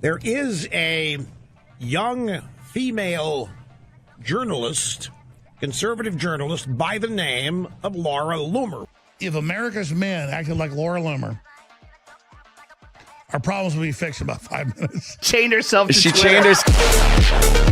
There is a young female journalist, conservative journalist, by the name of Laura Loomer. If America's men acted like Laura Loomer, our problems will be fixed in about 5 minutes. Chained herself to She Twitter. chained her.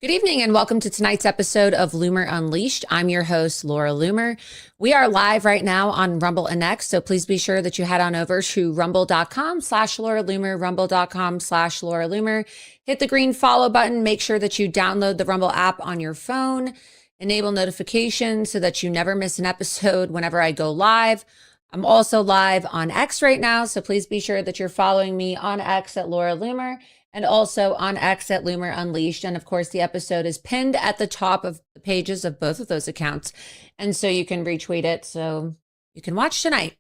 Good evening and welcome to tonight's episode of Loomer Unleashed. I'm your host, Laura Loomer. We are live right now on Rumble and X, so please be sure that you head on over to rumble.com/Laura Loomer, rumble.com/Laura Loomer. Hit the green follow button. Make sure that you download the Rumble app on your phone. Enable notifications so that you never miss an episode whenever I go live. I'm also live on X right now, so please be sure that you're following me on X at Laura Loomer and also on X at Loomer Unleashed. And of course, the episode is pinned at the top of the pages of both of those accounts. And so you can retweet it so you can watch tonight.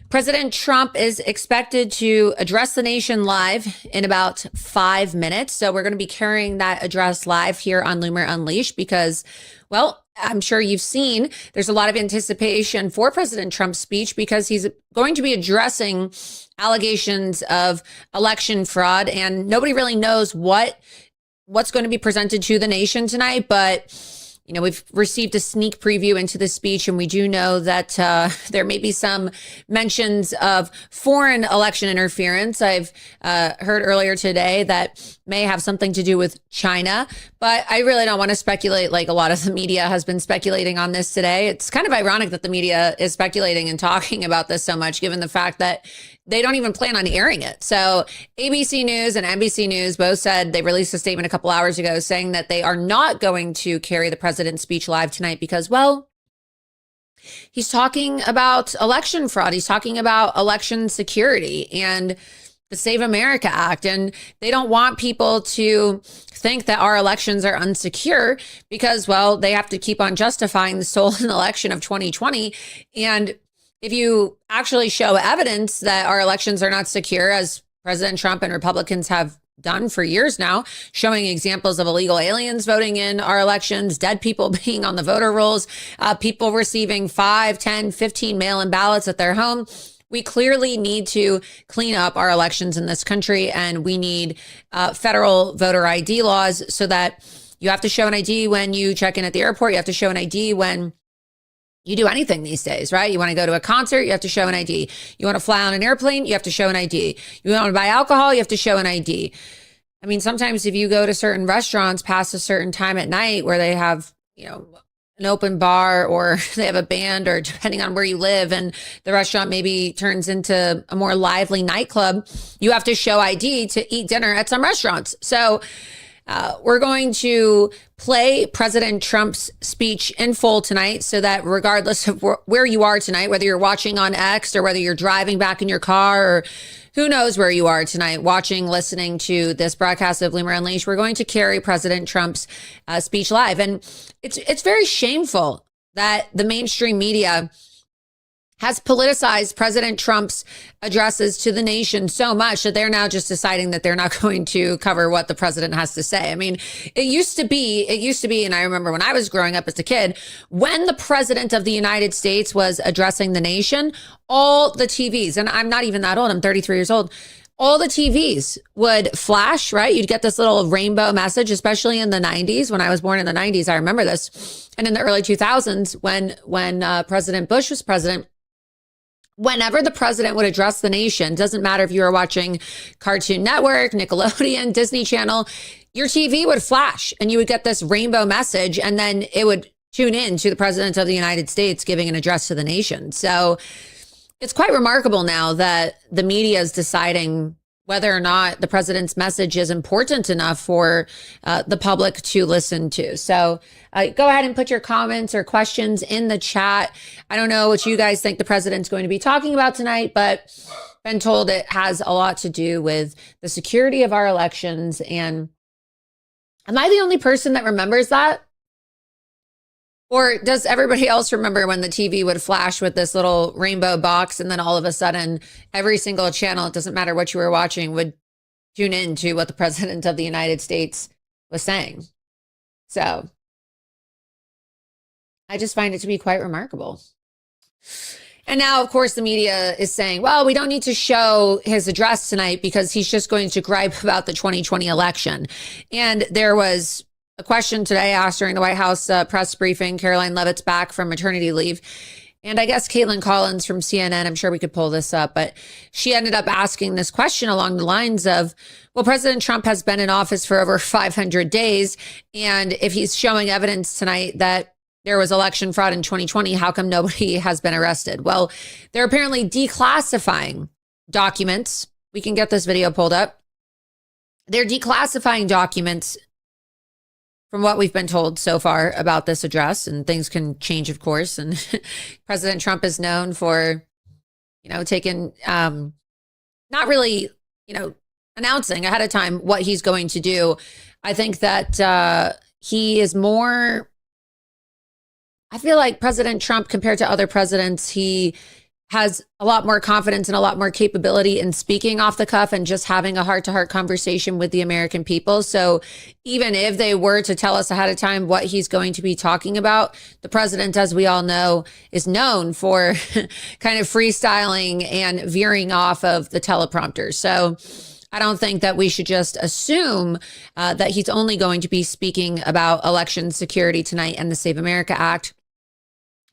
President Trump is expected to address the nation live in about 5 minutes. So we're going to be carrying that address live here on Loomer Unleashed because, well, I'm sure you've seen there's a lot of anticipation for President Trump's speech because he's going to be addressing allegations of election fraud, and nobody really knows what's going to be presented to the nation tonight. But you know, we've received a sneak preview into the speech, and we do know that there may be some mentions of foreign election interference. I've heard earlier today that may have something to do with China, but I really don't want to speculate like a lot of the media has been speculating on this today. It's kind of ironic that the media is speculating and talking about this so much, given the fact that they don't even plan on airing it. So ABC News and NBC News both said, they released a statement a couple hours ago saying that they are not going to carry the president's speech live tonight because, well, he's talking about election fraud. He's talking about election security and the Save America Act. And they don't want people to think that our elections are unsecure because, well, they have to keep on justifying the stolen election of 2020. And if you actually show evidence that our elections are not secure, as President Trump and Republicans have done for years now, showing examples of illegal aliens voting in our elections, dead people being on the voter rolls, people receiving 5, 10, 15 mail-in ballots at their home, we clearly need to clean up our elections in this country, and we need federal voter ID laws so that you have to show an ID when you check in at the airport. You have to show an ID when you do anything these days, right? You want to go to a concert, you have to show an ID. You want to fly on an airplane, you have to show an ID. You want to buy alcohol, you have to show an ID. I mean, sometimes if you go to certain restaurants past a certain time at night where they have, you know, an open bar or they have a band, or depending on where you live, and the restaurant maybe turns into a more lively nightclub, you have to show ID to eat dinner at some restaurants. So we're going to play President Trump's speech in full tonight so that regardless of where you are tonight, whether you're watching on X or whether you're driving back in your car or who knows where you are tonight, watching, listening to this broadcast of Loomer Unleashed, we're going to carry President Trump's speech live. And it's very shameful that the mainstream media has politicized President Trump's addresses to the nation so much that they're now just deciding that they're not going to cover what the president has to say. I mean, it used to be, and I remember when I was growing up as a kid, when the president of the United States was addressing the nation, all the TVs, and I'm not even that old, I'm 33 years old, all the TVs would flash, right? You'd get this little rainbow message, especially in the 90s. When I was born in the 90s, I remember this. And in the early 2000s, when President Bush was president, whenever the president would address the nation, doesn't matter if you were watching Cartoon Network, Nickelodeon, Disney Channel, your TV would flash and you would get this rainbow message, and then it would tune in to the president of the United States giving an address to the nation. So It's quite remarkable now that the media is deciding whether or not the president's message is important enough for the public to listen to. So go ahead and put your comments or questions in the chat. I don't know what you guys think the president's going to be talking about tonight, but been told it has a lot to do with the security of our elections. And am I the only person that remembers that? Or does everybody else remember when the TV would flash with this little rainbow box and then all of a sudden every single channel, it doesn't matter what you were watching, would tune in to what the president of the United States was saying? So I just find it to be quite remarkable. And now, of course, the media is saying, well, we don't need to show his address tonight because he's just going to gripe about the 2020 election. And there was a question today asked during the White House press briefing. Caroline Leavitt's back from maternity leave. And I guess Caitlin Collins from CNN, I'm sure we could pull this up, but she ended up asking this question along the lines of, well, President Trump has been in office for over 500 days. And if he's showing evidence tonight that there was election fraud in 2020, how come nobody has been arrested? Well, they're apparently declassifying documents. We can get this video pulled up. They're declassifying documents from what we've been told so far about this address, and things can change, of course. And President Trump is known for, taking, not really, announcing ahead of time what he's going to do. I think that he is more, I feel like President Trump, compared to other presidents, he has a lot more confidence and a lot more capability in speaking off the cuff and just having a heart-to-heart conversation with the American people. So even if they were to tell us ahead of time what he's going to be talking about, the president, as we all know, is known for kind of freestyling and veering off of the teleprompter. So I don't think that we should just assume that he's only going to be speaking about election security tonight and the Save America Act.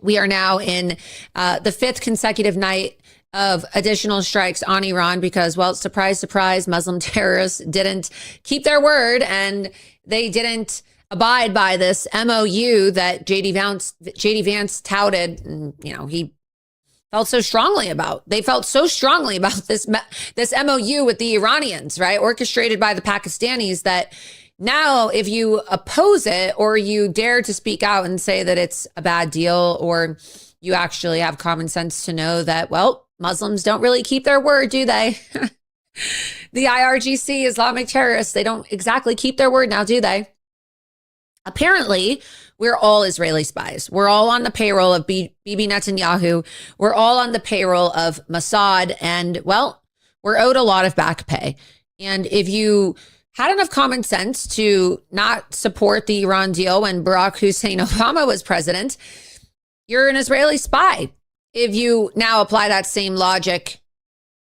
We are now in the fifth consecutive night of additional strikes on Iran because, well, surprise, surprise, Muslim terrorists didn't keep their word and they didn't abide by this MOU that JD Vance touted. And, he felt so strongly about. They felt so strongly about this MOU with the Iranians, right? Orchestrated by the Pakistanis, that now, if you oppose it or you dare to speak out and say that it's a bad deal, or you actually have common sense to know that, well, Muslims don't really keep their word, do they? The IRGC, Islamic terrorists, they don't exactly keep their word now, do they? Apparently, we're all Israeli spies. We're all on the payroll of Bibi Netanyahu. We're all on the payroll of Mossad. And, well, we're owed a lot of back pay. And if you had enough common sense to not support the Iran deal when Barack Hussein Obama was president, you're an Israeli spy. If you now apply that same logic,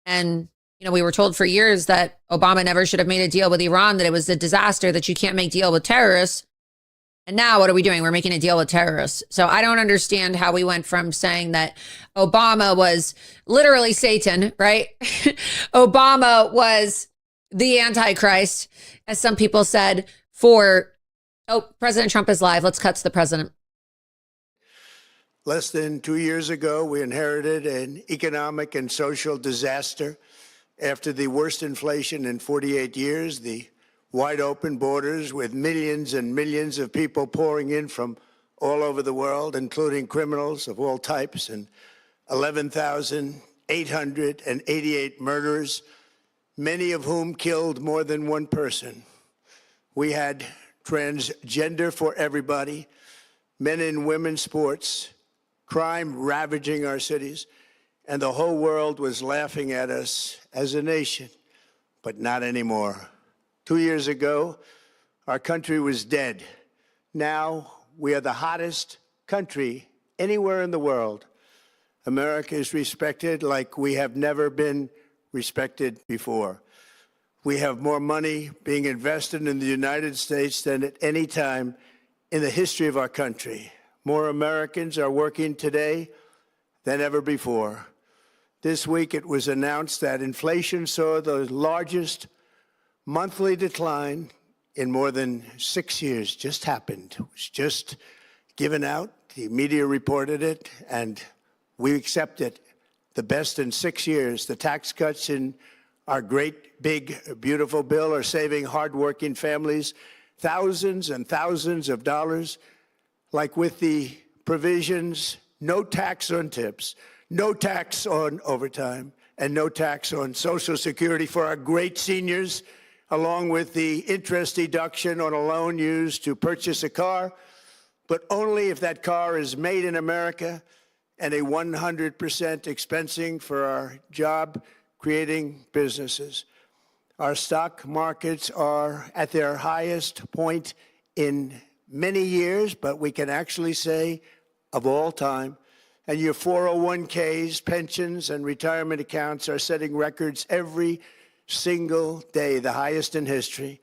and we were told for years that Obama never should have made a deal with Iran, that it was a disaster, that you can't make deal with terrorists. And now what are we doing? We're making a deal with terrorists. So I don't understand how we went from saying that Obama was literally Satan, right? Obama was the Antichrist, as some people said, President Trump is live. Let's cut to the president. Less than 2 years ago, we inherited an economic and social disaster. After the worst inflation in 48 years, the wide open borders with millions and millions of people pouring in from all over the world, including criminals of all types, and 11,888 murders, many of whom killed more than one person. We had transgender for everybody, men and women sports, crime ravaging our cities, and the whole world was laughing at us as a nation, but not anymore. 2 years ago, our country was dead. Now we are the hottest country anywhere in the world. America is respected like we have never been respected before. We have more money being invested in the United States than at any time in the history of our country. More Americans are working today than ever before. This week it was announced that inflation saw the largest monthly decline in more than 6 years. Just happened. It was just given out. The media reported it, and we accept it the best in 6 years. The tax cuts in our great, big, beautiful bill are saving hardworking families thousands and thousands of dollars, like with the provisions, no tax on tips, no tax on overtime, and no tax on Social Security for our great seniors, along with the interest deduction on a loan used to purchase a car, but only if that car is made in America, and a 100% expensing for our job-creating businesses. Our stock markets are at their highest point in many years, but we can actually say of all time. And your 401ks, pensions, and retirement accounts are setting records every single day, the highest in history.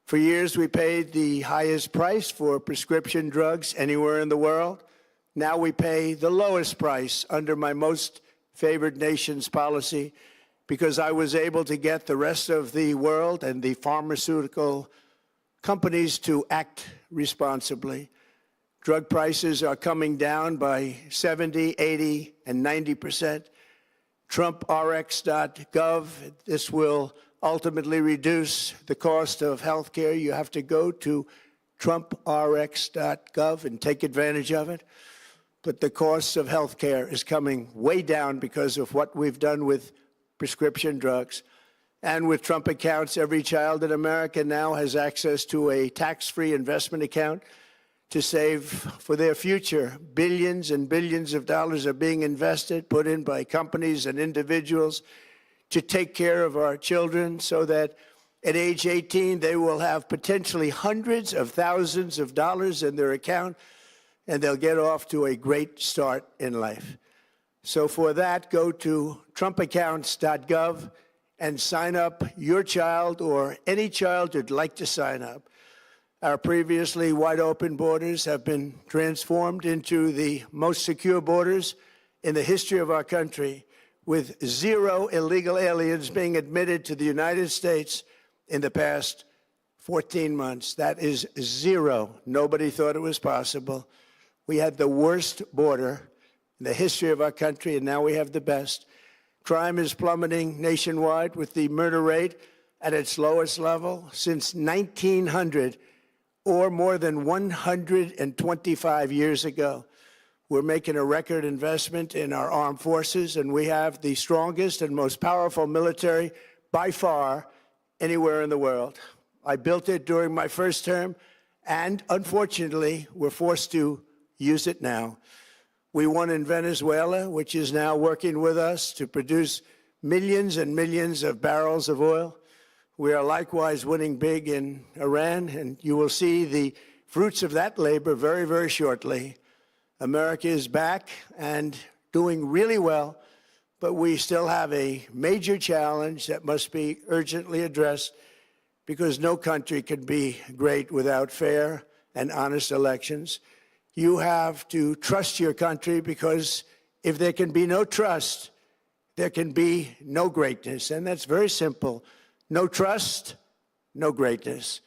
For years, we paid the highest price for prescription drugs anywhere in the world. Now we pay the lowest price under my most favored nation's policy, because I was able to get the rest of the world and the pharmaceutical companies to act responsibly. Drug prices are coming down by 70, 80, and 90%. TrumpRx.gov, this will ultimately reduce the cost of health care. You have to go to TrumpRx.gov and take advantage of it. But the cost of health care is coming way down because of what we've done with prescription drugs. And with Trump accounts, every child in America now has access to a tax-free investment account to save for their future. Billions and billions of dollars are being invested, put in by companies and individuals to take care of our children so that at age 18, they will have potentially hundreds of thousands of dollars in their account, and they'll get off to a great start in life. So for that, go to TrumpAccounts.gov and sign up your child or any child who'd like to sign up. Our previously wide open borders have been transformed into the most secure borders in the history of our country, with 0 illegal aliens being admitted to the United States in the past 14 months. That is 0. Nobody thought it was possible. We had the worst border in the history of our country, and now we have the best. Crime is plummeting nationwide, with the murder rate at its lowest level since 1900, or more than 125 years ago. We're making a record investment in our armed forces, and we have the strongest and most powerful military by far anywhere in the world. I built it during my first term, and unfortunately, we're forced to use it now. We won in Venezuela, which is now working with us to produce millions and millions of barrels of oil. We are likewise winning big in Iran, and you will see the fruits of that labor very, very shortly. America is back and doing really well, but we still have a major challenge that must be urgently addressed, because no country can be great without fair and honest elections. You have to trust your country, because if there can be no trust, there can be no greatness. And that's very simple. No trust, no greatness.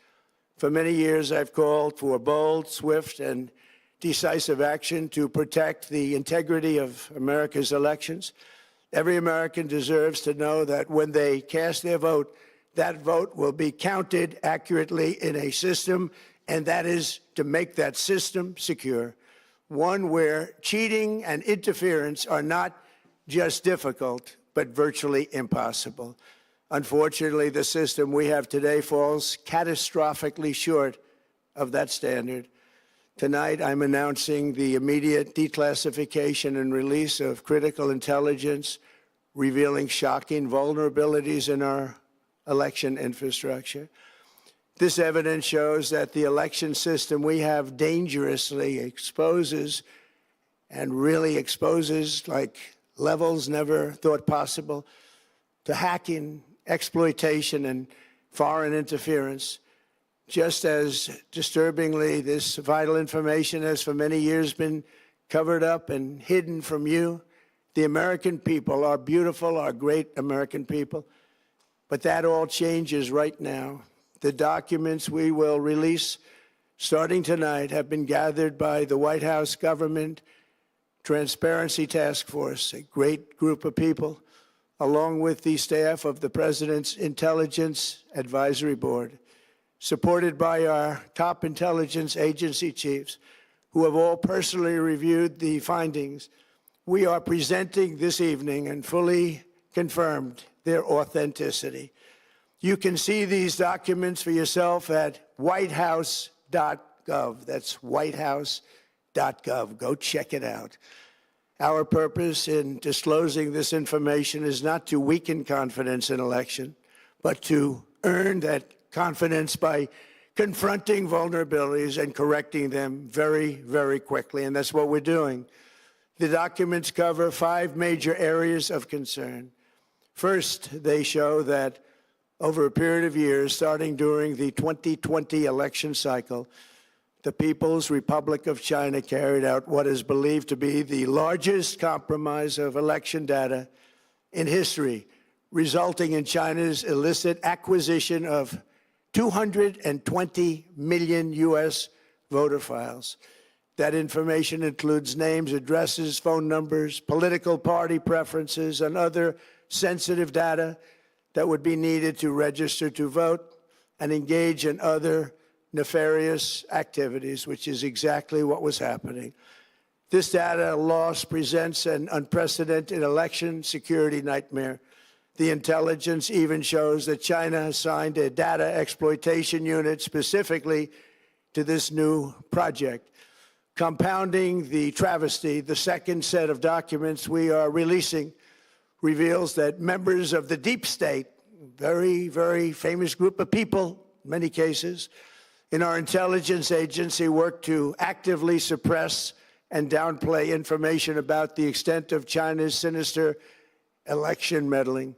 For many years, I've called for bold, swift, and decisive action to protect the integrity of America's elections. Every American deserves to know that when they cast their vote, that vote will be counted accurately in a system, and that is to make that system secure, one where cheating and interference are not just difficult, but virtually impossible. Unfortunately, the system we have today falls catastrophically short of that standard. Tonight, I'm announcing the immediate declassification and release of critical intelligence revealing shocking vulnerabilities in our election infrastructure. This evidence shows that the election system we have dangerously exposes, and really exposes like levels never thought possible, to hacking, exploitation, and foreign interference. Just as disturbingly, this vital information has for many years been covered up and hidden from you, the American people, our beautiful, our great American people. But that all changes right now. The documents we will release starting tonight have been gathered by the White House government Transparency Task Force, a great group of people, along with the staff of the President's Intelligence Advisory Board, supported by our top intelligence agency chiefs, who have all personally reviewed the findings. We are presenting this evening and fully confirmed their authenticity. You can see these documents for yourself at whitehouse.gov. That's whitehouse.gov. Go check it out. Our purpose in disclosing this information is not to weaken confidence in election, but to earn that confidence by confronting vulnerabilities and correcting them very, very quickly. And that's what we're doing. The documents cover 5 major areas of concern. First, they show that over a period of years, starting during the 2020 election cycle, the People's Republic of China carried out what is believed to be the largest compromise of election data in history, resulting in China's illicit acquisition of 220 million U.S. voter files. That information includes names, addresses, phone numbers, political party preferences, and other sensitive data that would be needed to register to vote and engage in other nefarious activities, which is exactly what was happening. This data loss presents an unprecedented election security nightmare. The intelligence even shows that China assigned a data exploitation unit specifically to this new project. Compounding the travesty, the second set of documents we are releasing reveals that members of the deep state, very, very famous group of people, in many cases, in our intelligence agency work to actively suppress and downplay information about the extent of China's sinister election meddling,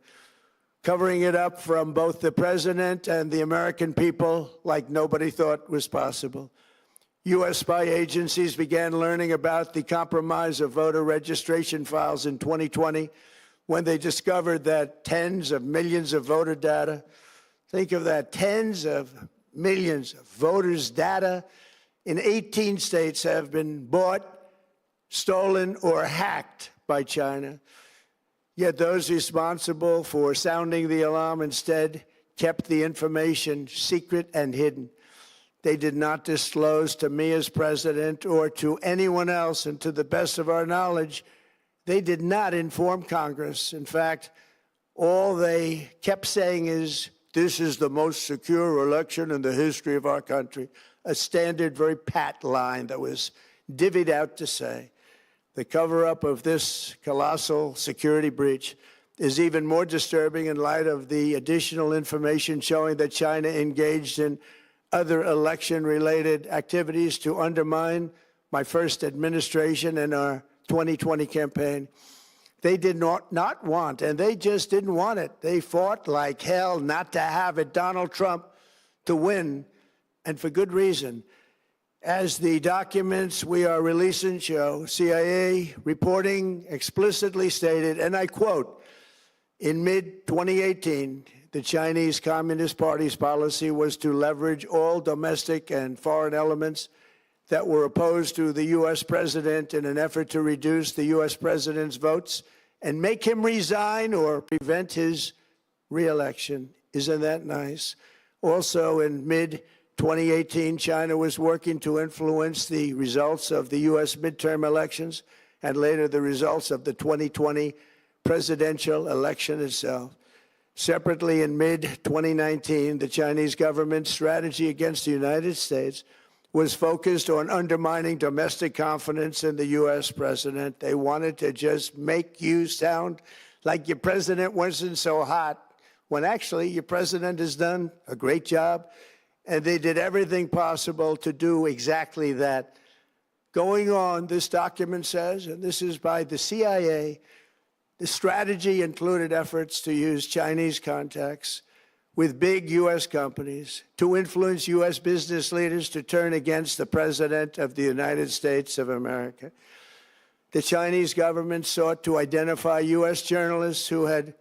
covering it up from both the president and the American people like nobody thought was possible. U.S. spy agencies began learning about the compromise of voter registration files in 2020 when they discovered that tens of millions of voter data, think of that, tens of millions of voters' data in 18 states have been bought, stolen, or hacked by China. Yet those responsible for sounding the alarm instead kept the information secret and hidden. They did not disclose to me as president or to anyone else, and to the best of our knowledge, they did not inform Congress. In fact, all they kept saying is, this is the most secure election in the history of our country, a standard, very pat line that was divvied out to say. The cover-up of this colossal security breach is even more disturbing in light of the additional information showing that China engaged in other election-related activities to undermine my first administration and our 2020 campaign. They did not want, and they just didn't want it. They fought like hell not to have it, Donald Trump, to win, and for good reason. As the documents we are releasing show, CIA reporting explicitly stated, and I quote, in mid-2018, the Chinese Communist Party's policy was to leverage all domestic and foreign elements that were opposed to the U.S. president in an effort to reduce the U.S. president's votes and make him resign or prevent his re-election. Isn't that nice? Also, in mid-2018, China was working to influence the results of the U.S. midterm elections and later the results of the 2020 presidential election itself. Separately, in mid-2019, the Chinese government's strategy against the United States was focused on undermining domestic confidence in the U.S. president. They wanted to just make you sound like your president wasn't so hot, when actually your president has done a great job, and they did everything possible to do exactly that. Going on, this document says, and this is by the CIA, the strategy included efforts to use Chinese contacts with big U.S. companies to influence U.S. business leaders to turn against the President of the United States of America. The Chinese government sought to identify U.S. journalists who had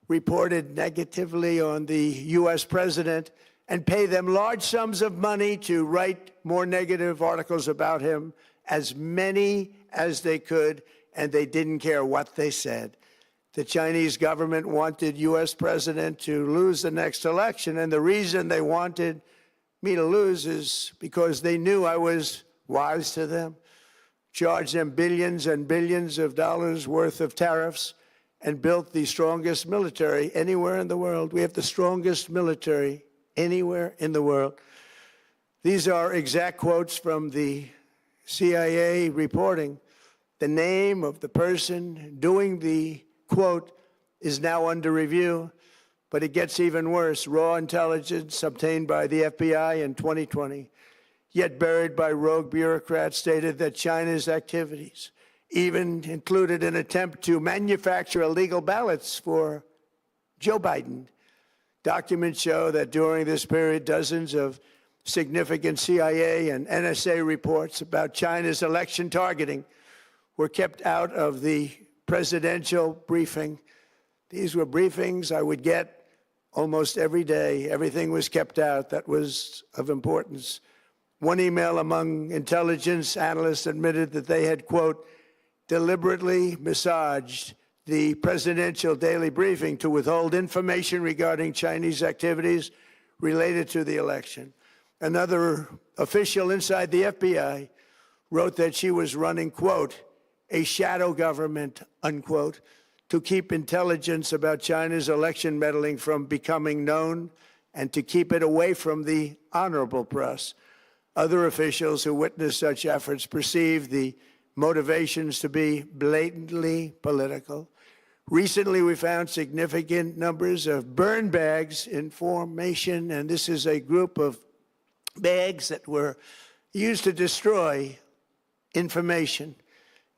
reported negatively on the U.S. president and pay them large sums of money to write more negative articles about him as many as they could, and they didn't care what they said. The Chinese government wanted U.S. president to lose the next election, and the reason they wanted me to lose is because they knew I was wise to them, charged them billions and billions of dollars worth of tariffs, and built the strongest military anywhere in the world. We have the strongest military anywhere in the world. These are exact quotes from the CIA reporting. The name of the person doing the quote is now under review, but it gets even worse. Raw intelligence obtained by the FBI in 2020, yet buried by rogue bureaucrats, stated that China's activities even included an attempt to manufacture illegal ballots for Joe Biden. Documents show that during this period, dozens of significant CIA and NSA reports about China's election targeting were kept out of the presidential briefing. These were briefings I would get almost every day. Everything was kept out that was of importance. One email among intelligence analysts admitted that they had, quote, deliberately massaged the presidential daily briefing to withhold information regarding Chinese activities related to the election. Another official inside the FBI wrote that she was running, quote, a shadow government, unquote, to keep intelligence about China's election meddling from becoming known and to keep it away from the honorable press. Other officials who witnessed such efforts perceived the motivations to be blatantly political. Recently, we found significant numbers of burn bags in formation, and this is a group of bags that were used to destroy information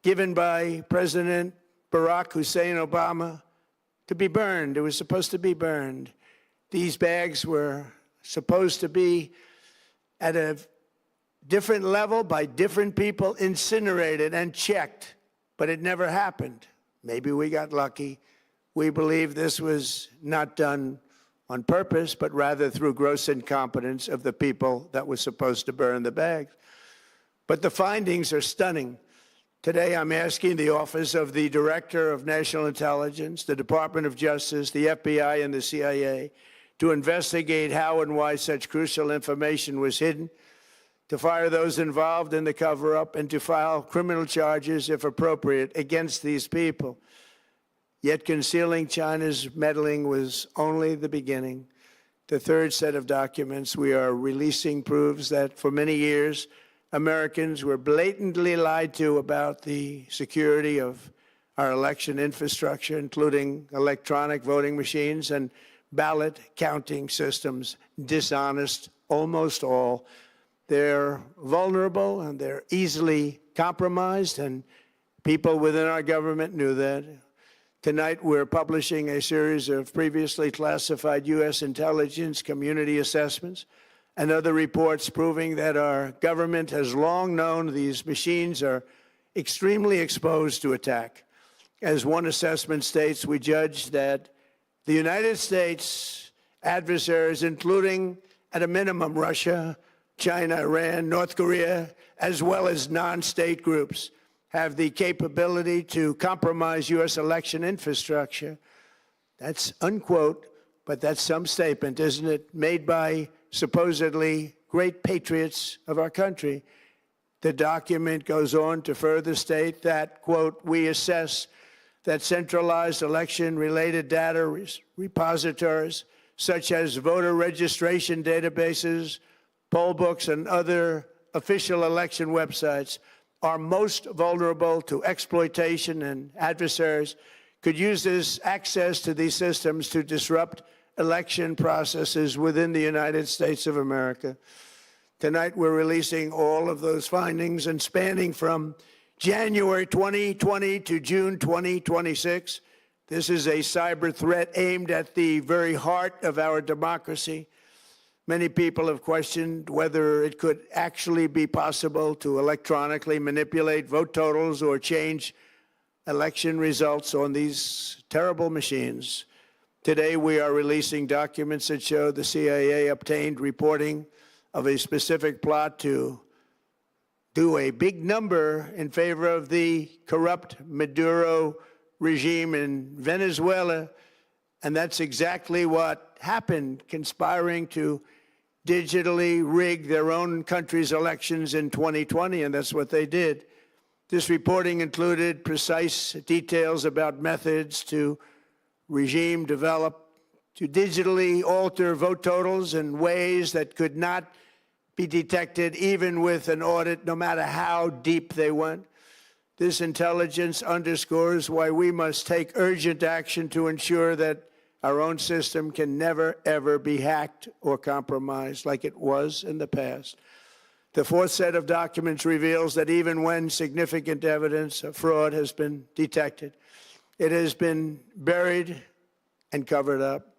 given by President Barack Hussein Obama to be burned. It was supposed to be burned. These bags were supposed to be at a different level by different people, incinerated and checked, but it never happened. Maybe we got lucky. We believe this was not done on purpose, but rather through gross incompetence of the people that were supposed to burn the bags. But the findings are stunning. Today, I'm asking the Office of the Director of National Intelligence, the Department of Justice, the FBI, and the CIA to investigate how and why such crucial information was hidden, to fire those involved in the cover-up, and to file criminal charges, if appropriate, against these people. Yet concealing China's meddling was only the beginning. The third set of documents we are releasing proves that for many years, Americans were blatantly lied to about the security of our election infrastructure, including electronic voting machines and ballot counting systems. Dishonest, almost all. They're vulnerable and they're easily compromised, and people within our government knew that. Tonight, we're publishing a series of previously classified U.S. intelligence community assessments and other reports proving that our government has long known these machines are extremely exposed to attack. As one assessment states, we judge that the United States adversaries, including at a minimum Russia, China, Iran, North Korea, as well as non-state groups, have the capability to compromise U.S. election infrastructure. That's unquote, but that's some statement, isn't it, made by supposedly great patriots of our country. The document goes on to further state that, quote, we assess that centralized election-related data repositories, such as voter registration databases, poll books, and other official election websites, are most vulnerable to exploitation, and adversaries could use this access to these systems to disrupt election processes within the United States of America. Tonight, we're releasing all of those findings, and spanning from January 2020 to June 2026, this is a cyber threat aimed at the very heart of our democracy. Many people have questioned whether it could actually be possible to electronically manipulate vote totals or change election results on these terrible machines. Today, we are releasing documents that show the CIA obtained reporting of a specific plot to to a big number in favor of the corrupt Maduro regime in Venezuela. And that's exactly what happened, conspiring to digitally rig their own country's elections in 2020, and that's what they did. This reporting included precise details about methods to regime develop to digitally alter vote totals in ways that could not be detected even with an audit, no matter how deep they went. This intelligence underscores why we must take urgent action to ensure that our own system can never, ever be hacked or compromised like it was in the past. The fourth set of documents reveals that even when significant evidence of fraud has been detected, it has been buried and covered up.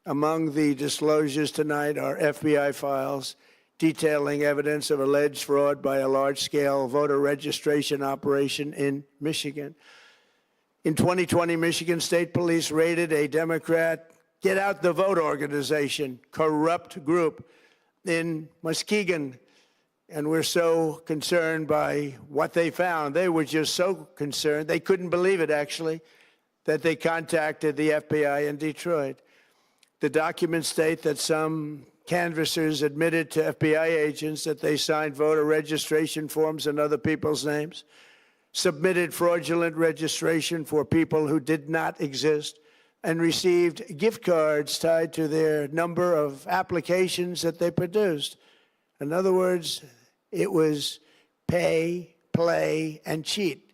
Among the disclosures tonight are FBI files detailing evidence of alleged fraud by a large-scale voter registration operation in Michigan. In 2020, Michigan State Police raided a Democrat Get Out the Vote organization, corrupt group in Muskegon. And we're so concerned by what they found. They were just so concerned, they couldn't believe it, actually, that they contacted the FBI in Detroit. The documents state that some canvassers admitted to FBI agents that they signed voter registration forms in other people's names, submitted fraudulent registration for people who did not exist, and received gift cards tied to their number of applications that they produced. In other words, it was pay, play, and cheat.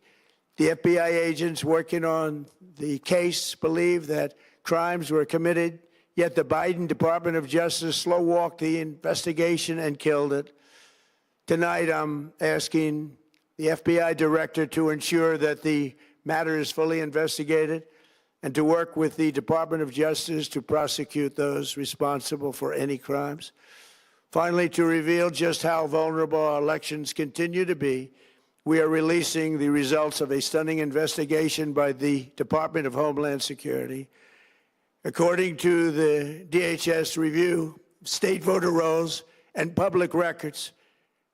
The FBI agents working on the case believe that crimes were committed, yet the Biden Department of Justice slow-walked the investigation and killed it. Tonight, I'm asking the FBI director to ensure that the matter is fully investigated and to work with the Department of Justice to prosecute those responsible for any crimes. Finally, to reveal just how vulnerable our elections continue to be, we are releasing the results of a stunning investigation by the Department of Homeland Security. According to the DHS review, state voter rolls and public records,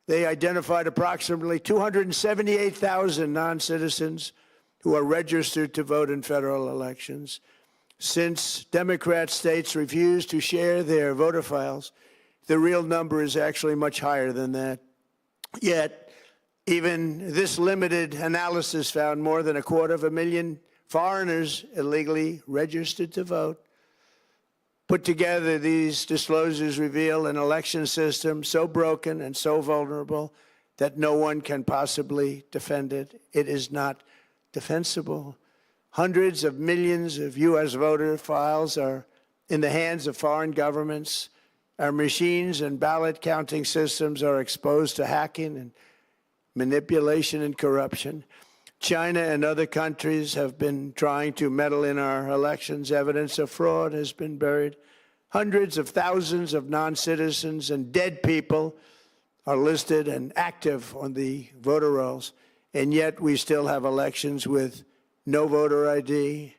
they identified approximately 278,000 non-citizens who are registered to vote in federal elections. Since Democrat states refuse to share their voter files, the real number is actually much higher than that. Yet, even this limited analysis found more than 250,000 foreigners illegally registered to vote. Put together, these disclosures reveal an election system so broken and so vulnerable that no one can possibly defend it. It is not defensible. Hundreds of millions of U.S. voter files are in the hands of foreign governments. Our machines and ballot counting systems are exposed to hacking and manipulation and corruption. China and other countries have been trying to meddle in our elections. Evidence of fraud has been buried. Hundreds of thousands of non-citizens and dead people are listed and active on the voter rolls, and yet we still have elections with no voter ID,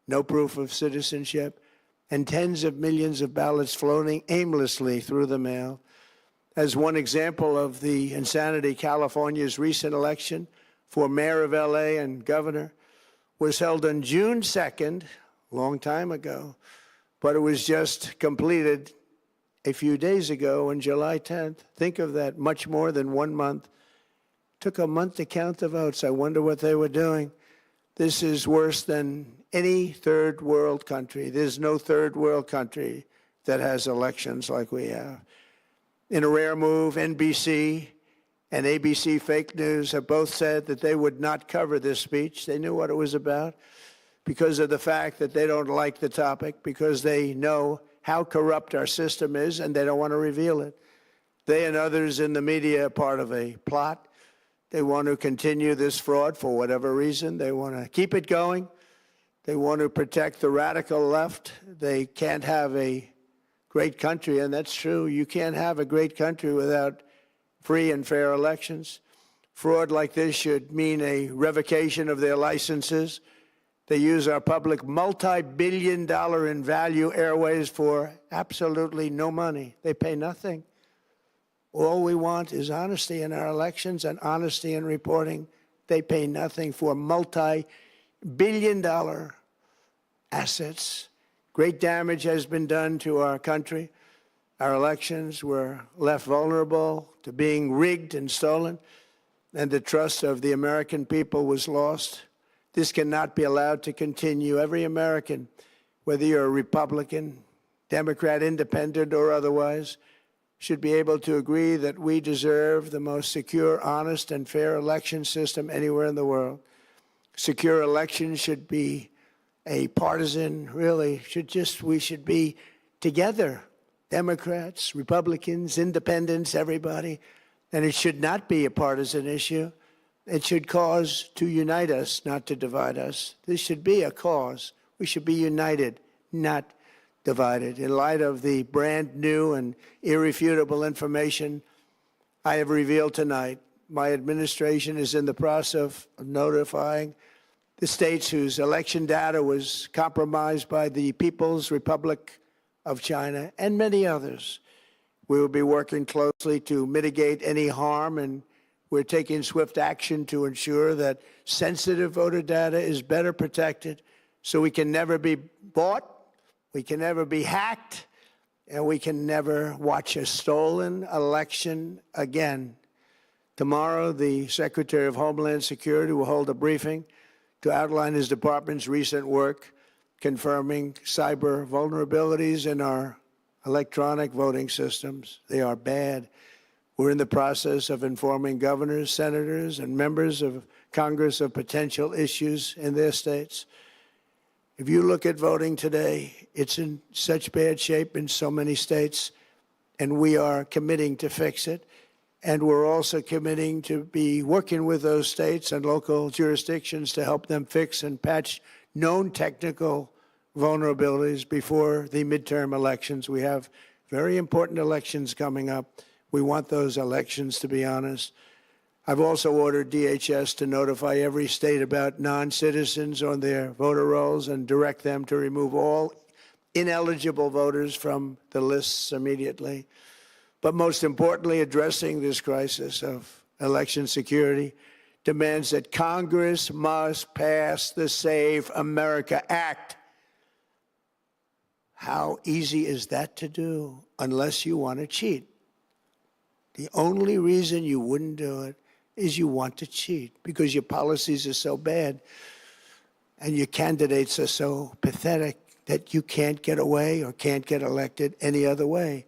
no proof of citizenship, and tens of millions of ballots floating aimlessly through the mail. As one example of the insanity, California's recent election for mayor of LA and governor was held on June 2nd, a long time ago, but it was just completed a few days ago on July 10th. Think of that, much more than 1 month. Took a month to count the votes. I wonder what they were doing. This is worse than any third world country. There's no third world country that has elections like we have. In a rare move, NBC and ABC Fake News have both said that they would not cover this speech. They knew what it was about because of the fact that they don't like the topic, because they know how corrupt our system is and they don't want to reveal it. They and others in the media are part of a plot. They want to continue this fraud for whatever reason. They want to keep it going. They want to protect the radical left. They can't have a great country, and that's true. You can't have a great country without free and fair elections. Fraud like this should mean a revocation of their licenses. They use our public multi-billion-dollar in value airways for absolutely no money. They pay nothing. All we want is honesty in our elections and honesty in reporting. They pay nothing for multi-billion-dollar assets. Great damage has been done to our country. Our elections were left vulnerable to being rigged and stolen, and the trust of the American people was lost. This cannot be allowed to continue. Every American, whether you're a Republican, Democrat, Independent, or otherwise, should be able to agree that we deserve the most secure, honest, and fair election system anywhere in the world. Secure elections should be a partisan, really, we should be together, Democrats, Republicans, Independents, everybody, and it should not be a partisan issue. It should cause to unite us, not to divide us. This should be a cause. We should be united, not divided. In light of the brand new and irrefutable information I have revealed tonight, my administration is in the process of notifying the states whose election data was compromised by the People's Republic of China and many others. We will be working closely to mitigate any harm, and we're taking swift action to ensure that sensitive voter data is better protected so we can never be bought, we can never be hacked, and we can never watch a stolen election again. Tomorrow, the Secretary of Homeland Security will hold a briefing to outline his department's recent work confirming cyber vulnerabilities in our electronic voting systems. They are bad. We're in the process of informing governors, senators, and members of Congress of potential issues in their states. If you look at voting today, it's in such bad shape in so many states, and we are committing to fix it. And we're also committing to be working with those states and local jurisdictions to help them fix and patch known technical vulnerabilities before the midterm elections. We have very important elections coming up. We want those elections to be honest. I've also ordered DHS to notify every state about non-citizens on their voter rolls and direct them to remove all ineligible voters from the lists immediately. But most importantly, addressing this crisis of election security demands that Congress must pass the Save America Act. How easy is that to do unless you want to cheat? The only reason you wouldn't do it is you want to cheat because your policies are so bad and your candidates are so pathetic that you can't get away or can't get elected any other way.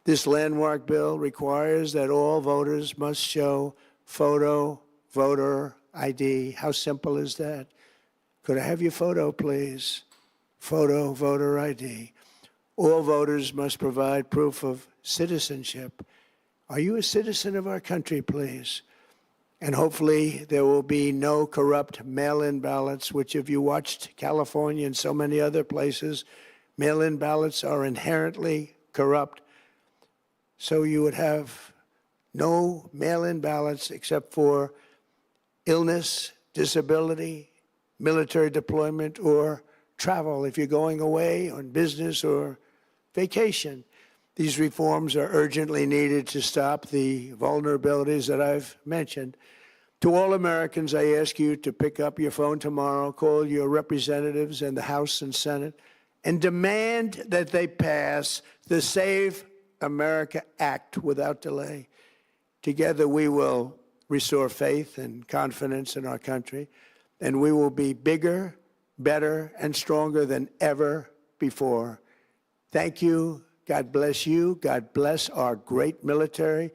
This landmark bill requires that all voters must show photo voter ID. How simple is that? Could I have your photo, please? Photo voter ID. All voters must provide proof of citizenship. Are you a citizen of our country, please? And hopefully there will be no corrupt mail-in ballots, which if you watched California and so many other places, mail-in ballots are inherently corrupt. So you would have no mail-in ballots except for illness, disability, military deployment, or travel if you're going away on business or vacation. These reforms are urgently needed to stop the vulnerabilities that I've mentioned. To all Americans, I ask you to pick up your phone tomorrow, call your representatives in the House and Senate, and demand that they pass the Save America Act without delay. Together we will restore faith and confidence in our country, and we will be bigger, better, and stronger than ever before. Thank you. God bless you. God bless our great military,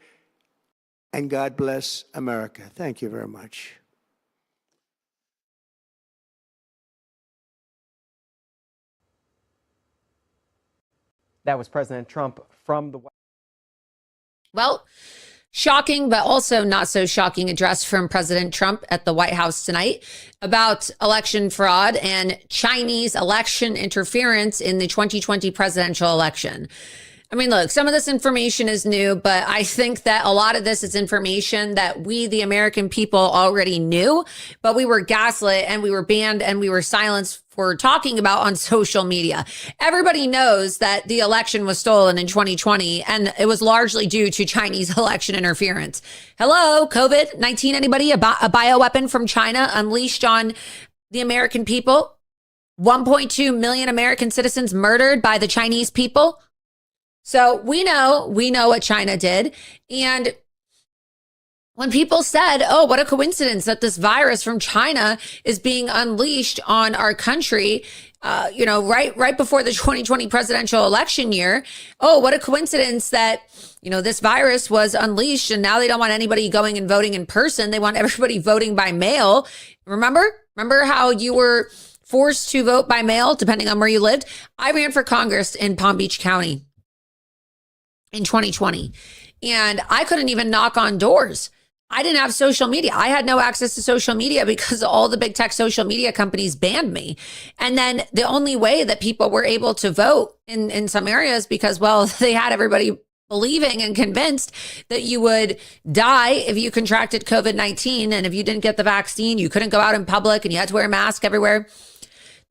and God bless America. Thank you very much. That was President Trump from the White House. Well, shocking, but also not so shocking address from President Trump at the White House tonight about election fraud and Chinese election interference in the 2020 presidential election. I mean, look, some of this information is new, but I think that a lot of this is information that we, the American people, already knew, but we were gaslit and we were banned and we were silenced for talking about on social media. Everybody knows that the election was stolen in 2020, and it was largely due to Chinese election interference. Hello, COVID-19, anybody? A bioweapon from China unleashed on the American people? 1.2 million American citizens murdered by the Chinese people? So we know what China did. And when people said, oh, what a coincidence that this virus from China is being unleashed on our country, right before the 2020 presidential election year. Oh, what a coincidence that, this virus was unleashed and now they don't want anybody going and voting in person. They want everybody voting by mail. Remember how you were forced to vote by mail depending on where you lived? I ran for Congress in Palm Beach County in 2020. And I couldn't even knock on doors. I didn't have social media. I had no access to social media because all the big tech social media companies banned me. And then the only way that people were able to vote in some areas because, well, they had everybody believing and convinced that you would die if you contracted COVID-19. And if you didn't get the vaccine, you couldn't go out in public and you had to wear a mask everywhere.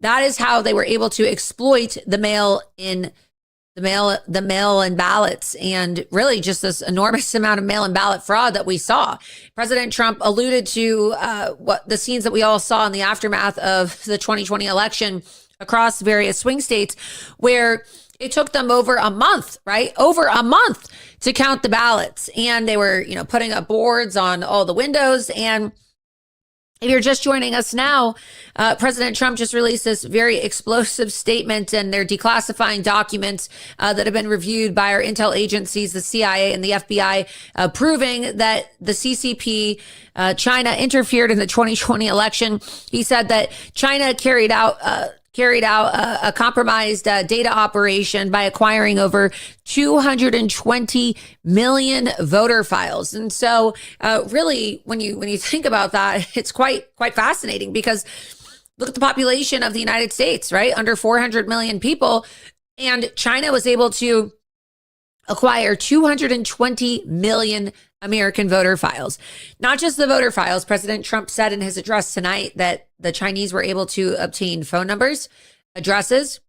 That is how they were able to exploit the mail-in ballots and really just this enormous amount of mail-in ballot fraud that we saw. President Trump alluded to what the scenes that we all saw in the aftermath of the 2020 election across various swing states, where it took them over a month, right? Over a month to count the ballots. And they were, putting up boards on all the windows. And if you're just joining us now, President Trump just released this very explosive statement, and they're declassifying documents that have been reviewed by our intel agencies, the CIA and the FBI, proving that the CCP, China, interfered in the 2020 election. He said that China carried out a compromised data operation by acquiring over 220 million voter files. And so really, when you think about that, it's quite fascinating, because look at the population of the United States, right? Under 400 million people. And China was able to acquire 220 million American voter files. Not just the voter files. President Trump said in his address tonight that the Chinese were able to obtain phone numbers, addresses,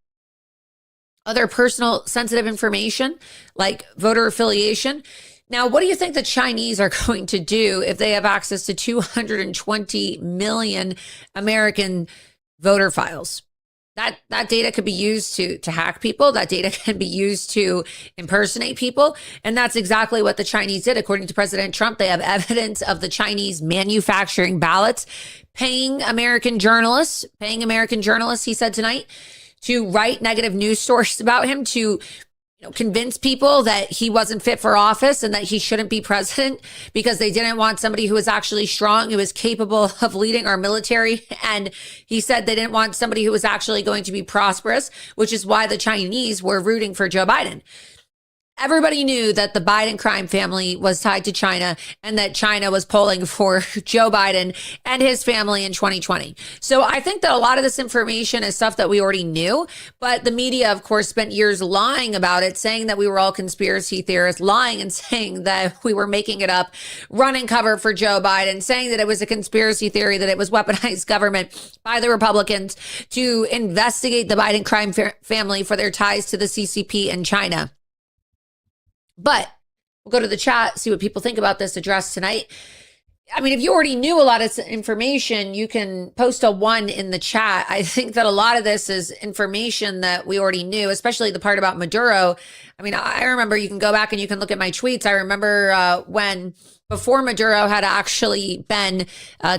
other personal sensitive information like voter affiliation. Now, what do you think the Chinese are going to do if they have access to 220 million American voter files? That data could be used to hack people. That data can be used to impersonate people. And that's exactly what the Chinese did. According to President Trump, they have evidence of the Chinese manufacturing ballots, paying American journalists, he said tonight, to write negative news stories about him, to convince people that he wasn't fit for office and that he shouldn't be president, because they didn't want somebody who was actually strong, who was capable of leading our military. And he said they didn't want somebody who was actually going to be prosperous, which is why the Chinese were rooting for Joe Biden. Everybody knew that the Biden crime family was tied to China and that China was polling for Joe Biden and his family in 2020. So I think that a lot of this information is stuff that we already knew, but the media, of course, spent years lying about it, saying that we were all conspiracy theorists, lying and saying that we were making it up, running cover for Joe Biden, saying that it was a conspiracy theory, that it was weaponized government by the Republicans to investigate the Biden crime family for their ties to the CCP and China. But we'll go to the chat, see what people think about this address tonight. I mean, if you already knew a lot of information, you can post a 1 in the chat. I think that a lot of this is information that we already knew, especially the part about Maduro. I mean, I remember, you can go back and you can look at my tweets. I remember when, before Maduro had actually been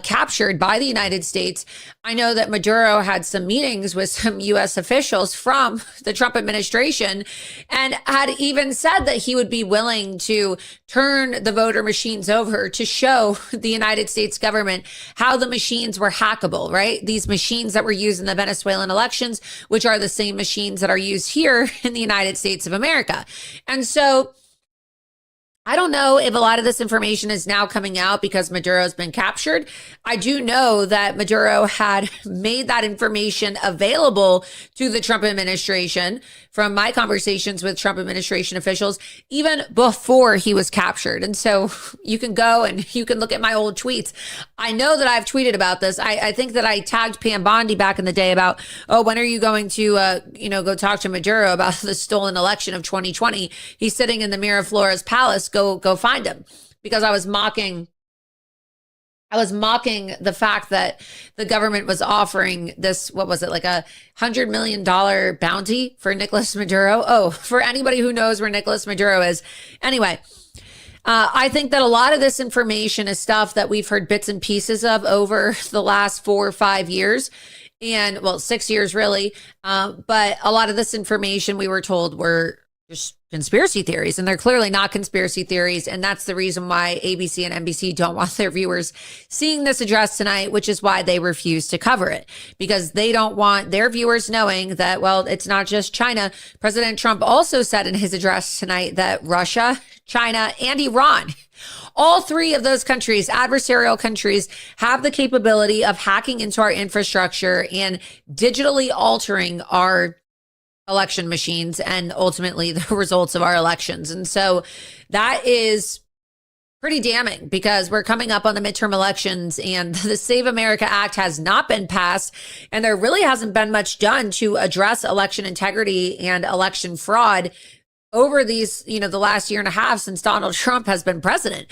captured by the United States, I know that Maduro had some meetings with some U.S. officials from the Trump administration and had even said that he would be willing to turn the voter machines over to show the United States government how the machines were hackable, right? These machines that were used in the Venezuelan elections, which are the same machines that are used here in the United States of America. And so I don't know if a lot of this information is now coming out because Maduro's been captured. I do know that Maduro had made that information available to the Trump administration from my conversations with Trump administration officials, even before he was captured. And so you can go and you can look at my old tweets. I know that I've tweeted about this. I think that I tagged Pam Bondi back in the day about, oh, when are you going to, go talk to Maduro about the stolen election of 2020? He's sitting in the Miraflores Palace. Go find him, because I was mocking the fact that the government was offering this, what was it, like $100 million bounty for Nicolas Maduro. Oh, for anybody who knows where Nicolas Maduro is. Anyway, I think that a lot of this information is stuff that we've heard bits and pieces of over the last 4 or 5 years. And well, 6 years really. But a lot of this information we were told were just conspiracy theories, and they're clearly not conspiracy theories. And that's the reason why ABC and NBC don't want their viewers seeing this address tonight, which is why they refuse to cover it, because they don't want their viewers knowing that, well, it's not just China. President Trump also said in his address tonight that Russia, China, and Iran, all three of those countries, adversarial countries, have the capability of hacking into our infrastructure and digitally altering our election machines and ultimately the results of our elections. And so that is pretty damning, because we're coming up on the midterm elections and the Save America Act has not been passed. And there really hasn't been much done to address election integrity and election fraud over these, the last year and a half since Donald Trump has been president.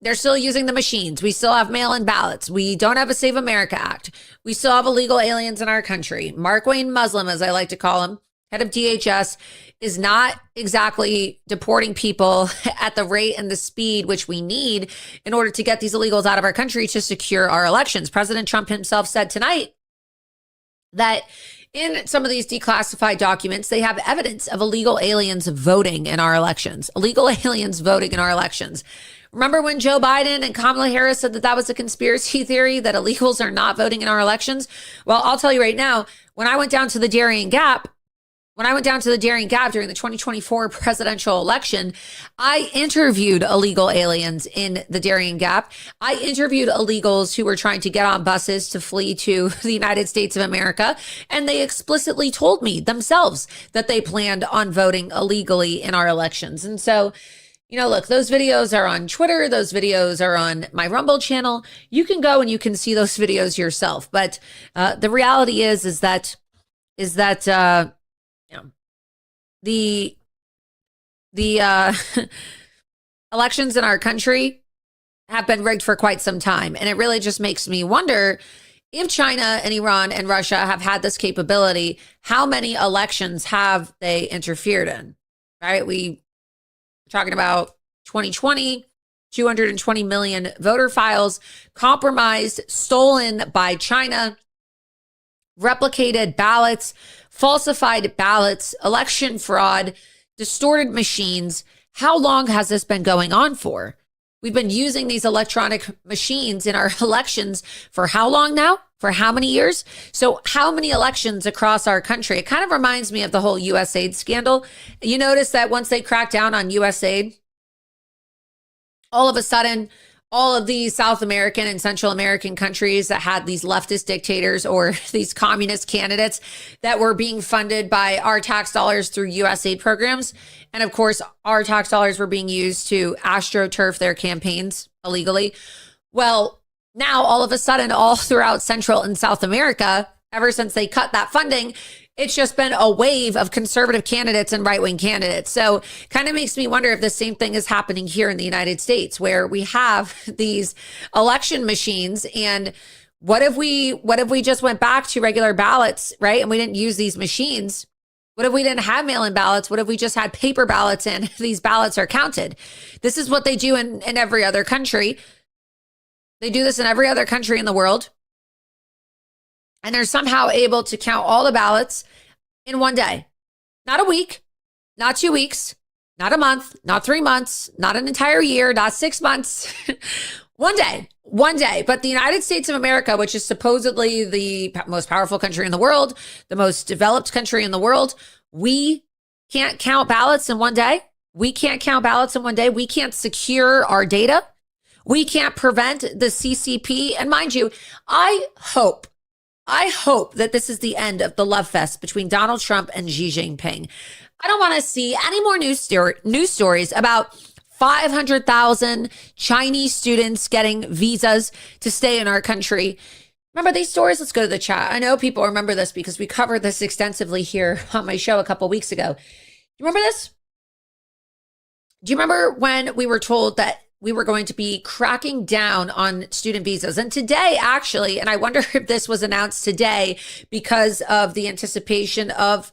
They're still using the machines. We still have mail-in ballots. We don't have a Save America Act. We still have illegal aliens in our country. Mark Wayne Muslim, as I like to call him, head of DHS, is not exactly deporting people at the rate and the speed which we need in order to get these illegals out of our country to secure our elections. President Trump himself said tonight that in some of these declassified documents, they have evidence of illegal aliens voting in our elections. Illegal aliens voting in our elections. Remember when Joe Biden and Kamala Harris said that that was a conspiracy theory, that illegals are not voting in our elections? Well, I'll tell you right now, when I went down to the Darien Gap during the 2024 presidential election, I interviewed illegal aliens in the Darien Gap. I interviewed illegals who were trying to get on buses to flee to the United States of America. And they explicitly told me themselves that they planned on voting illegally in our elections. And so, look, those videos are on Twitter. Those videos are on my Rumble channel. You can go and you can see those videos yourself. But the reality is that the elections in our country have been rigged for quite some time. And it really just makes me wonder, if China and Iran and Russia have had this capability, how many elections have they interfered in, right? We're talking about 2020, 220 million voter files compromised, stolen by China, replicated ballots, falsified ballots, election fraud, distorted machines. How long has this been going on for? We've been using these electronic machines in our elections for how long now? For how many years? So how many elections across our country? It kind of reminds me of the whole USAID scandal. You notice that once they cracked down on USAID, all of a sudden, all of these South American and Central American countries that had these leftist dictators or these communist candidates that were being funded by our tax dollars through USAID programs. And of course, our tax dollars were being used to astroturf their campaigns illegally. Well, now all of a sudden, all throughout Central and South America, ever since they cut that funding, it's just been a wave of conservative candidates and right-wing candidates. So kind of makes me wonder if the same thing is happening here in the United States, where we have these election machines. And what if we just went back to regular ballots, right? And we didn't use these machines. What if we didn't have mail-in ballots? What if we just had paper ballots and these ballots are counted? This is what they do in every other country. They do this in every other country in the world. And they're somehow able to count all the ballots in one day. Not a week, not 2 weeks, not a month, not 3 months, not an entire year, not 6 months. One day. But the United States of America, which is supposedly the most powerful country in the world, the most developed country in the world, we can't count ballots in one day. We can't count ballots in one day. We can't secure our data. We can't prevent the CCP. And mind you, I hope that this is the end of the love fest between Donald Trump and Xi Jinping. I don't want to see any more news stories about 500,000 Chinese students getting visas to stay in our country. Remember these stories? Let's go to the chat. I know people remember this because we covered this extensively here on my show a couple weeks ago. Do you remember this? Do you remember when we were told that we were going to be cracking down on student visas? And today, actually, and I wonder if this was announced today because of the anticipation of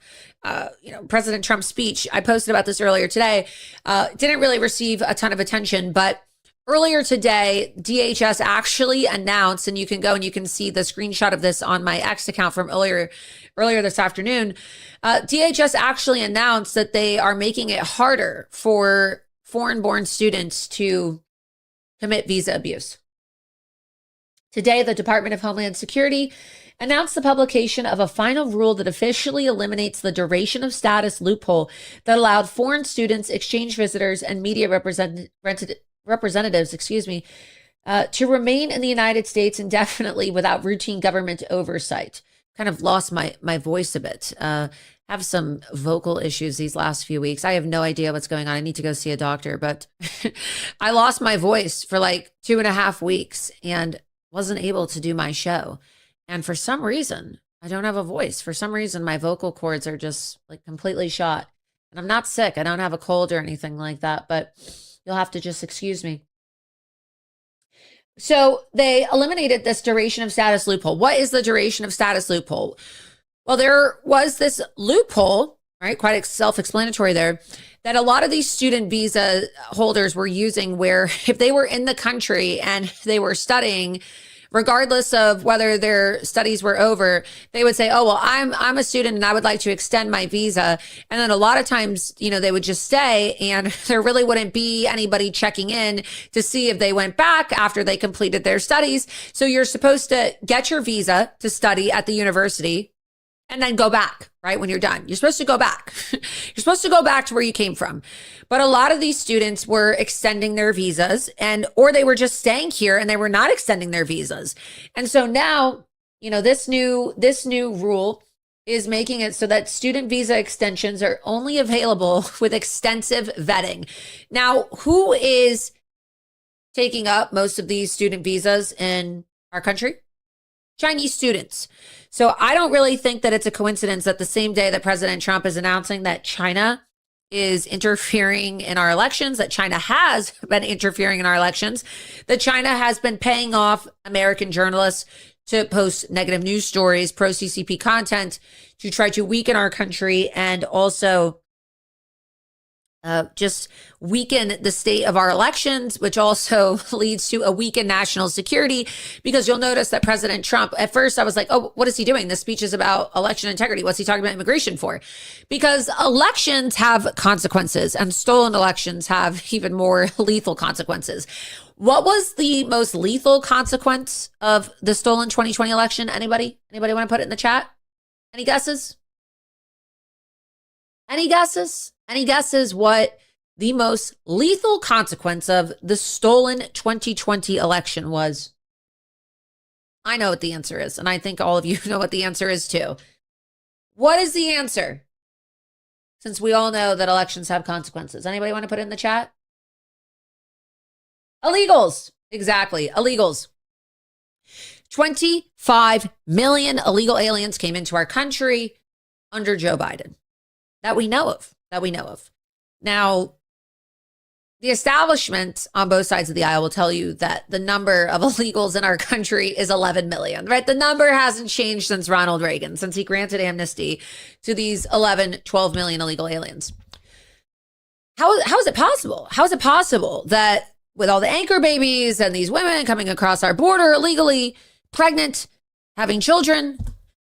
President Trump's speech. I posted about this earlier today. Didn't really receive a ton of attention, but earlier today, DHS actually announced, and you can go and you can see the screenshot of this on my X account from earlier this afternoon. DHS actually announced that they are making it harder for foreign-born students to commit visa abuse. Today, the Department of Homeland Security announced the publication of a final rule that officially eliminates the duration of status loophole that allowed foreign students, exchange visitors, and media representatives, to remain in the United States indefinitely without routine government oversight. Kind of lost my voice a bit. Have some vocal issues these last few weeks. I have no idea what's going on. I need to go see a doctor, but I lost my voice for like 2.5 weeks and wasn't able to do my show. And for some reason, I don't have a voice. For some reason, my vocal cords are just like completely shot. And I'm not sick. I don't have a cold or anything like that, but you'll have to just excuse me. So they eliminated this duration of status loophole. What is the duration of status loophole? Well, there was this loophole, right? Quite self-explanatory there, that a lot of these student visa holders were using, where if they were in the country and they were studying, regardless of whether their studies were over, they would say, oh, well, I'm a student and I would like to extend my visa. And then a lot of times, they would just stay and there really wouldn't be anybody checking in to see if they went back after they completed their studies. So you're supposed to get your visa to study at the university and then go back, right? When you're done, you're supposed to go back. You're supposed to go back to where you came from. But a lot of these students were extending their visas or they were just staying here and they were not extending their visas. And so now, this new rule is making it so that student visa extensions are only available with extensive vetting. Now, who is taking up most of these student visas in our country? Chinese students. So I don't really think that it's a coincidence that the same day that President Trump is announcing that China is interfering in our elections, that China has been interfering in our elections, that China has been paying off American journalists to post negative news stories, pro-CCP content, to try to weaken our country and also just weaken the state of our elections, which also leads to a weakened national security. Because you'll notice that President Trump, at first I was like, oh, what is he doing? This speech is about election integrity. What's he talking about immigration for? Because elections have consequences and stolen elections have even more lethal consequences. What was the most lethal consequence of the stolen 2020 election? Anybody want to put it in the chat? Any guesses? Any guesses? Any guesses what the most lethal consequence of the stolen 2020 election was? I know what the answer is, and I think all of you know what the answer is too. What is the answer? Since we all know that elections have consequences. Anybody want to put it in the chat? Illegals. Exactly. Illegals. 25 million illegal aliens came into our country under Joe Biden that we know of. Now, the establishment on both sides of the aisle will tell you that the number of illegals in our country is 11 million, right? The number hasn't changed since Ronald Reagan, since he granted amnesty to these 11, 12 million illegal aliens. How is it possible? How is it possible that with all the anchor babies and these women coming across our border illegally, pregnant, having children,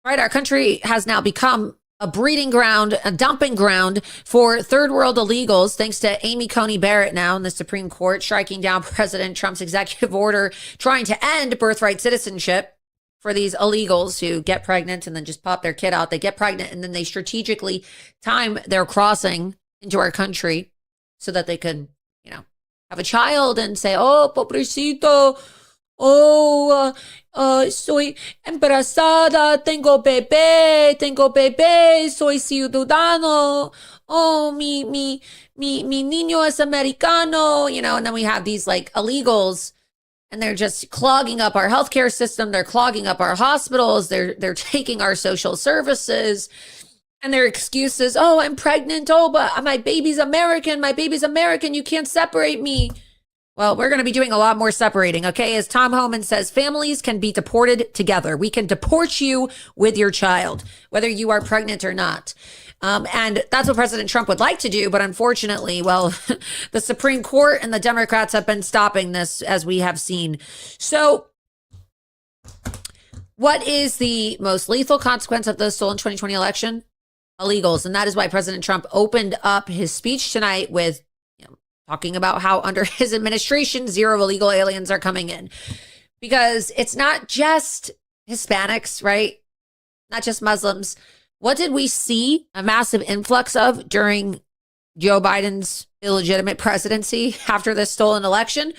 right? Our country has now become a breeding ground, a dumping ground for third world illegals, thanks to Amy Coney Barrett now in the Supreme Court striking down President Trump's executive order trying to end birthright citizenship for these illegals who get pregnant and then just pop their kid out. They get pregnant and then they strategically time their crossing into our country so that they can, have a child and say, oh, pobrecito, oh, soy embarazada, tengo bebé, soy ciudadano, oh, mi niño es americano, and then we have these like illegals, and they're just clogging up our healthcare system. They're clogging up our hospitals. They're taking our social services. And their excuses, oh, I'm pregnant. Oh, but my baby's American. My baby's American. You can't separate me. Well, we're going to be doing a lot more separating, okay? As Tom Homan says, families can be deported together. We can deport you with your child, whether you are pregnant or not. And that's what President Trump would like to do. But unfortunately, well, the Supreme Court and the Democrats have been stopping this, as we have seen. So what is the most lethal consequence of the stolen 2020 election? Illegals. And that is why President Trump opened up his speech tonight with talking about how under his administration, 0 illegal aliens are coming in. Because it's not just Hispanics, right? Not just Muslims. What did we see a massive influx of during Joe Biden's illegitimate presidency after this stolen election?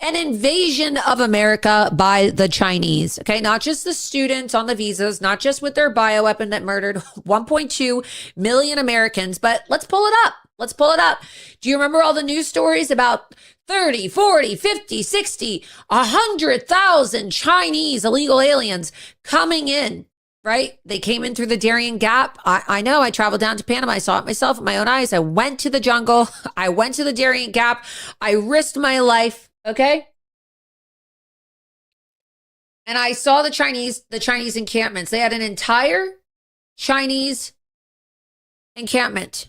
An invasion of America by the Chinese, okay? Not just the students on the visas, not just with their bioweapon that murdered 1.2 million Americans, but let's pull it up. Let's pull it up. Do you remember all the news stories about 30, 40, 50, 60, 100,000 Chinese illegal aliens coming in, right? They came in through the Darien Gap. I know, I traveled down to Panama. I saw it myself with my own eyes. I went to the jungle. I went to the Darien Gap. I risked my life. Okay. And I saw the Chinese encampments. They had an entire Chinese encampment.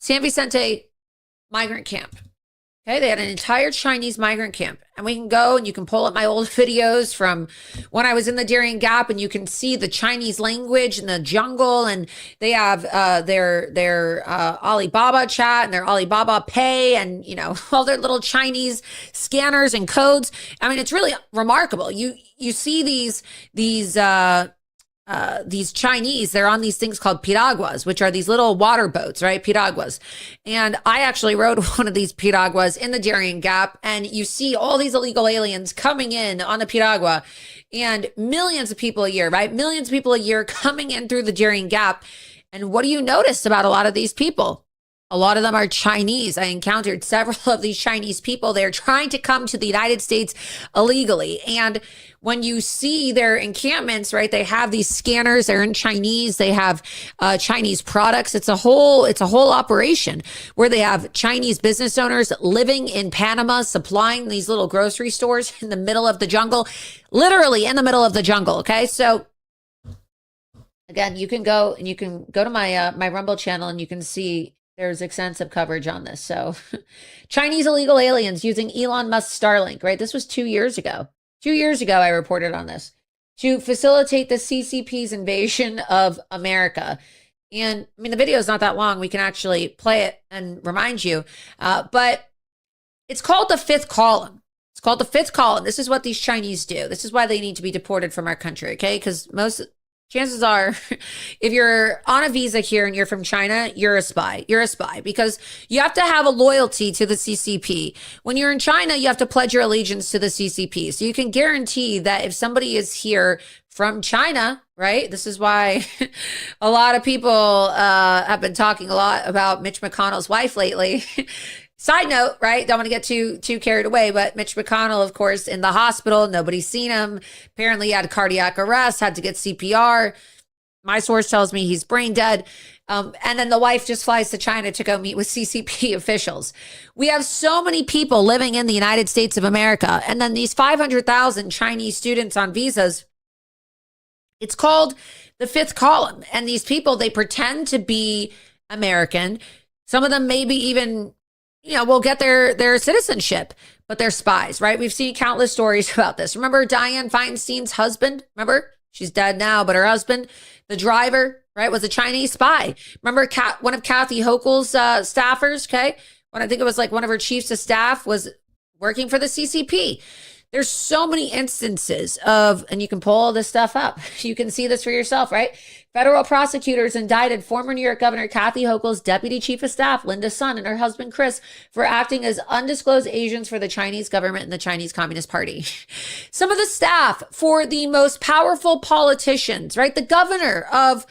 San Vicente migrant camp. Okay. They had an entire Chinese migrant camp. And we can go and you can pull up my old videos from when I was in the Darien Gap, and you can see the Chinese language in the jungle. And they have their Alibaba chat and their Alibaba Pay and, all their little Chinese scanners and codes. I mean, it's really remarkable. You see these Chinese, they're on these things called piraguas, which are these little water boats, right? Piraguas. And I actually rode one of these piraguas in the Darien Gap, and you see all these illegal aliens coming in on the piragua, and millions of people a year, right? Millions of people a year coming in through the Darien Gap. And what do you notice about a lot of these people? A lot of them are Chinese. I encountered several of these Chinese people. They're trying to come to the United States illegally. And when you see their encampments, right, they have these scanners. They're in Chinese. They have Chinese products. It's a whole operation where they have Chinese business owners living in Panama, supplying these little grocery stores in the middle of the jungle, literally in the middle of the jungle. Okay. So again, you can go to my Rumble channel and you can see there's extensive coverage on this. So Chinese illegal aliens using Elon Musk's Starlink, right? This was 2 years ago. 2 years ago, I reported on this to facilitate the CCP's invasion of America. And I mean, the video is not that long. We can actually play it and remind you. But it's called the fifth column. It's called the fifth column. This is what these Chinese do. This is why they need to be deported from our country, okay? Because chances are, if you're on a visa here and you're from China, you're a spy. You're a spy because you have to have a loyalty to the CCP. When you're in China, you have to pledge your allegiance to the CCP. So you can guarantee that if somebody is here from China, right? This is why a lot of people have been talking a lot about Mitch McConnell's wife lately. Side note, right? Don't want to get too carried away, but Mitch McConnell, of course, in the hospital, nobody's seen him. Apparently he had cardiac arrest, had to get CPR. My source tells me he's brain dead. And then the wife just flies to China to go meet with CCP officials. We have so many people living in the United States of America. And then these 500,000 Chinese students on visas, it's called the fifth column. And these people, they pretend to be American. Some of them maybe even will get their citizenship, but they're spies, right? We've seen countless stories about this. Remember Dianne Feinstein's husband? Remember? She's dead now, but her husband, the driver, right, was a Chinese spy. Remember one of Kathy Hochul's staffers, okay? When I think it was like one of her chiefs of staff was working for the CCP. There's so many instances of, and you can pull all this stuff up. You can see this for yourself, right? Federal prosecutors indicted former New York Governor Kathy Hochul's deputy chief of staff, Linda Sun, and her husband, Chris, for acting as undisclosed agents for the Chinese government and the Chinese Communist Party. Some of the staff for the most powerful politicians, right? The governor of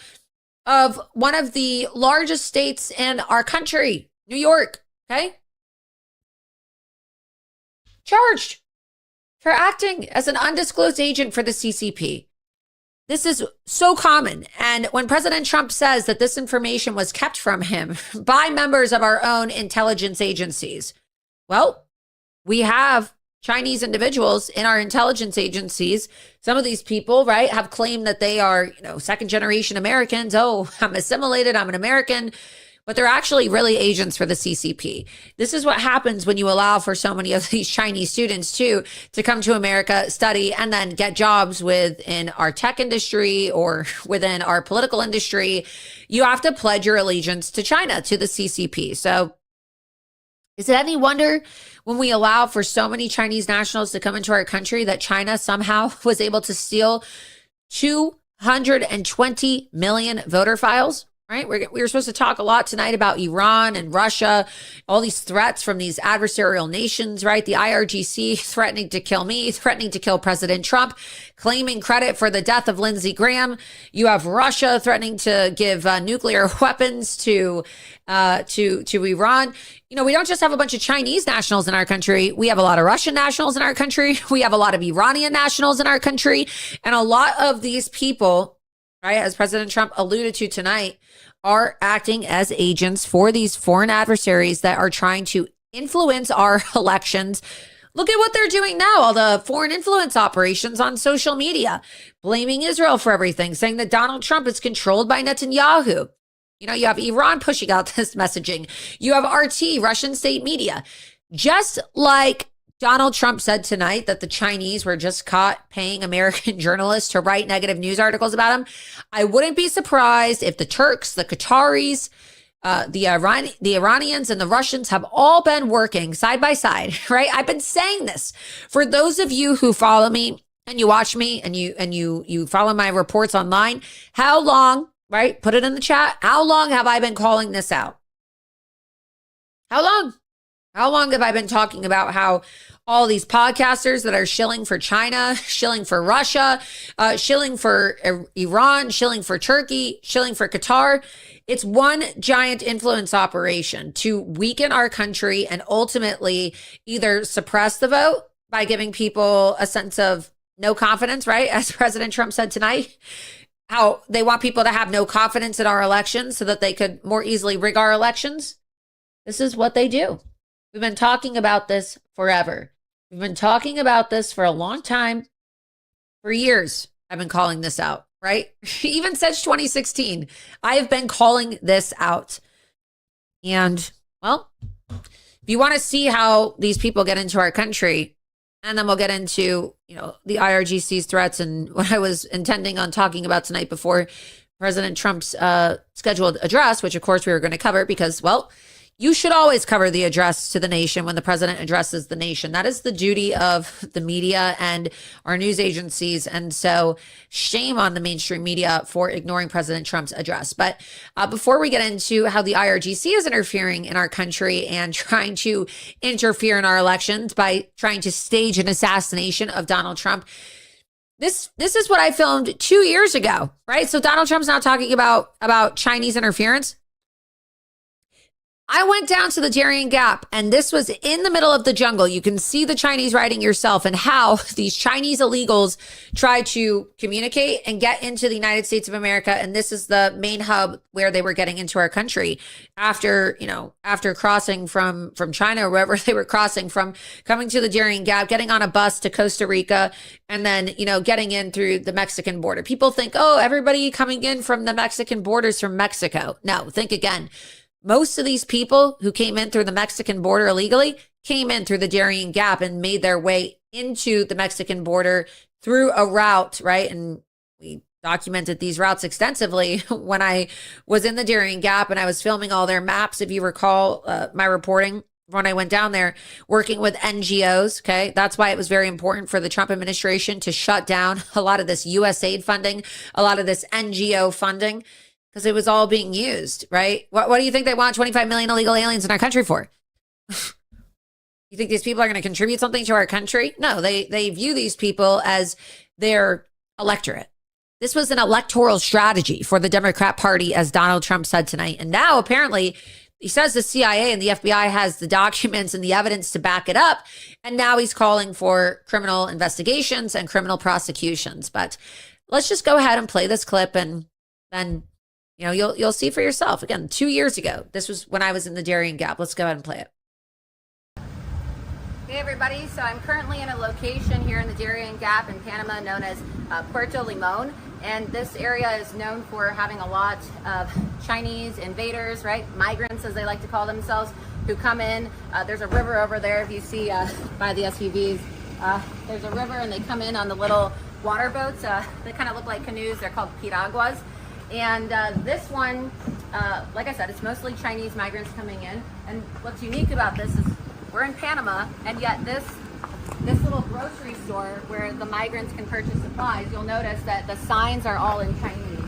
one of the largest states in our country, New York, okay? Charged for acting as an undisclosed agent for the CCP. This is so common. And when President Trump says that this information was kept from him by members of our own intelligence agencies, well, we have Chinese individuals in our intelligence agencies. Some of these people, right, have claimed that they are, second generation Americans. Oh, I'm assimilated. I'm an American. But they're actually really agents for the CCP. This is what happens when you allow for so many of these Chinese students to come to America, study, and then get jobs within our tech industry or within our political industry. You have to pledge your allegiance to China, to the CCP. So is it any wonder when we allow for so many Chinese nationals to come into our country that China somehow was able to steal 220 million voter files? Right? We were supposed to talk a lot tonight about Iran and Russia, all these threats from these adversarial nations, right? The IRGC threatening to kill me, threatening to kill President Trump, claiming credit for the death of Lindsey Graham. You have Russia threatening to give nuclear weapons to Iran. We don't just have a bunch of Chinese nationals in our country. We have a lot of Russian nationals in our country. We have a lot of Iranian nationals in our country. And a lot of these people, right, as President Trump alluded to tonight, are acting as agents for these foreign adversaries that are trying to influence our elections. Look at what they're doing now, all the foreign influence operations on social media, blaming Israel for everything, saying that Donald Trump is controlled by Netanyahu. You have Iran pushing out this messaging. You have RT, Russian state media. Just like Donald Trump said tonight that the Chinese were just caught paying American journalists to write negative news articles about him, I wouldn't be surprised if the Turks, the Qataris, the Iranians, and the Russians have all been working side by side, right? I've been saying this. For those of you who follow me and you watch me and you follow my reports online, how long, right? Put it in the chat. How long have I been calling this out? How long? How long have I been talking about how all these podcasters that are shilling for China, shilling for Russia, shilling for Iran, shilling for Turkey, shilling for Qatar? It's one giant influence operation to weaken our country and ultimately either suppress the vote by giving people a sense of no confidence, right? As President Trump said tonight, how they want people to have no confidence in our elections so that they could more easily rig our elections. This is what they do. We've been talking about this forever. We've been talking about this for a long time. For years, I've been calling this out, right? Even since 2016, I have been calling this out. And, well, if you want to see how these people get into our country, and then we'll get into, the IRGC's threats and what I was intending on talking about tonight before President Trump's scheduled address, which, of course, we were going to cover because, well, you should always cover the address to the nation when the president addresses the nation. That is the duty of the media and our news agencies. And so shame on the mainstream media for ignoring President Trump's address. But before we get into how the IRGC is interfering in our country and trying to interfere in our elections by trying to stage an assassination of Donald Trump, this is what I filmed 2 years ago, right? So Donald Trump's now talking about Chinese interference. I went down to the Darien Gap, and this was in the middle of the jungle. You can see the Chinese writing yourself and how these Chinese illegals try to communicate and get into the United States of America. And this is the main hub where they were getting into our country after crossing from China or wherever they were crossing from, coming to the Darien Gap, getting on a bus to Costa Rica, and then, getting in through the Mexican border. People think, oh, everybody coming in from the Mexican border is from Mexico. No, think again. Most of these people who came in through the Mexican border illegally came in through the Darien Gap and made their way into the Mexican border through a route, right? And we documented these routes extensively when I was in the Darien Gap and I was filming all their maps. If you recall my reporting when I went down there, working with NGOs. Okay. That's why it was very important for the Trump administration to shut down a lot of this USAID funding, a lot of this NGO funding, because it was all being used, right? What do you think they want 25 million illegal aliens in our country for? You think these people are going to contribute something to our country? No, they view these people as their electorate. This was an electoral strategy for the Democrat Party, as Donald Trump said tonight. And now apparently he says the CIA and the FBI has the documents and the evidence to back it up. And now he's calling for criminal investigations and criminal prosecutions. But let's just go ahead and play this clip, and then, you know, you'll see for yourself. Again, 2 years ago, this was when I was in the Darien Gap. Let's go ahead and play it. Hey everybody, so I'm currently in a location here in the Darien Gap in Panama known as Puerto Limon, and this area is known for having a lot of Chinese invaders, right? Migrants, as they like to call themselves, who come in. There's a river over there, if you see by the SUVs. There's a river, and they come in on the little water boats. They kind of look like canoes. They're called piraguas. And this one, like I said, it's mostly Chinese migrants coming in. And what's unique about this is we're in Panama, and yet this little grocery store where the migrants can purchase supplies, you'll notice that the signs are all in Chinese.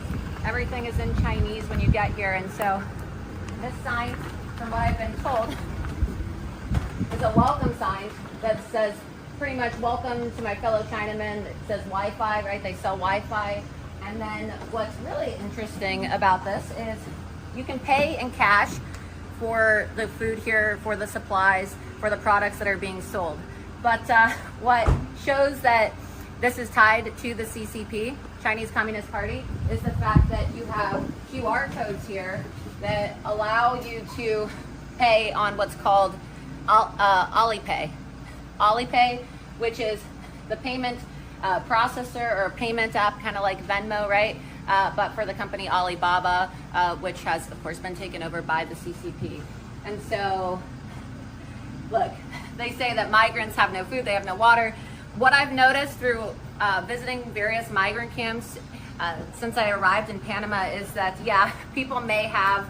Everything is in Chinese when you get here. And so this sign, from what I've been told, is a welcome sign that says pretty much welcome to my fellow Chinamen. It says Wi-Fi, right? They sell Wi-Fi. And then what's really interesting about this is you can pay in cash for the food here, for the supplies, for the products that are being sold. But what shows that this is tied to the CCP, Chinese Communist Party, is the fact that you have QR codes here that allow you to pay on what's called Alipay. Alipay, which is the payment processor or payment app, kind of like Venmo, right? But for the company Alibaba, which has, of course, been taken over by the CCP. And so, look, they say that migrants have no food, they have no water. What I've noticed through visiting various migrant camps since I arrived in Panama is that, yeah, people may have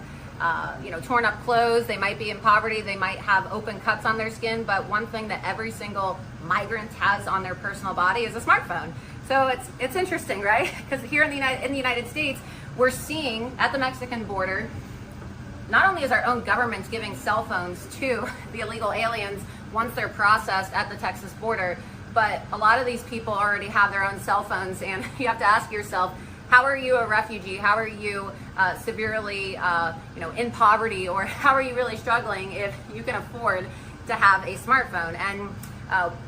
torn up clothes, they might be in poverty, they might have open cuts on their skin, but one thing that every single migrant has on their personal body is a smartphone. So it's interesting, right? Because here in the United States, we're seeing at the Mexican border, not only is our own government giving cell phones to the illegal aliens once they're processed at the Texas border, but a lot of these people already have their own cell phones, and you have to ask yourself, how are you a refugee? How are you severely, in poverty, or how are you really struggling if you can afford to have a smartphone? And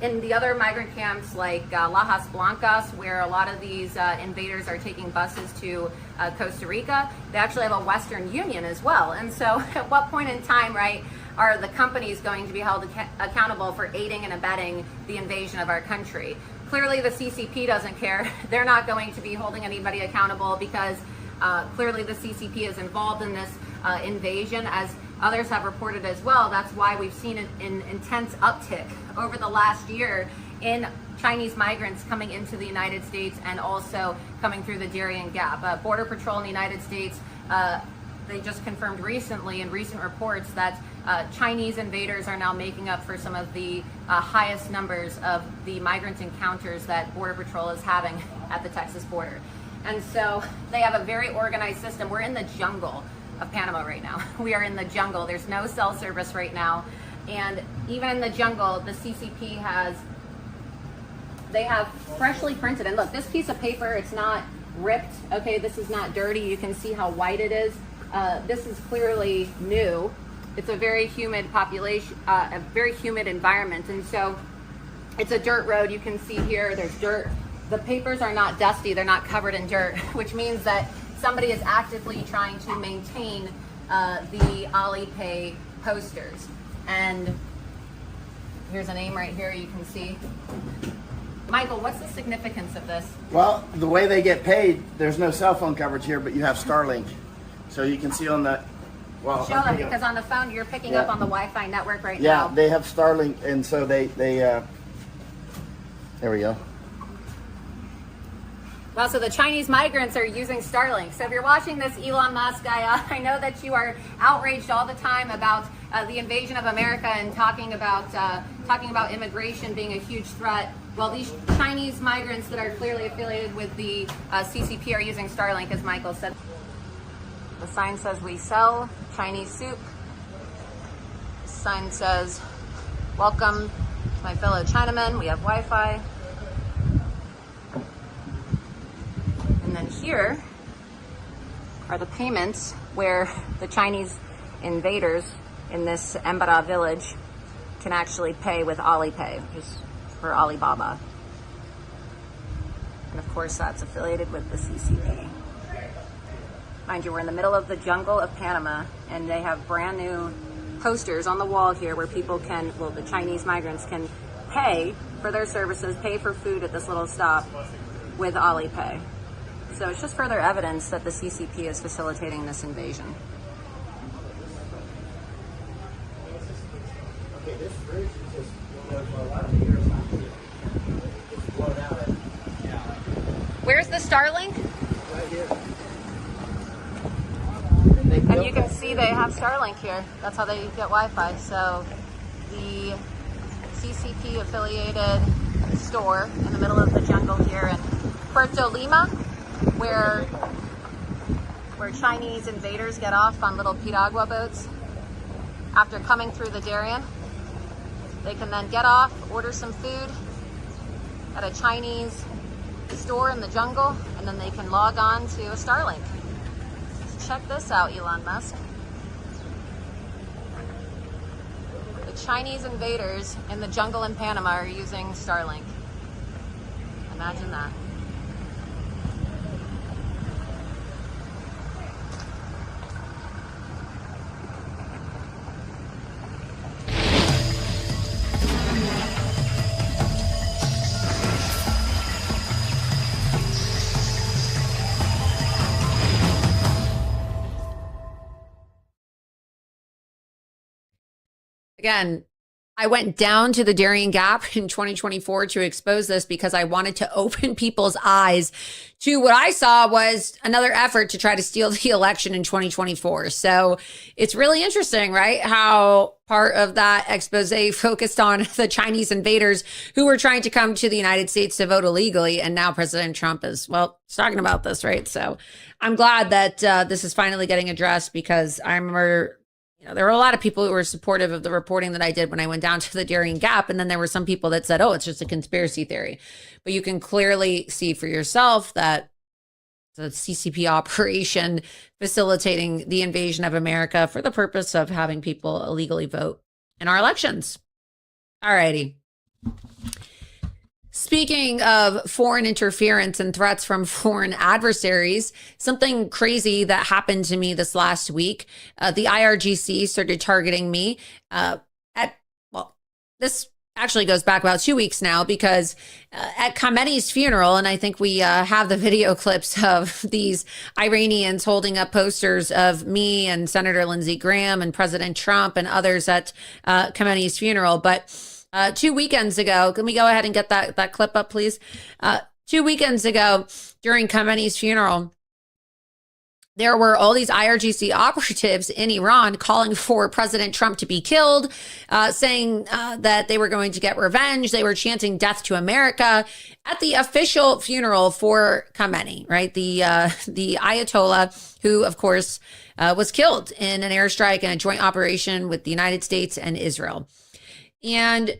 in the other migrant camps like Lajas Blancas, where a lot of these invaders are taking buses to Costa Rica, they actually have a Western Union as well. And so at what point in time, right, are the companies going to be held accountable for aiding and abetting the invasion of our country? Clearly the CCP doesn't care. They're not going to be holding anybody accountable because clearly the CCP is involved in this invasion, as others have reported as well. That's why we've seen an intense uptick over the last year in Chinese migrants coming into the United States and also coming through the Darien Gap. Border Patrol in the United States, they just confirmed recently in recent reports that Chinese invaders are now making up for some of the highest numbers of the migrant encounters that Border Patrol is having at the Texas border. And so they have a very organized system. We're in the jungle of Panama right now. We are in the jungle. There's no cell service right now. And even in the jungle, the CCP they have freshly printed. And look, this piece of paper, it's not ripped. Okay, this is not dirty. You can see how white it is. This is clearly new. It's a very humid population, a very humid environment. And so it's a dirt road. You can see here, there's dirt. The papers are not dusty. They're not covered in dirt, which means that somebody is actively trying to maintain the Alipay posters. And here's a name right here you can see. Michael, what's the significance of this? Well, the way they get paid, there's no cell phone coverage here, but you have Starlink. So you can see on the, well, show them, because on the phone you're picking up on the Wi-Fi network right now. Yeah, they have Starlink, and so they there we go. Well, so the Chinese migrants are using Starlink. So if you're watching this, Elon Musk, I know that you are outraged all the time about the invasion of America and talking about immigration being a huge threat. Well, these Chinese migrants that are clearly affiliated with the CCP are using Starlink, as Michael said. The sign says we sell Chinese soup. The sign says, welcome to my fellow Chinamen. We have Wi-Fi. And then here are the payments where the Chinese invaders in this Embara village can actually pay with Alipay, just for Alibaba. And of course, that's affiliated with the CCP. Mind you, we're in the middle of the jungle of Panama, and they have brand new posters on the wall here where people can, well, the Chinese migrants can pay for their services, pay for food at this little stop with Alipay. So it's just further evidence that the CCP is facilitating this invasion. Okay, this bridge is just, for a lot of years now, it's blown out. Where's the Starlink? Right here. And you can see they have Starlink here. That's how they get Wi-Fi. So the CCP affiliated store in the middle of the jungle here in Puerto Lima, where Chinese invaders get off on little piragua boats after coming through the Darien. They can then get off, order some food at a Chinese store in the jungle, and then they can log on to a Starlink. Check this out, Elon Musk. The Chinese invaders in the jungle in Panama are using Starlink. Imagine that. Again, I went down to the Darien Gap in 2024 to expose this because I wanted to open people's eyes to what I saw was another effort to try to steal the election in 2024. So it's really interesting, right? How part of that expose focused on the Chinese invaders who were trying to come to the United States to vote illegally. And now President Trump is, well, he's talking about this, right? So I'm glad that this is finally getting addressed, because I remember there were a lot of people who were supportive of the reporting that I did when I went down to the Darien Gap. And then there were some people that said, oh, it's just a conspiracy theory. But you can clearly see for yourself that the CCP operation facilitating the invasion of America for the purpose of having people illegally vote in our elections. All righty. Speaking of foreign interference and threats from foreign adversaries, something crazy that happened to me this last week. The IRGC started targeting me this actually goes back about 2 weeks now, because at Khamenei's funeral, and I think we have the video clips of these Iranians holding up posters of me and Senator Lindsey Graham and President Trump and others at Khamenei's funeral. But 2 weekends ago, can we go ahead and get that clip up, please? 2 weekends ago, during Khamenei's funeral, there were all these IRGC operatives in Iran calling for President Trump to be killed, saying that they were going to get revenge. They were chanting death to America at the official funeral for Khamenei, right? The Ayatollah, who, of course, was killed in an airstrike in a joint operation with the United States and Israel. And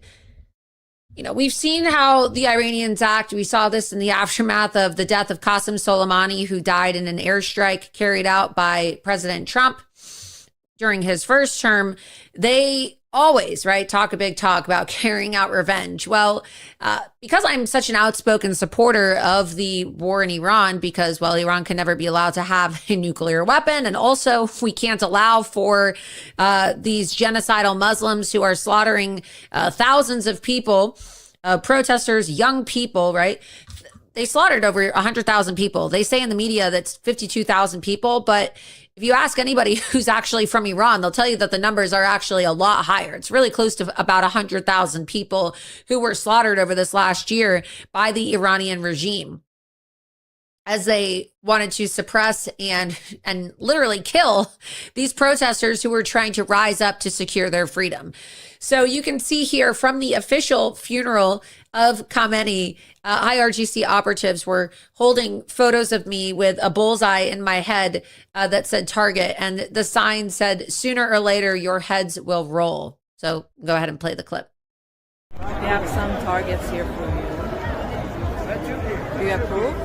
we've seen how the Iranians act. We saw this in the aftermath of the death of Qasem Soleimani, who died in an airstrike carried out by President Trump during his first term. They always, right, talk a big talk about carrying out revenge. Well, because I'm such an outspoken supporter of the war in Iran, because, well, Iran can never be allowed to have a nuclear weapon. And also we can't allow for these genocidal Muslims who are slaughtering thousands of people, protesters, young people, right? They slaughtered over 100,000 people. They say in the media that's 52,000 people, but if you ask anybody who's actually from Iran, they'll tell you that the numbers are actually a lot higher. It's really close to about 100,000 people who were slaughtered over this last year by the Iranian regime. as they wanted to suppress and literally kill these protesters who were trying to rise up to secure their freedom. So you can see here from the official funeral of Khamenei, IRGC operatives were holding photos of me with a bullseye in my head that said target. And the sign said, sooner or later, your heads will roll. So go ahead and play the clip. We have some targets here for you. Do you approve?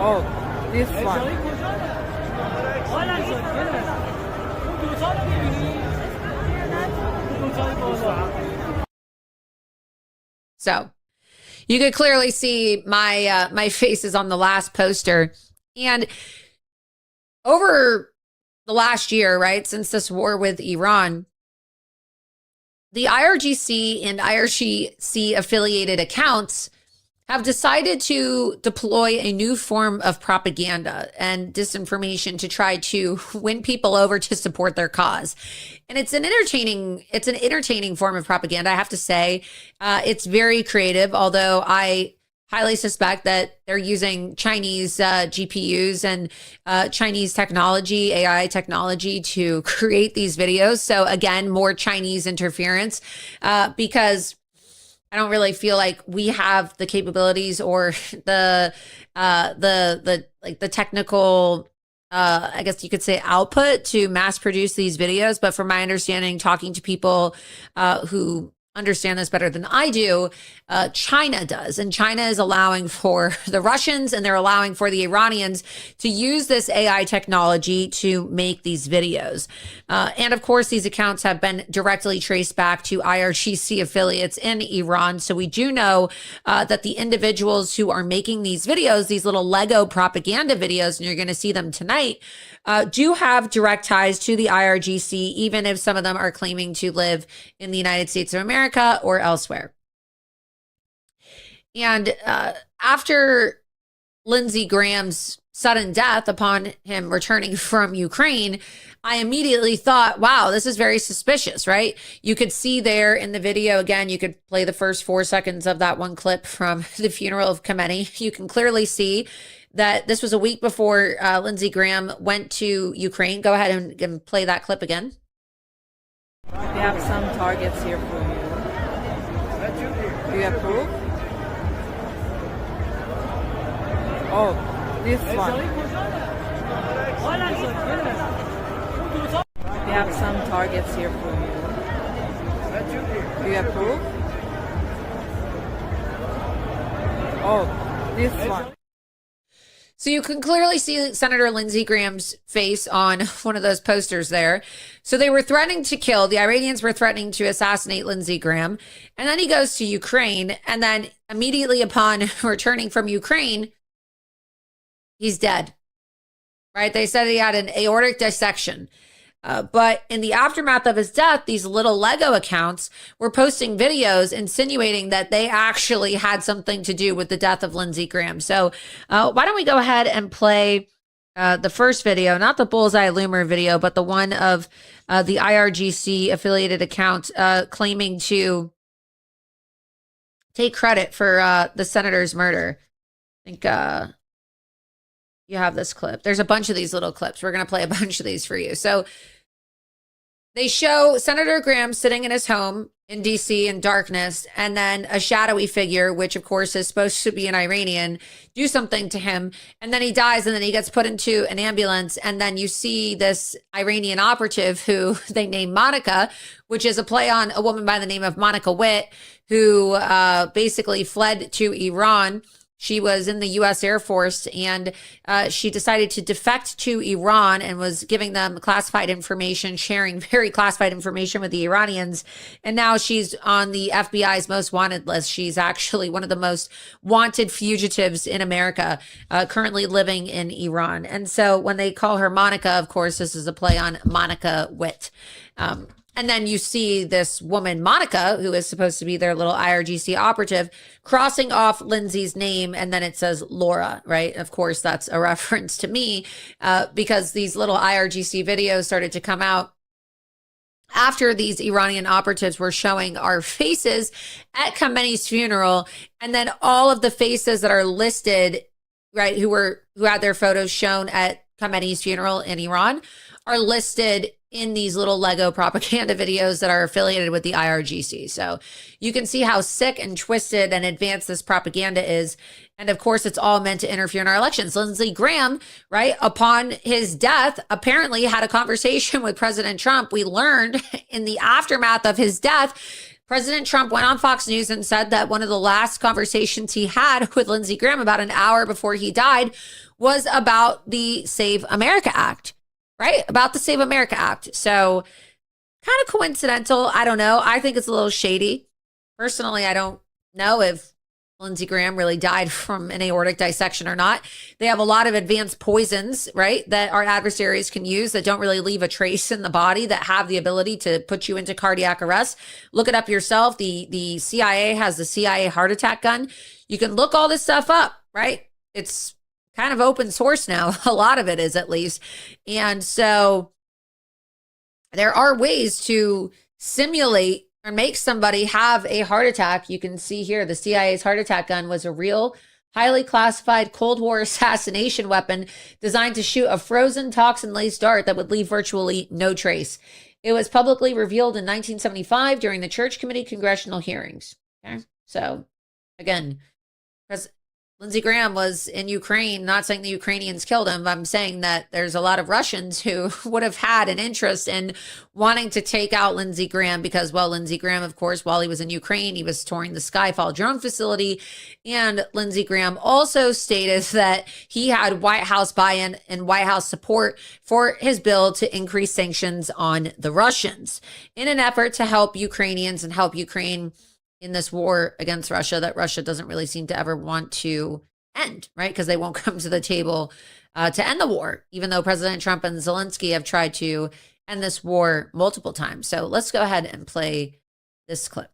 Oh, this one. So you could clearly see my my face is on the last poster. And over the last year, right, since this war with Iran, the IRGC and IRGC affiliated accounts have decided to deploy a new form of propaganda and disinformation to try to win people over to support their cause. And it's an entertaining form of propaganda, I have to say. It's very creative, although I highly suspect that they're using Chinese GPUs and Chinese technology, AI technology to create these videos. So again, more Chinese interference because I don't really feel like we have the capabilities or the technical, I guess you could say, output to mass produce these videos. But from my understanding, talking to people who understand this better than I do, China does. And China is allowing for the Russians and they're allowing for the Iranians to use this AI technology to make these videos. And of course, these accounts have been directly traced back to IRGC affiliates in Iran. So we do know that the individuals who are making these videos, these little Lego propaganda videos, and you're going to see them tonight, do have direct ties to the IRGC, even if some of them are claiming to live in the United States of America or elsewhere. And after Lindsey Graham's sudden death upon him returning from Ukraine, I immediately thought, wow, this is very suspicious, right? You could see there in the video, again, you could play the first 4 seconds of that one clip from the funeral of Khamenei. You can clearly see that this was a week before Lindsey Graham went to Ukraine. Go ahead and play that clip again. We have some targets here for you. Do you approve? Oh, this one. We have some targets here for you. Do you approve? Oh, this one. So you can clearly see Senator Lindsey Graham's face on one of those posters there. So they were threatening to kill, the Iranians were threatening to assassinate Lindsey Graham. And then he goes to Ukraine. And then immediately upon returning from Ukraine, he's dead, right? They said he had an aortic dissection. But in the aftermath of his death, these little Lego accounts were posting videos insinuating that they actually had something to do with the death of Lindsey Graham. So why don't we go ahead and play the first video, not the Bullseye Loomer video, but the one of the IRGC affiliated account claiming to take credit for the senator's murder. I think you have this clip. There's a bunch of these little clips. We're going to play a bunch of these for you. So they show Senator Graham sitting in his home in DC in darkness, and then a shadowy figure, which of course is supposed to be an Iranian, do something to him. And then he dies, and then he gets put into an ambulance. And then you see this Iranian operative who they name Monica, which is a play on a woman by the name of Monica Witt, who basically fled to Iran. She was in the U.S. Air Force, and she decided to defect to Iran and was giving them classified information, sharing very classified information with the Iranians. And now she's on the FBI's most wanted list. She's actually one of the most wanted fugitives in America, currently living in Iran. And so when they call her Monica, of course, this is a play on Monica Witt. And then you see this woman, Monica, who is supposed to be their little IRGC operative, crossing off Lindsey's name. And then it says Laura, right? Of course, that's a reference to me because these little IRGC videos started to come out after these Iranian operatives were showing our faces at Khamenei's funeral, and then all of the faces that are listed, right, who had their photos shown at Khamenei's funeral in Iran are listed in these little Lego propaganda videos that are affiliated with the IRGC. So you can see how sick and twisted and advanced this propaganda is. And of course, it's all meant to interfere in our elections. Lindsey Graham, right, upon his death, apparently had a conversation with President Trump. We learned in the aftermath of his death, President Trump went on Fox News and said that one of the last conversations he had with Lindsey Graham about an hour before he died was about the Save America Act. Right? About the Save America Act. So kind of coincidental. I don't know. I think it's a little shady. Personally, I don't know if Lindsey Graham really died from an aortic dissection or not. They have a lot of advanced poisons, right, that our adversaries can use that don't really leave a trace in the body, that have the ability to put you into cardiac arrest. Look it up yourself. The CIA has the CIA heart attack gun. You can look all this stuff up, right? It's kind of open source now. A lot of it is, at least. And so there are ways to simulate or make somebody have a heart attack. You can see here the CIA's heart attack gun was a real highly classified Cold War assassination weapon designed to shoot a frozen toxin-laced dart that would leave virtually no trace. It was publicly revealed in 1975 during the Church Committee congressional hearings. Okay? So again, Lindsey Graham was in Ukraine, not saying the Ukrainians killed him. I'm saying that there's a lot of Russians who would have had an interest in wanting to take out Lindsey Graham because, well, Lindsey Graham, of course, while he was in Ukraine, he was touring the Skyfall drone facility. And Lindsey Graham also stated that he had White House buy-in and White House support for his bill to increase sanctions on the Russians in an effort to help Ukrainians and help Ukraine in this war against Russia that Russia doesn't really seem to ever want to end, right? Because they won't come to the table to end the war, even though President Trump and Zelensky have tried to end this war multiple times. So let's go ahead and play this clip.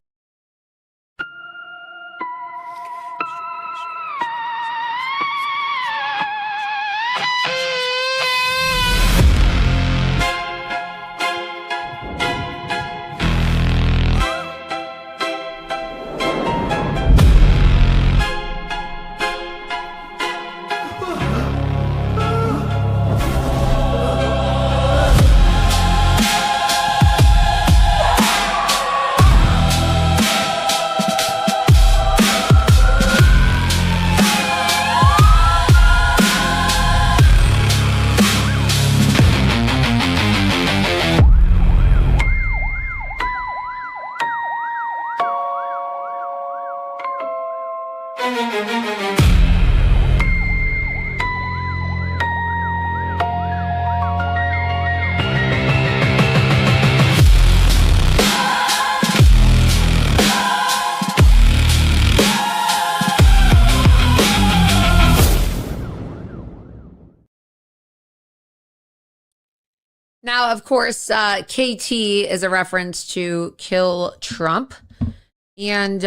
Now, of course, KT is a reference to Kill Trump. And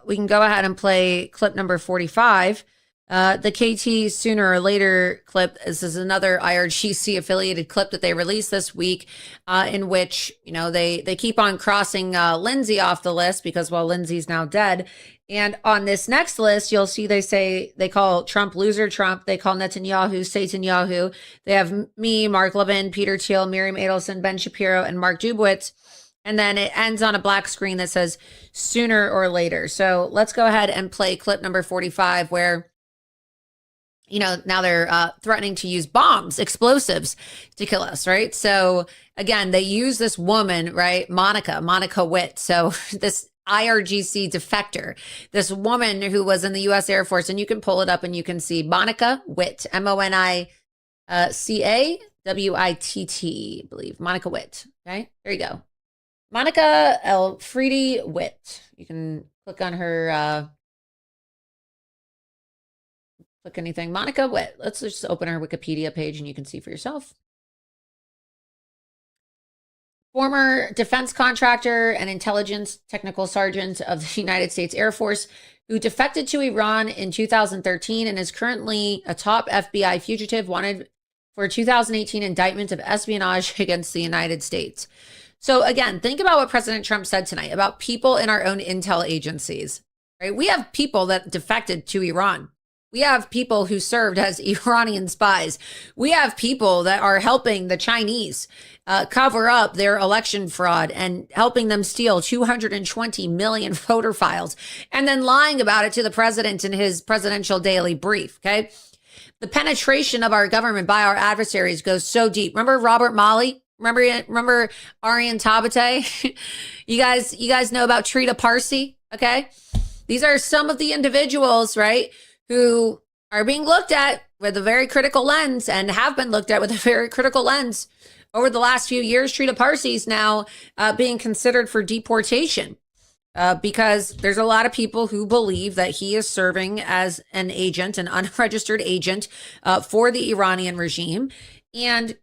we can go ahead and play clip number 45. The KT Sooner or Later clip. This is another IRGC affiliated clip that they released this week in which, you know, they keep on crossing Lindsey off the list because, well, Lindsey's now dead. And on this next list, you'll see they call Trump loser Trump. They call Netanyahu Satan-yahu. They have me, Mark Levin, Peter Thiel, Miriam Adelson, Ben Shapiro, and Mark Dubowitz. And then it ends on a black screen that says sooner or later. So let's go ahead and play clip number 45 where, you know, now they're threatening to use bombs, explosives to kill us, right? So again, they use this woman, right? Monica Witt. So this IRGC defector, this woman who was in the U.S. Air Force, and you can pull it up and you can see Monica Witt, Monicawitt, I believe, Monica Witt. Okay, there you go. Monica Elfriede Witt. You can click on her, click anything. Monica Witt. Let's just open her Wikipedia page and you can see for yourself. Former defense contractor and intelligence technical sergeant of the United States Air Force who defected to Iran in 2013 and is currently a top FBI fugitive wanted for a 2018 indictment of espionage against the United States. So again, think about what President Trump said tonight about people in our own intel agencies, right? We have people that defected to Iran. We have people who served as Iranian spies. We have people that are helping the Chinese cover up their election fraud and helping them steal 220 million voter files and then lying about it to the president in his presidential daily brief. Okay. The penetration of our government by our adversaries goes so deep. Remember Robert Malley? Remember Aryan Tabate? you guys know about Trita Parsi? Okay. These are some of the individuals, right, who are being looked at with a very critical lens and have been looked at with a very critical lens over the last few years. Trita Parsi is now being considered for deportation because there's a lot of people who believe that he is serving as an agent, an unregistered agent for the Iranian regime. And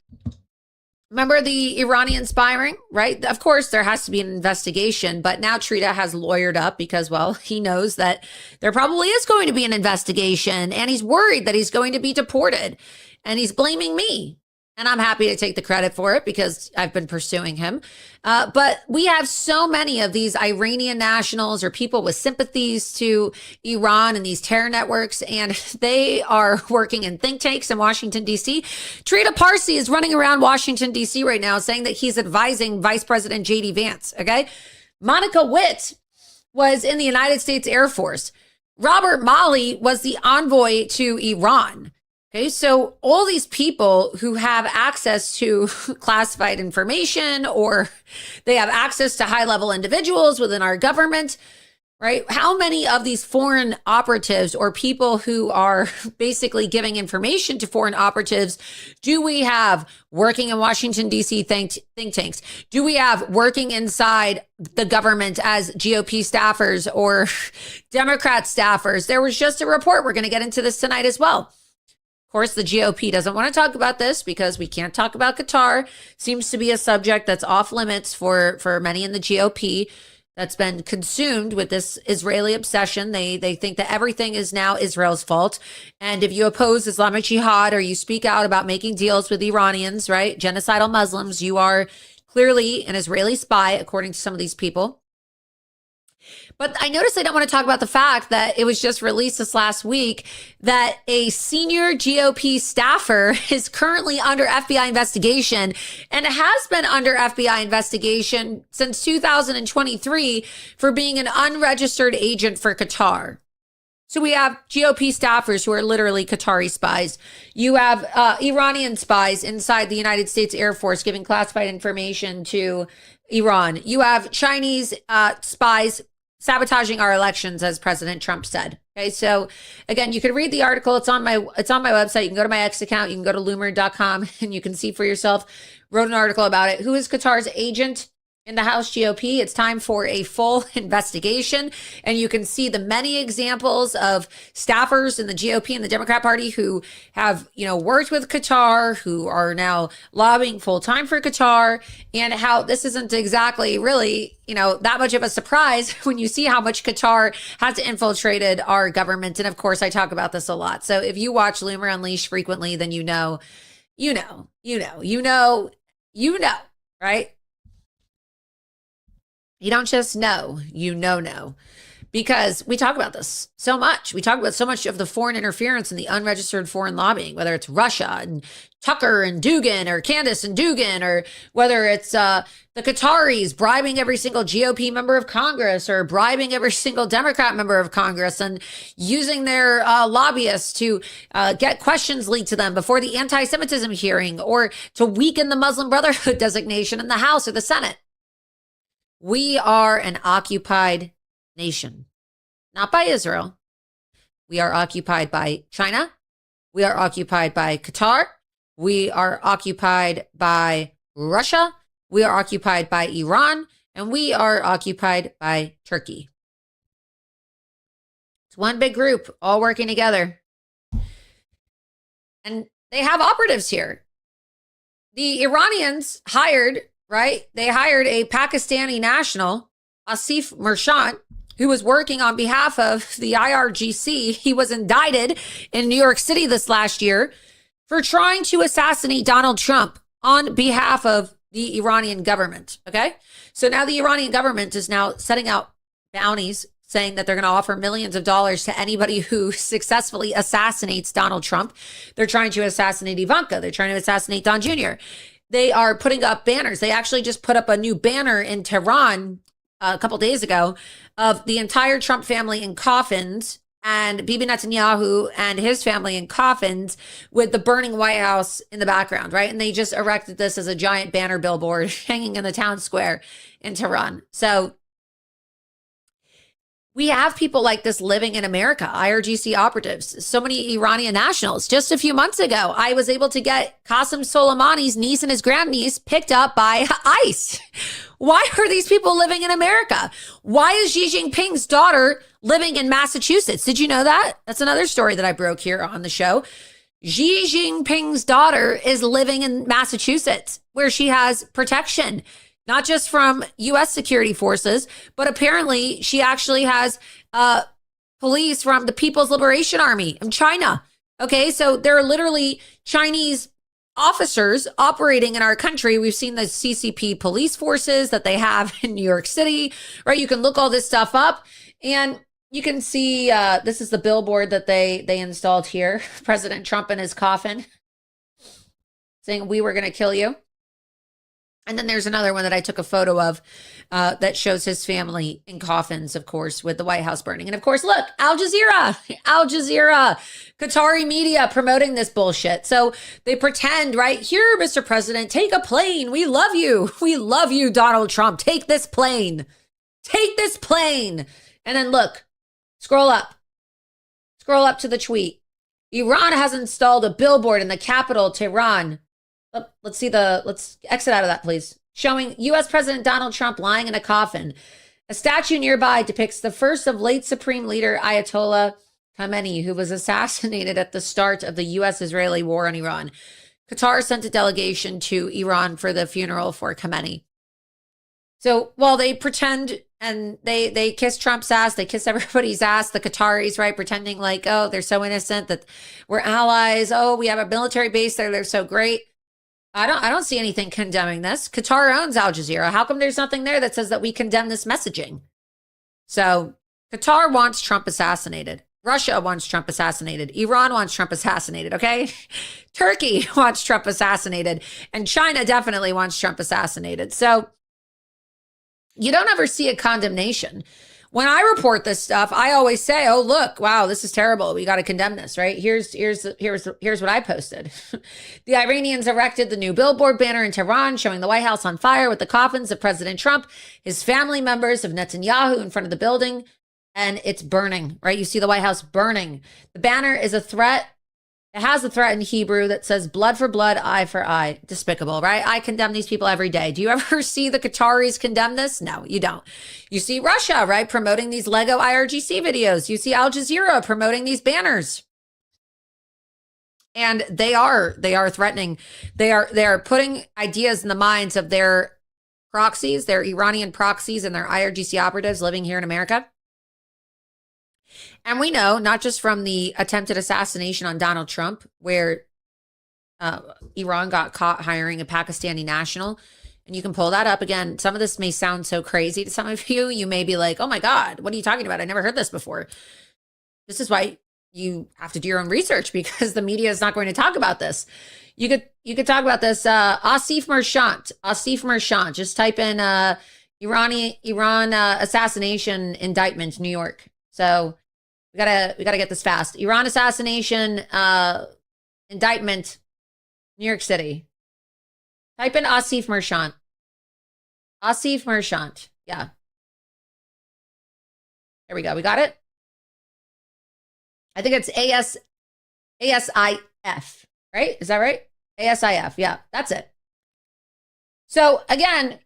remember the Iranian spy ring, right? Of course, there has to be an investigation, but now Trita has lawyered up because, well, he knows that there probably is going to be an investigation and he's worried that he's going to be deported and he's blaming me. And I'm happy to take the credit for it because I've been pursuing him. But we have so many of these Iranian nationals or people with sympathies to Iran and these terror networks, and they are working in think tanks in Washington, D.C. Trita Parsi is running around Washington, D.C. right now saying that he's advising Vice President J.D. Vance, okay? Monica Witt was in the United States Air Force. Robert Malley was the envoy to Iran. Okay, so all these people who have access to classified information or they have access to high-level individuals within our government, right? How many of these foreign operatives or people who are basically giving information to foreign operatives do we have working in Washington, D.C. think tanks? Do we have working inside the government as GOP staffers or Democrat staffers? There was just a report. We're going to get into this tonight as well. Of course, the GOP doesn't want to talk about this because we can't talk about Qatar. Seems to be a subject that's off limits for many in the GOP that's been consumed with this Israeli obsession. They think that everything is now Israel's fault. And if you oppose Islamic Jihad or you speak out about making deals with Iranians, right, genocidal Muslims, you are clearly an Israeli spy, according to some of these people. But I noticed they don't want to talk about the fact that it was just released this last week that a senior GOP staffer is currently under FBI investigation and has been under FBI investigation since 2023 for being an unregistered agent for Qatar. So we have GOP staffers who are literally Qatari spies. You have Iranian spies inside the United States Air Force giving classified information to Iran. You have Chinese spies sabotaging our elections, as President Trump said. Okay, so again, you can read the article. It's on my website. You can go to my X account. You can go to loomer.com and you can see for yourself. Wrote an article about it. Who is Qatar's agent in the House GOP? It's time for a full investigation. And you can see the many examples of staffers in the GOP and the Democrat Party who have, worked with Qatar, who are now lobbying full time for Qatar, and how this isn't exactly really, that much of a surprise when you see how much Qatar has infiltrated our government. And of course, I talk about this a lot. So if you watch Loomer Unleashed frequently, then you know, right? You don't just know, know. Because we talk about this so much. We talk about so much of the foreign interference and the unregistered foreign lobbying, whether it's Russia and Tucker and Dugan or Candace and Dugan, or whether it's the Qataris bribing every single GOP member of Congress or bribing every single Democrat member of Congress and using their lobbyists to get questions leaked to them before the anti-Semitism hearing or to weaken the Muslim Brotherhood designation in the House or the Senate. We are an occupied nation, not by Israel. We are occupied by China. We are occupied by Qatar. We are occupied by Russia. We are occupied by Iran. And we are occupied by Turkey. It's one big group all working together. And they have operatives here. The Iranians hired, right? They hired a Pakistani national, Asif Merchant, who was working on behalf of the IRGC. He was indicted in New York City this last year for trying to assassinate Donald Trump on behalf of the Iranian government. Okay. So now the Iranian government is now setting out bounties saying that they're going to offer millions of dollars to anybody who successfully assassinates Donald Trump. They're trying to assassinate Ivanka. They're trying to assassinate Don Jr. They are putting up banners. They actually just put up a new banner in Tehran a couple days ago of the entire Trump family in coffins and Bibi Netanyahu and his family in coffins with the burning White House in the background, right? And they just erected this as a giant banner billboard hanging in the town square in Tehran. So we have people like this living in America, IRGC operatives, so many Iranian nationals. Just a few months ago, I was able to get Qasem Soleimani's niece and his grandniece picked up by ICE. Why are these people living in America? Why is Xi Jinping's daughter living in Massachusetts? Did you know that? That's another story that I broke here on the show. Xi Jinping's daughter is living in Massachusetts, where she has protection. Not just from U.S. security forces, but apparently she actually has police from the People's Liberation Army in China. Okay, so there are literally Chinese officers operating in our country. We've seen the CCP police forces that they have in New York City, right? You can look all this stuff up and you can see this is the billboard that they installed here. President Trump in his coffin saying, "We were going to kill you." And then there's another one that I took a photo of that shows his family in coffins, of course, with the White House burning. And of course, look, Al Jazeera, Qatari media promoting this bullshit. So they pretend, right? Here, Mr. President, take a plane. We love you. We love you, Donald Trump. Take this plane. Take this plane. And then look, scroll up to the tweet. Iran has installed a billboard in the capital, Tehran. Let's exit out of that, please. Showing U.S. President Donald Trump lying in a coffin. A statue nearby depicts the first of late Supreme Leader Ayatollah Khamenei, who was assassinated at the start of the U.S.-Israeli war on Iran. Qatar sent a delegation to Iran for the funeral for Khamenei. So while they pretend and they kiss Trump's ass, they kiss everybody's ass, the Qataris, right, pretending like, oh, they're so innocent, that we're allies. Oh, we have a military base there. They're so great. I don't see anything condemning this. Qatar owns Al Jazeera. How come there's nothing there that says that we condemn this messaging? So Qatar wants Trump assassinated. Russia wants Trump assassinated. Iran wants Trump assassinated, okay? Turkey wants Trump assassinated. And China definitely wants Trump assassinated. So you don't ever see a condemnation. When I report this stuff, I always say, oh, look, wow, this is terrible. We got to condemn this, right? Here's what I posted. The Iranians erected the new billboard banner in Tehran showing the White House on fire with the coffins of President Trump, his family members of Netanyahu in front of the building, and it's burning, right? You see the White House burning. The banner is a threat. It has a threat in Hebrew that says blood for blood, eye for eye. Despicable, right? I condemn these people every day. Do you ever see the Qataris condemn this? No, you don't. You see Russia, right? Promoting these Lego IRGC videos. You see Al Jazeera promoting these banners. And they are threatening. They are putting ideas in the minds of their proxies, their Iranian proxies and their IRGC operatives living here in America. And we know, not just from the attempted assassination on Donald Trump, where Iran got caught hiring a Pakistani national, and you can pull that up again. Some of this may sound so crazy to some of you. You may be like, oh my God, what are you talking about? I never heard this before. This is why you have to do your own research, because the media is not going to talk about this. You could talk about this. Asif Merchant. Just type in Iran assassination indictment, New York. So we gotta get this fast. Iran assassination indictment, New York City. Type in Asif Merchant. Asif Merchant. Yeah. There we go. We got it. I think it's ASIF, right? Is that right? ASIF. Yeah, that's it. So again,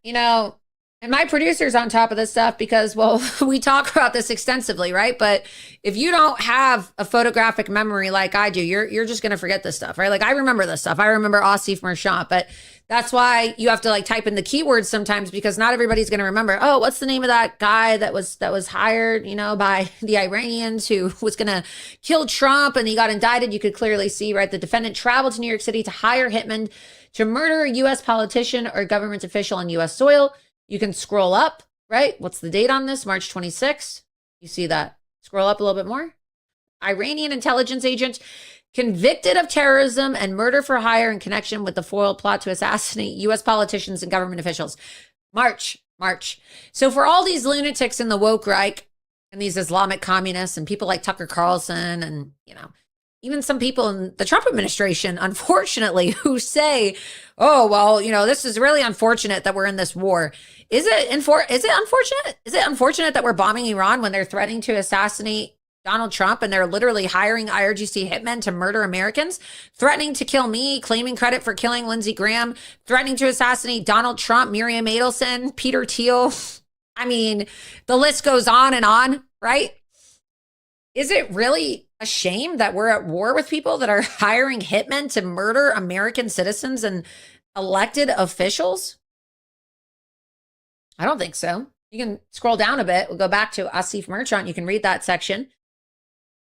And my producer's on top of this stuff because, well, we talk about this extensively, right? But if you don't have a photographic memory like I do, you're just going to forget this stuff, right? Like I remember this stuff. I remember Asif Merchant, but that's why you have to like type in the keywords sometimes because not everybody's going to remember, oh, what's the name of that guy that was hired, by the Iranians who was going to kill Trump and he got indicted. You could clearly see, right? The defendant traveled to New York City to hire hitmen to murder a U.S. politician or government official on U.S. soil. You can scroll up, right? What's the date on this? March 26th. You see that. Scroll up a little bit more. Iranian intelligence agent convicted of terrorism and murder for hire in connection with the foiled plot to assassinate U.S. politicians and government officials. March. So for all these lunatics in the woke Reich and these Islamic communists and people like Tucker Carlson and, even some people in the Trump administration, unfortunately, who say, oh, well, this is really unfortunate that we're in this war. Is it unfortunate? Is it unfortunate that we're bombing Iran when they're threatening to assassinate Donald Trump and they're literally hiring IRGC hitmen to murder Americans, threatening to kill me, claiming credit for killing Lindsey Graham, threatening to assassinate Donald Trump, Miriam Adelson, Peter Thiel? I mean, the list goes on and on, right? Is it really a shame that we're at war with people that are hiring hitmen to murder American citizens and elected officials? I don't think so. You can scroll down a bit. We'll go back to Asif Merchant. You can read that section.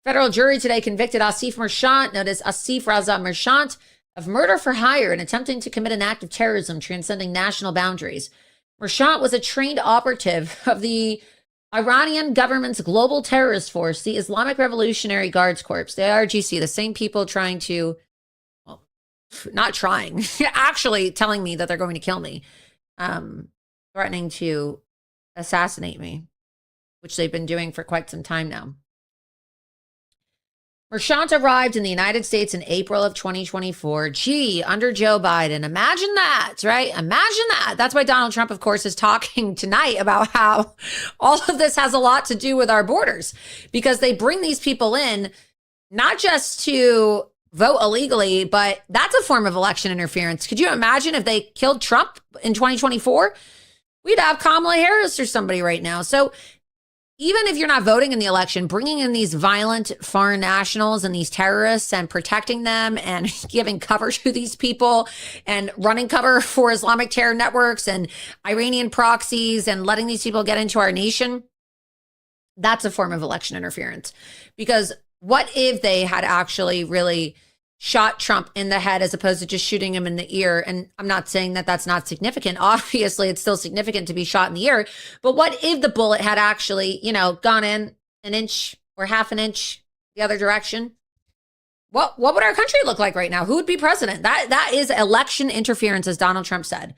Federal jury today convicted Asif Merchant, known as Asif Raza Merchant, of murder for hire and attempting to commit an act of terrorism transcending national boundaries. Merchant was a trained operative of the Iranian government's global terrorist force, the Islamic Revolutionary Guards Corps, the IRGC, the same people trying to, well, not trying, actually telling me that they're going to kill me, threatening to assassinate me, which they've been doing for quite some time now. Merchant arrived in the United States in April of 2024. Gee, under Joe Biden. Imagine that, right? Imagine that. That's why Donald Trump, of course, is talking tonight about how all of this has a lot to do with our borders because they bring these people in not just to vote illegally, but that's a form of election interference. Could you imagine if they killed Trump in 2024? We'd have Kamala Harris or somebody right now. So even if you're not voting in the election, bringing in these violent foreign nationals and these terrorists and protecting them and giving cover to these people and running cover for Islamic terror networks and Iranian proxies and letting these people get into our nation, that's a form of election interference. Because what if they had actually really shot Trump in the head as opposed to just shooting him in the ear? And I'm not saying that that's not significant. Obviously, it's still significant to be shot in the ear. But what if the bullet had actually, gone in an inch or half an inch the other direction? What would our country look like right now? Who would be president? That is election interference, as Donald Trump said.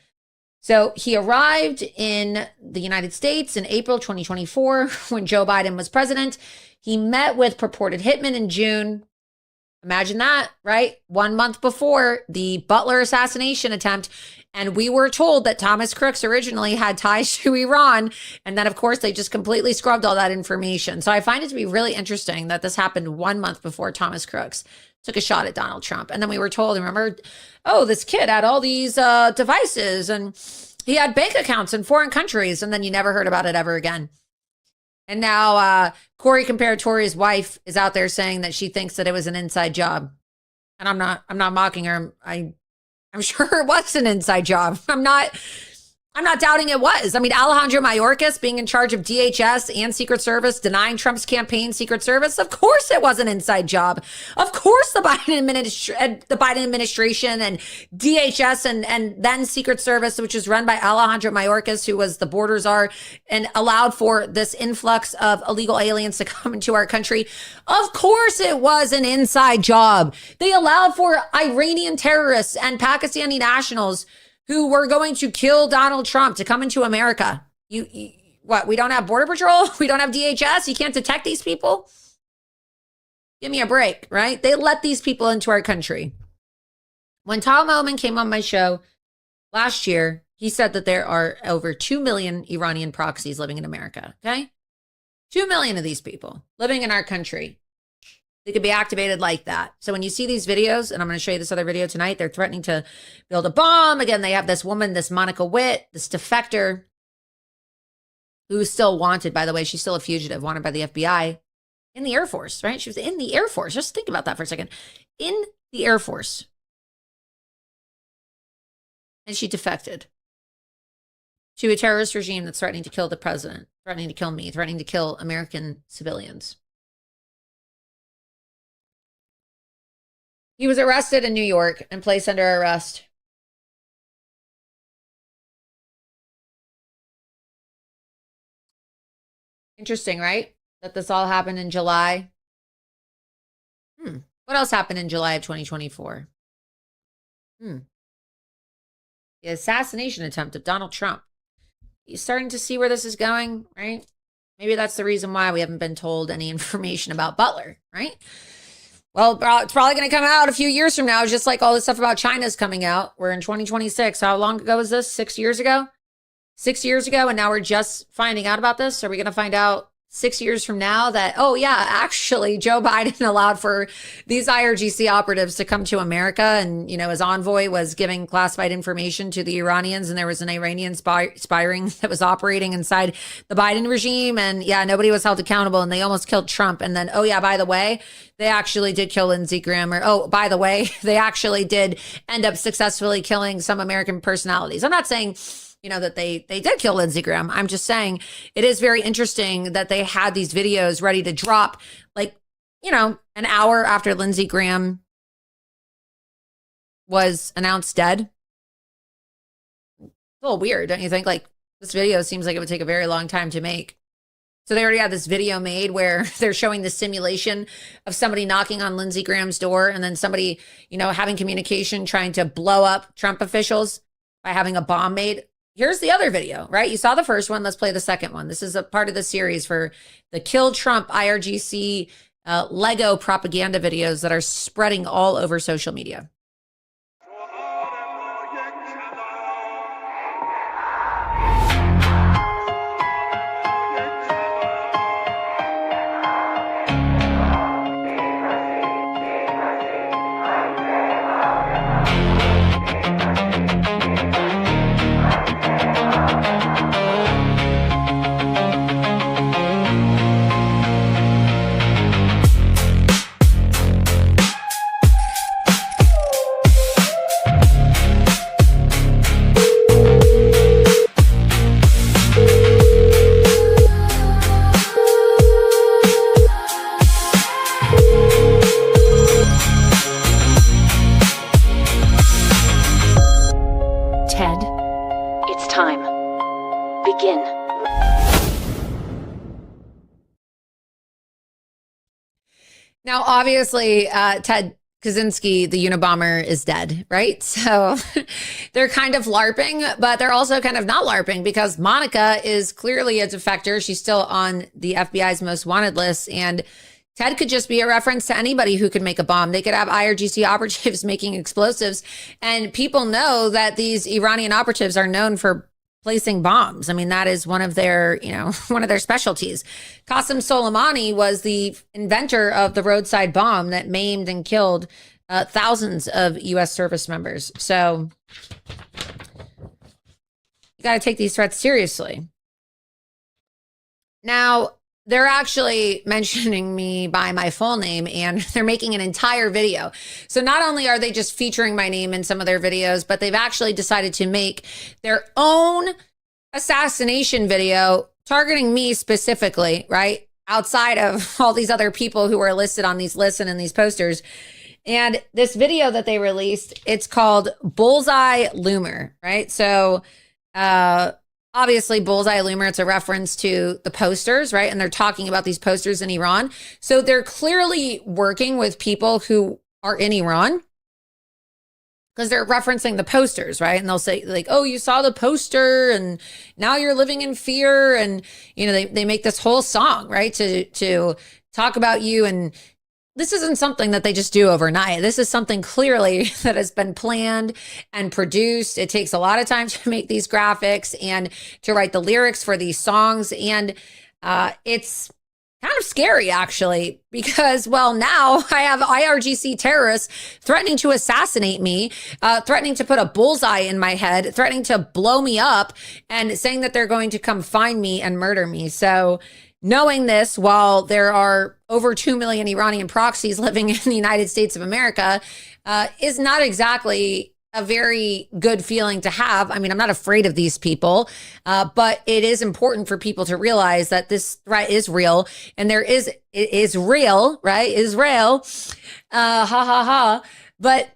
So he arrived in the United States in April 2024 when Joe Biden was president. He met with purported hitmen in June. Imagine that, right? 1 month before the Butler assassination attempt. And we were told that Thomas Crooks originally had ties to Iran. And then, of course, they just completely scrubbed all that information. So I find it to be really interesting that this happened 1 month before Thomas Crooks took a shot at Donald Trump. And then we were told, remember, oh, this kid had all these devices and he had bank accounts in foreign countries. And then you never heard about it ever again. And now Corey Comparatori's wife is out there saying that she thinks that it was an inside job. And I'm not mocking her. I'm sure it was an inside job. I'm not doubting it was. I mean, Alejandro Mayorkas being in charge of DHS and Secret Service, denying Trump's campaign Secret Service. Of course it was an inside job. Of course the Biden administration and DHS and then Secret Service, which is run by Alejandro Mayorkas, who was the border czar and allowed for this influx of illegal aliens to come into our country. Of course it was an inside job. They allowed for Iranian terrorists and Pakistani nationals who were going to kill Donald Trump to come into America. What? We don't have Border Patrol? We don't have DHS? You can't detect these people? Give me a break, right? They let these people into our country. When Tom Oman came on my show last year, he said that there are over 2 million Iranian proxies living in America, okay? 2 million of these people living in our country. They could be activated like that. So when you see these videos, and I'm going to show you this other video tonight, they're threatening to build a bomb. Again, they have this woman, this Monica Witt, this defector, who's still wanted, by the way. She's still a fugitive, wanted by the FBI in the Air Force, right? She was in the Air Force. Just think about that for a second. In the Air Force. And she defected to a terrorist regime that's threatening to kill the president, threatening to kill me, threatening to kill American civilians. He was arrested in New York and placed under arrest. Interesting, right? That this all happened in July. What else happened in July of 2024? The assassination attempt of Donald Trump. You're starting to see where this is going, right? Maybe that's the reason why we haven't been told any information about Butler, right? Well, it's probably going to come out a few years from now, just like all this stuff about China's coming out. We're in 2026. How long ago was this? 6 years ago? 6 years ago, and now we're just finding out about this? Are we going to find out 6 years from now that, oh yeah, actually Joe Biden allowed for these IRGC operatives to come to America, and, you know, his envoy was giving classified information to the Iranians, and there was an Iranian spy ring that was operating inside the Biden regime, and yeah, nobody was held accountable, and they almost killed Trump. And then, oh yeah, by the way, they actually did kill Lindsey Graham, or oh, by the way, they actually did end up successfully killing some American personalities. I'm not saying, you know, that they did kill Lindsey Graham. I'm just saying it is very interesting that they had these videos ready to drop, like, you know, an hour after Lindsey Graham was announced dead. It's a little weird, don't you think? Like, this video seems like it would take a very long time to make. So they already had this video made where they're showing the simulation of somebody knocking on Lindsey Graham's door, and then somebody, you know, having communication trying to blow up Trump officials by having a bomb made. Here's the other video, right? You saw the first one. Let's play the second one. This is a part of the series for the Kill Trump IRGC Lego propaganda videos that are spreading all over social media. Now, obviously, Ted Kaczynski, the Unabomber, is dead, right? So they're kind of LARPing, but they're also kind of not LARPing, because Monica is clearly a defector. She's still on the FBI's most wanted list. And Ted could just be a reference to anybody who could make a bomb. They could have IRGC operatives making explosives. And people know that these Iranian operatives are known for placing bombs. I mean, that is one of their, you know, one of their specialties. Qasem Soleimani was the inventor of the roadside bomb that maimed and killed thousands of U.S. service members. So you got to take these threats seriously. Now, they're actually mentioning me by my full name, and they're making an entire video. So not only are they just featuring my name in some of their videos, but they've actually decided to make their own assassination video targeting me specifically, right? Outside of all these other people who are listed on these lists and in these posters. And this video that they released, it's called Bullseye Loomer, right? So, obviously, Bullseye Loomer, it's a reference to the posters, right? And they're talking about these posters in Iran. So they're clearly working with people who are in Iran, because they're referencing the posters, right? And they'll say, like, oh, you saw the poster and now you're living in fear. And, you know, they make this whole song, right? To talk about you. And this isn't something that they just do overnight. This is something clearly that has been planned and produced. It takes a lot of time to make these graphics and to write the lyrics for these songs. And it's kind of scary, actually, because, well, now I have IRGC terrorists threatening to assassinate me, threatening to put a bullseye in my head, threatening to blow me up, and saying that they're going to come find me and murder me. So knowing this, while there are over 2 million Iranian proxies living in the United States of America, is not exactly a very good feeling to have. I mean, I'm not afraid of these people, but it is important for people to realize that this threat is real, and it is real, right? Israel, ha ha ha. But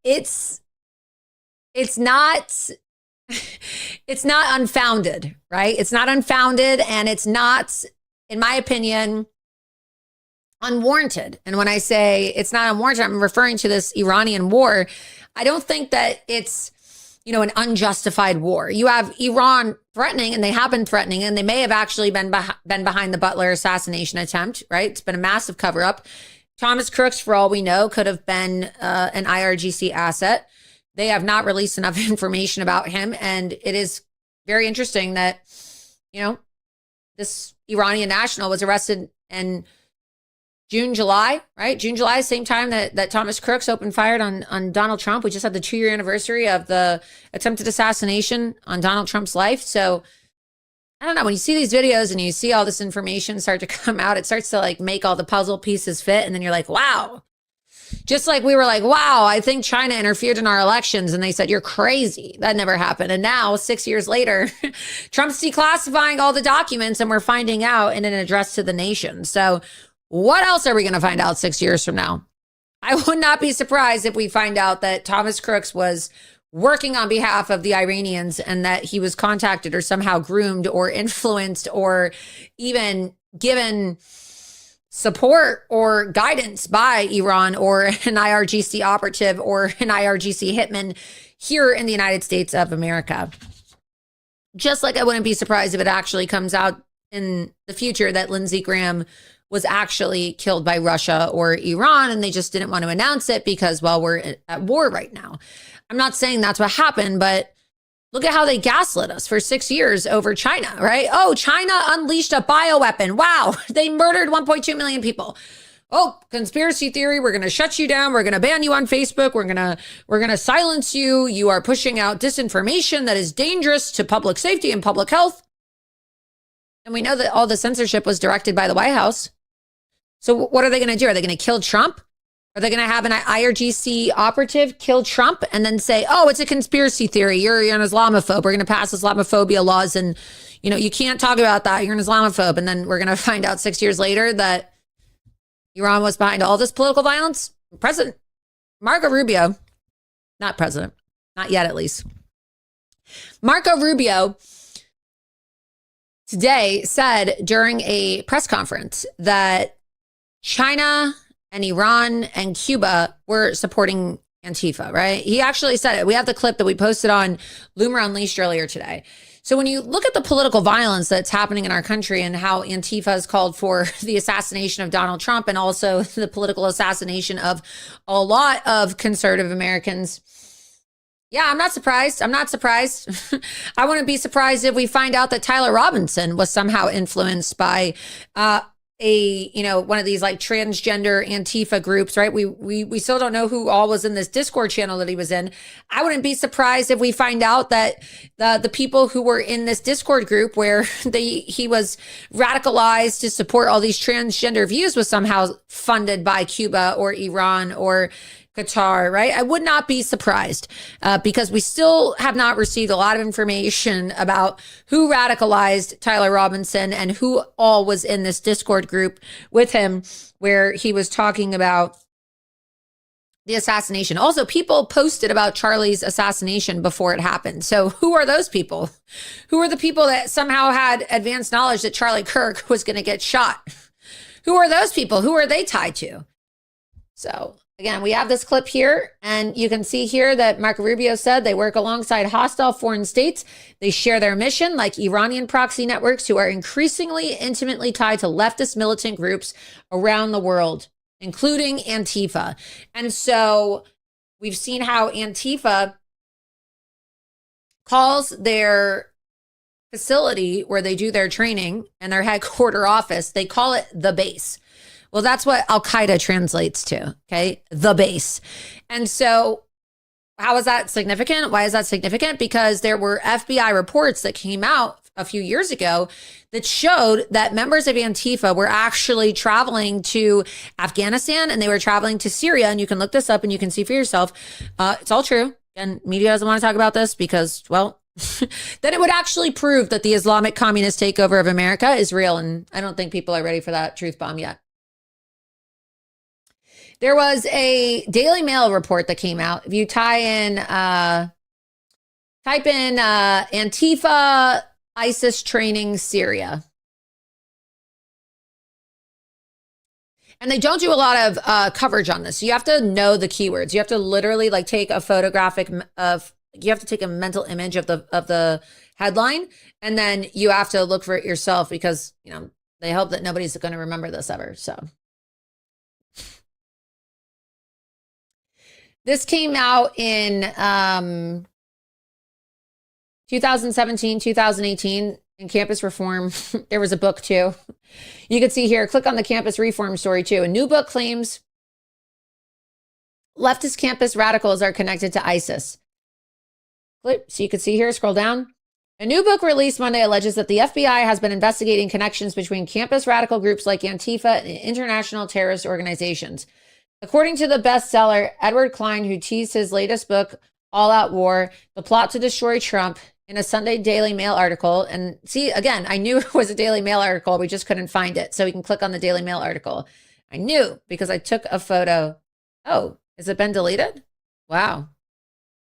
it's not unfounded, right? It's not unfounded, and it's not, in my opinion, unwarranted. And when I say it's not unwarranted, I'm referring to this Iranian war. I don't think that it's, an unjustified war. You have Iran threatening, and they have been threatening, and they may have actually been behind the Butler assassination attempt, right? It's been a massive cover up. Thomas Crooks, for all we know, could have been an IRGC asset. They have not released enough information about him. And it is very interesting that, this Iranian national was arrested in June, July, right? June, July, same time that Thomas Crooks opened fire on Donald Trump. We just had the 2-year anniversary of the attempted assassination on Donald Trump's life. So I don't know, when you see these videos and you see all this information start to come out, it starts to make all the puzzle pieces fit. And then you're like, wow. Just like we were like, wow, I think China interfered in our elections. And they said, you're crazy. That never happened. And now 6 years later, Trump's declassifying all the documents, and we're finding out in an address to the nation. So what else are we going to find out 6 years from now? I would not be surprised if we find out that Thomas Crooks was working on behalf of the Iranians, and that he was contacted or somehow groomed or influenced or even given support or guidance by Iran or an IRGC operative or an IRGC hitman here in the United States of America. Just like I wouldn't be surprised if it actually comes out in the future that Lindsey Graham was actually killed by Russia or Iran, and they just didn't want to announce it because, well, we're at war right now. I'm not saying that's what happened, but look at how they gaslit us for 6 years over China, right? Oh, China unleashed a bioweapon. Wow, they murdered 1.2 million people. Oh, conspiracy theory, we're going to shut you down. We're going to ban you on Facebook. We're going to silence you. You are pushing out disinformation that is dangerous to public safety and public health. And we know that all the censorship was directed by the White House. So what are they going to do? Are they going to kill Trump? Are they going to have an IRGC operative kill Trump and then say, oh, it's a conspiracy theory. You're an Islamophobe. We're going to pass Islamophobia laws, and, you can't talk about that. You're an Islamophobe. And then we're going to find out 6 years later that Iran was behind all this political violence. President Marco Rubio, not president, not yet at least. Marco Rubio today said during a press conference that China and Iran and Cuba were supporting Antifa, right? He actually said it. We have the clip that we posted on Loomer Unleashed earlier today. So when you look at the political violence that's happening in our country and how Antifa has called for the assassination of Donald Trump and also the political assassination of a lot of conservative Americans, yeah, I'm not surprised. I'm not surprised. I wouldn't be surprised if we find out that Tyler Robinson was somehow influenced by one of these transgender Antifa groups, right? We still don't know who all was in this Discord channel that he was in. I wouldn't be surprised if we find out that the people who were in this Discord group where he was radicalized to support all these transgender views was somehow funded by Cuba or Iran or Qatar, right? I would not be surprised because we still have not received a lot of information about who radicalized Tyler Robinson and who all was in this Discord group with him where he was talking about the assassination. Also, people posted about Charlie's assassination before it happened. So who are those people? Who are the people that somehow had advanced knowledge that Charlie Kirk was going to get shot? Who are those people? Who are they tied to? So again, we have this clip here, and you can see here that Marco Rubio said they work alongside hostile foreign states. They share their mission, like Iranian proxy networks who are increasingly intimately tied to leftist militant groups around the world, including Antifa. And so we've seen how Antifa calls their facility where they do their training and their headquarter office, they call it the base. Well, that's what Al-Qaeda translates to, okay? The base. And so how is that significant? Why is that significant? Because there were FBI reports that came out a few years ago that showed that members of Antifa were actually traveling to Afghanistan and they were traveling to Syria. And you can look this up and you can see for yourself. It's all true. And media doesn't want to talk about this because, well, then it would actually prove that the Islamic communist takeover of America is real. And I don't think people are ready for that truth bomb yet. There was a Daily Mail report that came out. If you type in Antifa ISIS training Syria. And they don't do a lot of coverage on this. So you have to know the keywords. You have to literally like take a photographic of, you have to take a mental image of the headline. And then you have to look for it yourself because, you know, they hope that nobody's going to remember this ever. So this came out in 2017, 2018 in campus reform. There was a book too. You can see here, click on the campus reform story too. A new book claims leftist campus radicals are connected to ISIS. So you can see here, scroll down. A new book released Monday alleges that the FBI has been investigating connections between campus radical groups like Antifa and international terrorist organizations. According to the bestseller, Edward Klein, who teased his latest book, All Out War, The Plot to Destroy Trump, in a Sunday Daily Mail article. And see, again, I knew it was a Daily Mail article. We just couldn't find it. So we can click on the Daily Mail article. I knew because I took a photo. Oh, has it been deleted? Wow.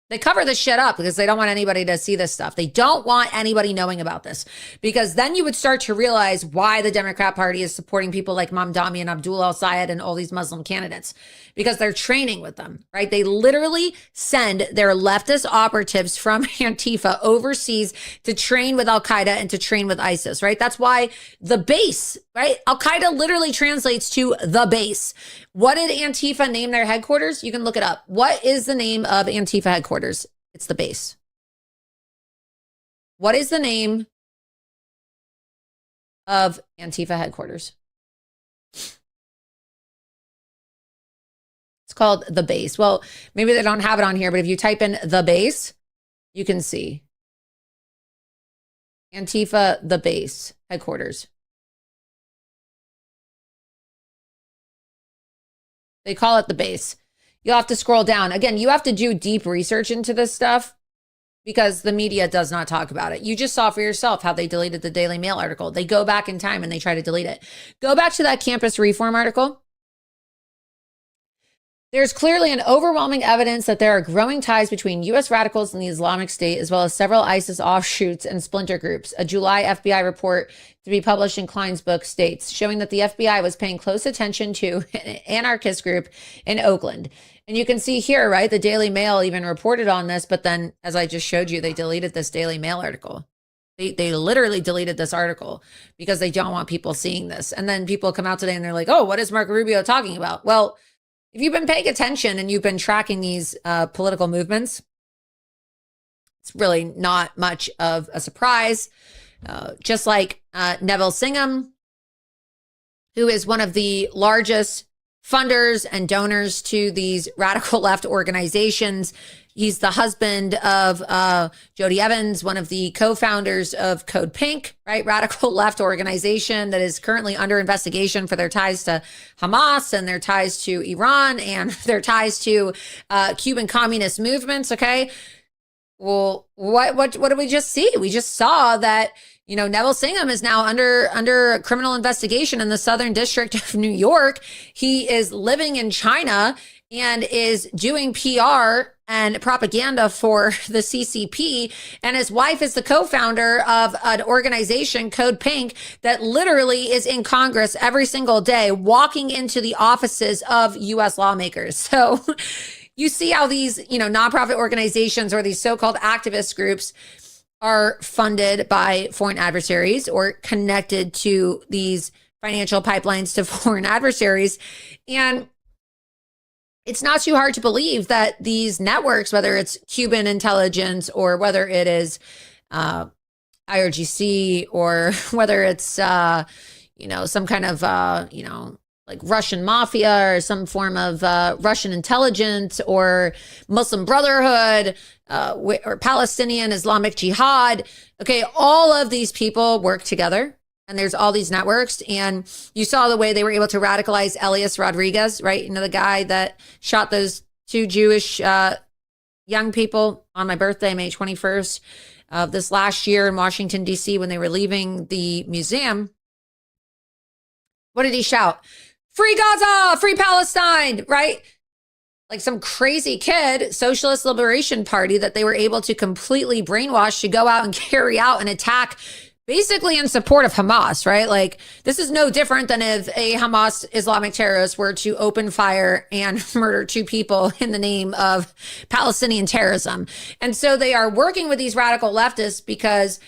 They cover this shit up because they don't want anybody to see this stuff. They don't want anybody knowing about this because then you would start to realize why the Democrat Party is supporting people like Mamdani and Abdul al-Sayed and all these Muslim candidates because they're training with them, right? They literally send their leftist operatives from Antifa overseas to train with Al-Qaeda and to train with ISIS, right? That's why the base, right? Al-Qaeda literally translates to the base. What did Antifa name their headquarters? You can look it up. What is the name of Antifa headquarters? It's the base. What is the name of Antifa headquarters? It's called the base. Well, maybe they don't have it on here, but if you type in the base, you can see Antifa, the base headquarters. They call it the base. You'll have to scroll down. Again, you have to do deep research into this stuff because the media does not talk about it. You just saw for yourself how they deleted the Daily Mail article. They go back in time and they try to delete it. Go back to that campus reform article. There's clearly an overwhelming evidence that there are growing ties between U.S. radicals and the Islamic State, as well as several ISIS offshoots and splinter groups. A July FBI report to be published in Klein's book states, showing that the FBI was paying close attention to an anarchist group in Oakland. And you can see here, right, the Daily Mail even reported on this, but then, as I just showed you, they deleted this Daily Mail article. They literally deleted this article because they don't want people seeing this. And then people come out today and they're like, oh, what is Marco Rubio talking about? Well, if you've been paying attention and you've been tracking these political movements, it's really not much of a surprise. Just like Neville Singham, who is one of the largest funders and donors to these radical left organizations. He's the husband of Jody Evans, one of the co-founders of Code Pink, right? Radical left organization that is currently under investigation for their ties to Hamas and their ties to Iran and their ties to Cuban communist movements. Okay. Well, what did we just see? We just saw that, you know, Neville Singham is now under criminal investigation in the Southern District of New York. He is living in China and is doing PR and propaganda for the CCP. And his wife is the co-founder of an organization, Code Pink, that literally is in Congress every single day, walking into the offices of U.S. lawmakers. So you see how these, you know, nonprofit organizations or these so-called activist groups are funded by foreign adversaries or connected to these financial pipelines to foreign adversaries. And it's not too hard to believe that these networks, whether it's Cuban intelligence or whether it is IRGC or whether it's, you know, some kind of, you know, like Russian mafia or some form of Russian intelligence or Muslim Brotherhood or Palestinian Islamic Jihad. Okay, all of these people work together. And there's all these networks. And you saw the way they were able to radicalize Elias Rodriguez, right? You know, the guy that shot those two Jewish young people on my birthday, May 21st of this last year in Washington, D.C., when they were leaving the museum. What did he shout? Free Gaza, free Palestine, right? Like some crazy kid, Socialist Liberation Party, that they were able to completely brainwash to go out and carry out an attack basically in support of Hamas, right? Like, this is no different than if a Hamas Islamic terrorist were to open fire and murder two people in the name of Palestinian terrorism. And so they are working with these radical leftists because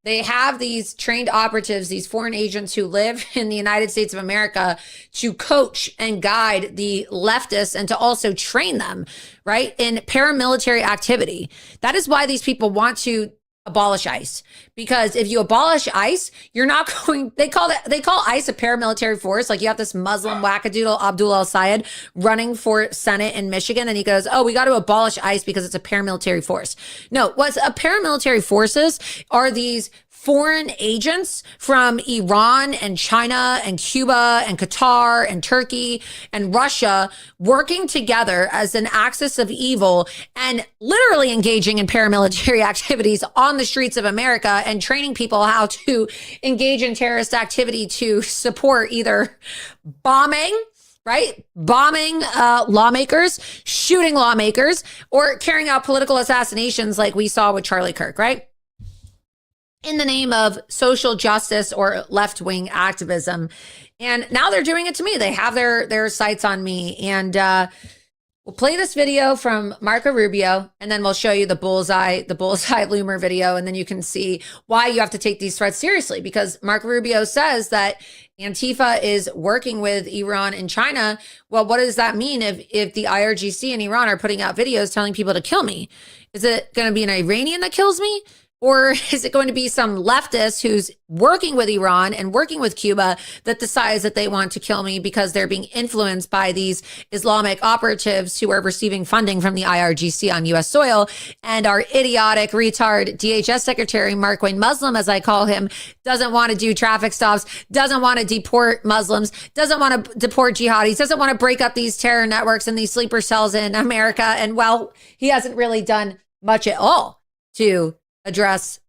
they have these trained operatives, these foreign agents who live in the United States of America to coach and guide the leftists and to also train them, right, in paramilitary activity. That is why these people want to abolish ICE, because if you abolish ICE, you're not going, they call ICE a paramilitary force. Like, you have this Muslim wackadoodle Abdul al-Sayed running for Senate in Michigan, and he goes, oh, we got to abolish ICE because it's a paramilitary force. No, what's a paramilitary forces are these foreign agents from Iran and China and Cuba and Qatar and Turkey and Russia working together as an axis of evil and literally engaging in paramilitary activities on the streets of America and training people how to engage in terrorist activity to support either bombing, right? Bombing lawmakers, shooting lawmakers, or carrying out political assassinations like we saw with Charlie Kirk, right? In the name of social justice or left-wing activism. And now they're doing it to me. They have their sights on me. And we'll play this video from Marco Rubio, and then we'll show you the bullseye loomer video. And then you can see why you have to take these threats seriously, because Marco Rubio says that Antifa is working with Iran and China. Well, what does that mean if the IRGC and Iran are putting out videos telling people to kill me? Is it going to be an Iranian that kills me? Or is it going to be some leftist who's working with Iran and working with Cuba that decides that they want to kill me because they're being influenced by these Islamic operatives who are receiving funding from the IRGC on U.S. soil? And our idiotic retard DHS Secretary, Mark Wayne Muslim, as I call him, doesn't want to do traffic stops, doesn't want to deport Muslims, doesn't want to deport jihadis, doesn't want to break up these terror networks and these sleeper cells in America. And well, he hasn't really done much at all to address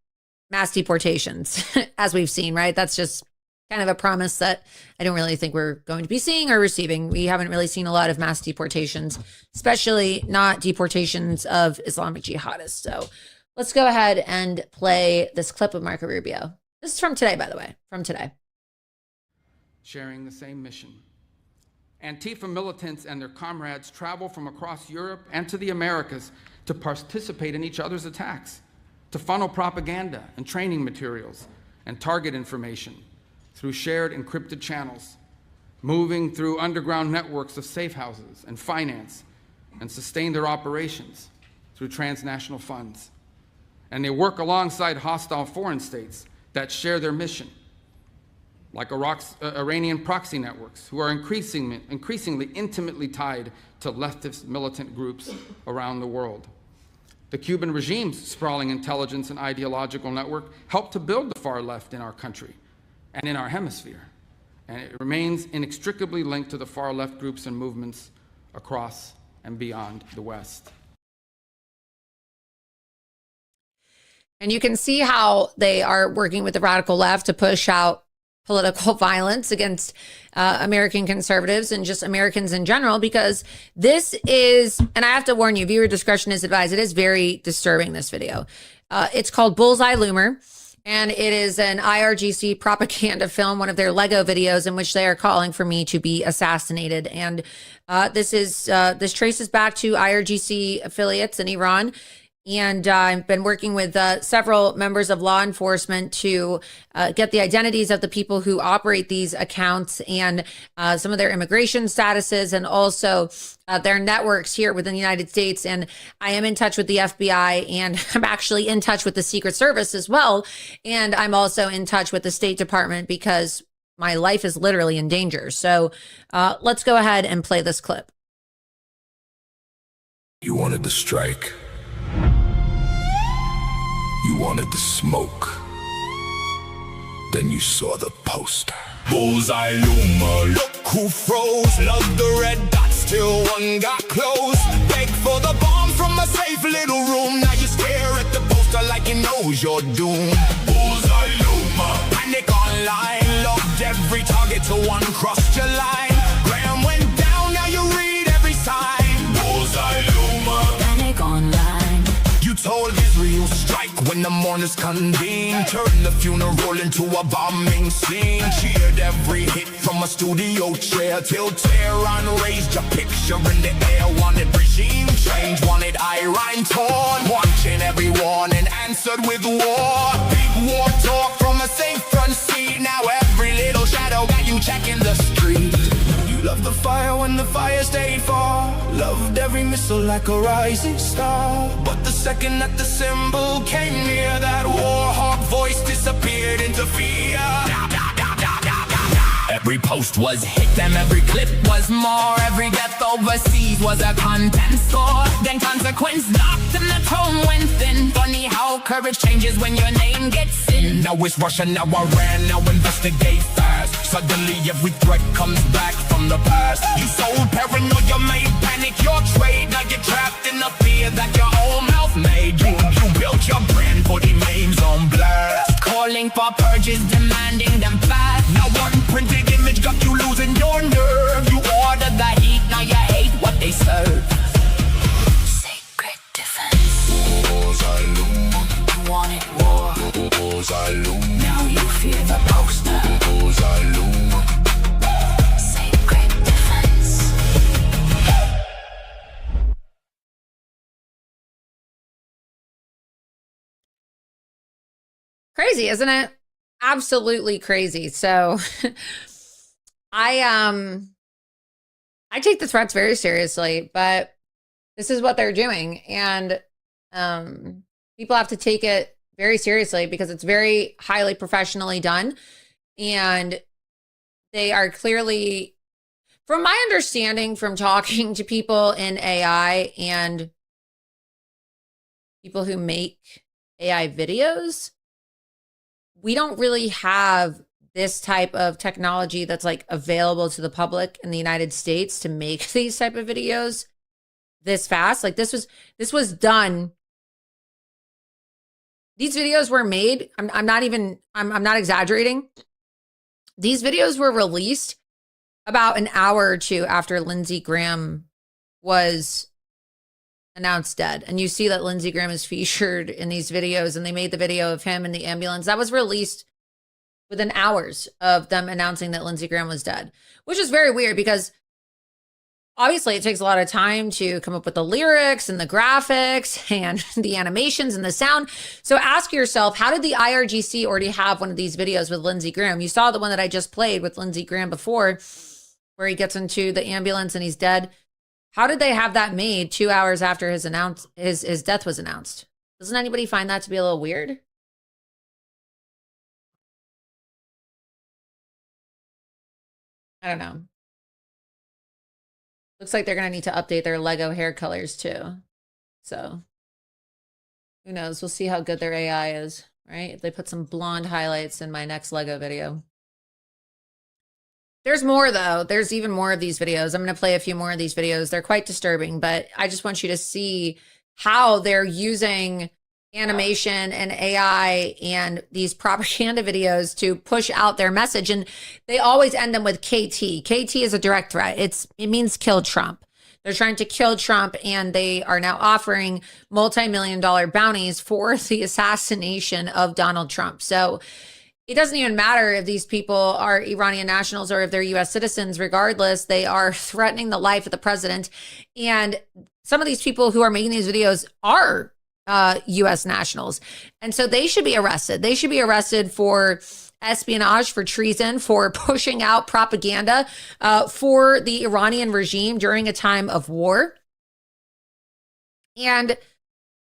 mass deportations, as we've seen, right? That's just kind of a promise that I don't really think we're going to be seeing or receiving. We haven't really seen a lot of mass deportations, especially not deportations of Islamic jihadists. So let's go ahead and play this clip of Marco Rubio. This is from today, by the way, from today. Sharing the same mission. Antifa militants and their comrades travel from across Europe and to the Americas to participate in each other's attacks, to funnel propaganda and training materials and target information through shared encrypted channels, moving through underground networks of safe houses and finance, and sustain their operations through transnational funds. And they work alongside hostile foreign states that share their mission, like Iranian proxy networks, who are increasingly intimately tied to leftist militant groups around the world. The Cuban regime's sprawling intelligence and ideological network helped to build the far left in our country and in our hemisphere. And it remains inextricably linked to the far left groups and movements across and beyond the West. And you can see how they are working with the radical left to push out political violence against American conservatives and just Americans in general, because this is, and I have to warn you, viewer discretion is advised. It is very disturbing, this video. It's called Bullseye Loomer, and it is an IRGC propaganda film, one of their Lego videos in which they are calling for me to be assassinated. And this traces back to IRGC affiliates in Iran. And I've been working with several members of law enforcement to get the identities of the people who operate these accounts and some of their immigration statuses and also their networks here within the United States. And I am in touch with the FBI, and I'm actually in touch with the Secret Service as well. And I'm also in touch with the State Department because my life is literally in danger. So let's go ahead and play this clip. You wanted the strike. You wanted the smoke. Then you saw the poster. Bullseye Luma, look who froze. Love the red dots till one got close. Beg for the bomb from a safe little room. Now you stare at the poster like it knows you're doomed. Bullseye Luma, panic online. Logged every target till one crossed your line. Graham went down, now you read every sign. Bullseye Luma, panic online. You told Israel strike when the mourners convened. Turned the funeral into a bombing scene. Cheered every hit from a studio chair till Tehran raised your picture in the air. Wanted regime change, wanted Iran torn. Watching every warning answered with war. Big war talk from a safe front seat. Now every little shadow got you checking the street. You loved the fire when the fire stayed far. Loved every missile like a rising star. But the second that the symbol came near, that war hawk voice disappeared into fear. Every post was hit, them every clip was more. Every death overseas was a content score. Then consequence knocked and the tone went thin. Funny how courage changes when your name gets in. Now it's Russia, now Iran, now investigate fast. Suddenly every threat comes back from the past. You sold paranoia, made panic your trade. Now you're trapped in the fear that your own mouth made. You built your brand, putting names on blast. Calling for purges, demanding them fast. Now one printed image got you losing your nerve. You ordered the heat, now you hate what they serve. Sacred defense. Bullseye Luma. You wanted war. Bullseye Luma. Now you fear the poster. Bullseye Luma. Sacred defense. Crazy, isn't it? Absolutely crazy. So I take the threats very seriously, but this is what they're doing. And people have to take it very seriously because it's very highly professionally done. And they are clearly, from my understanding from talking to people in AI and people who make AI videos, we don't really have this type of technology that's like available to the public in the United States to make these type of videos this fast. Like this was done. These videos were made. I'm not exaggerating. These videos were released about an hour or two after Lindsey Graham was announced dead. And you see that Lindsey Graham is featured in these videos, and they made the video of him in the ambulance. That was released within hours of them announcing that Lindsey Graham was dead, which is very weird because obviously it takes a lot of time to come up with the lyrics and the graphics and the animations and the sound. So ask yourself, how did the IRGC already have one of these videos with Lindsey Graham? You saw the one that I just played with Lindsey Graham before, where he gets into the ambulance and he's dead. How did they have that made 2 hours after his death was announced? Doesn't anybody find that to be a little weird? I don't know. Looks like they're going to need to update their Lego hair colors too. So who knows? We'll see how good their AI is, right? If they put some blonde highlights in my next Lego video. There's more though. There's even more of these videos. I'm going to play a few more of these videos. They're quite disturbing, but I just want you to see how they're using animation and AI and these propaganda videos to push out their message. And they always end them with KT. KT is a direct threat. It means kill Trump. They're trying to kill Trump, and they are now offering multi-million-dollar bounties for the assassination of Donald Trump. So it doesn't even matter if these people are Iranian nationals or if they're US citizens. Regardless, they are threatening the life of the president. And some of these people who are making these videos are U.S. nationals. And so they should be arrested. They should be arrested for espionage, for treason, for pushing out propaganda for the Iranian regime during a time of war. And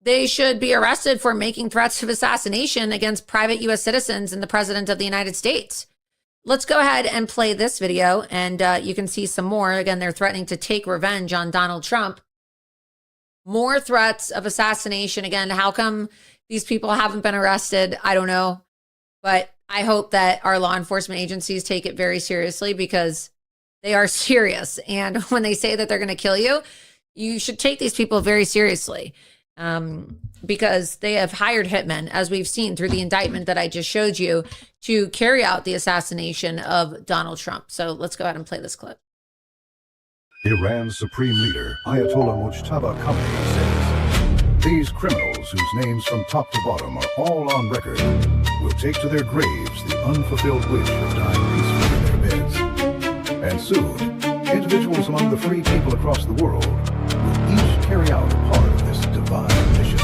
they should be arrested for making threats of assassination against private U.S. citizens and the President of the United States. Let's go ahead and play this video, and you can see some more. Again, they're threatening to take revenge on Donald Trump. More threats of assassination. Again, how come these people haven't been arrested? I don't know. But I hope that our law enforcement agencies take it very seriously, because they are serious. And when they say that they're going to kill you, you should take these people very seriously, because they have hired hitmen, as we've seen through the indictment that I just showed you, to carry out the assassination of Donald Trump. So let's go ahead and play this clip. Iran's supreme leader, Ayatollah Mujtaba Khamenei, says these criminals, whose names from top to bottom are all on record, will take to their graves the unfulfilled wish of dying peacefully in their beds. And soon, individuals among the free people across the world will each carry out a part of this divine mission.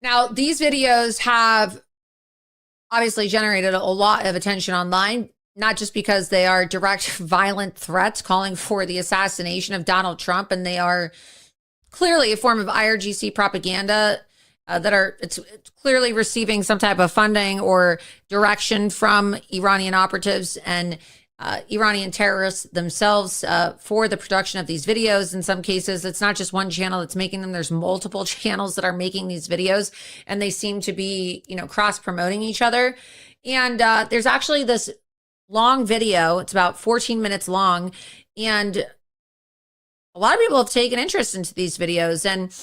Now, these videos have obviously generated a lot of attention online, not just because they are direct violent threats calling for the assassination of Donald Trump, and they are clearly a form of IRGC propaganda it's clearly receiving some type of funding or direction from Iranian operatives and Iranian terrorists themselves for the production of these videos. In some cases, it's not just one channel that's making them. There's multiple channels that are making these videos, and they seem to be, cross-promoting each other. And there's actually this long video. It's about 14 minutes long, and a lot of people have taken interest into these videos. And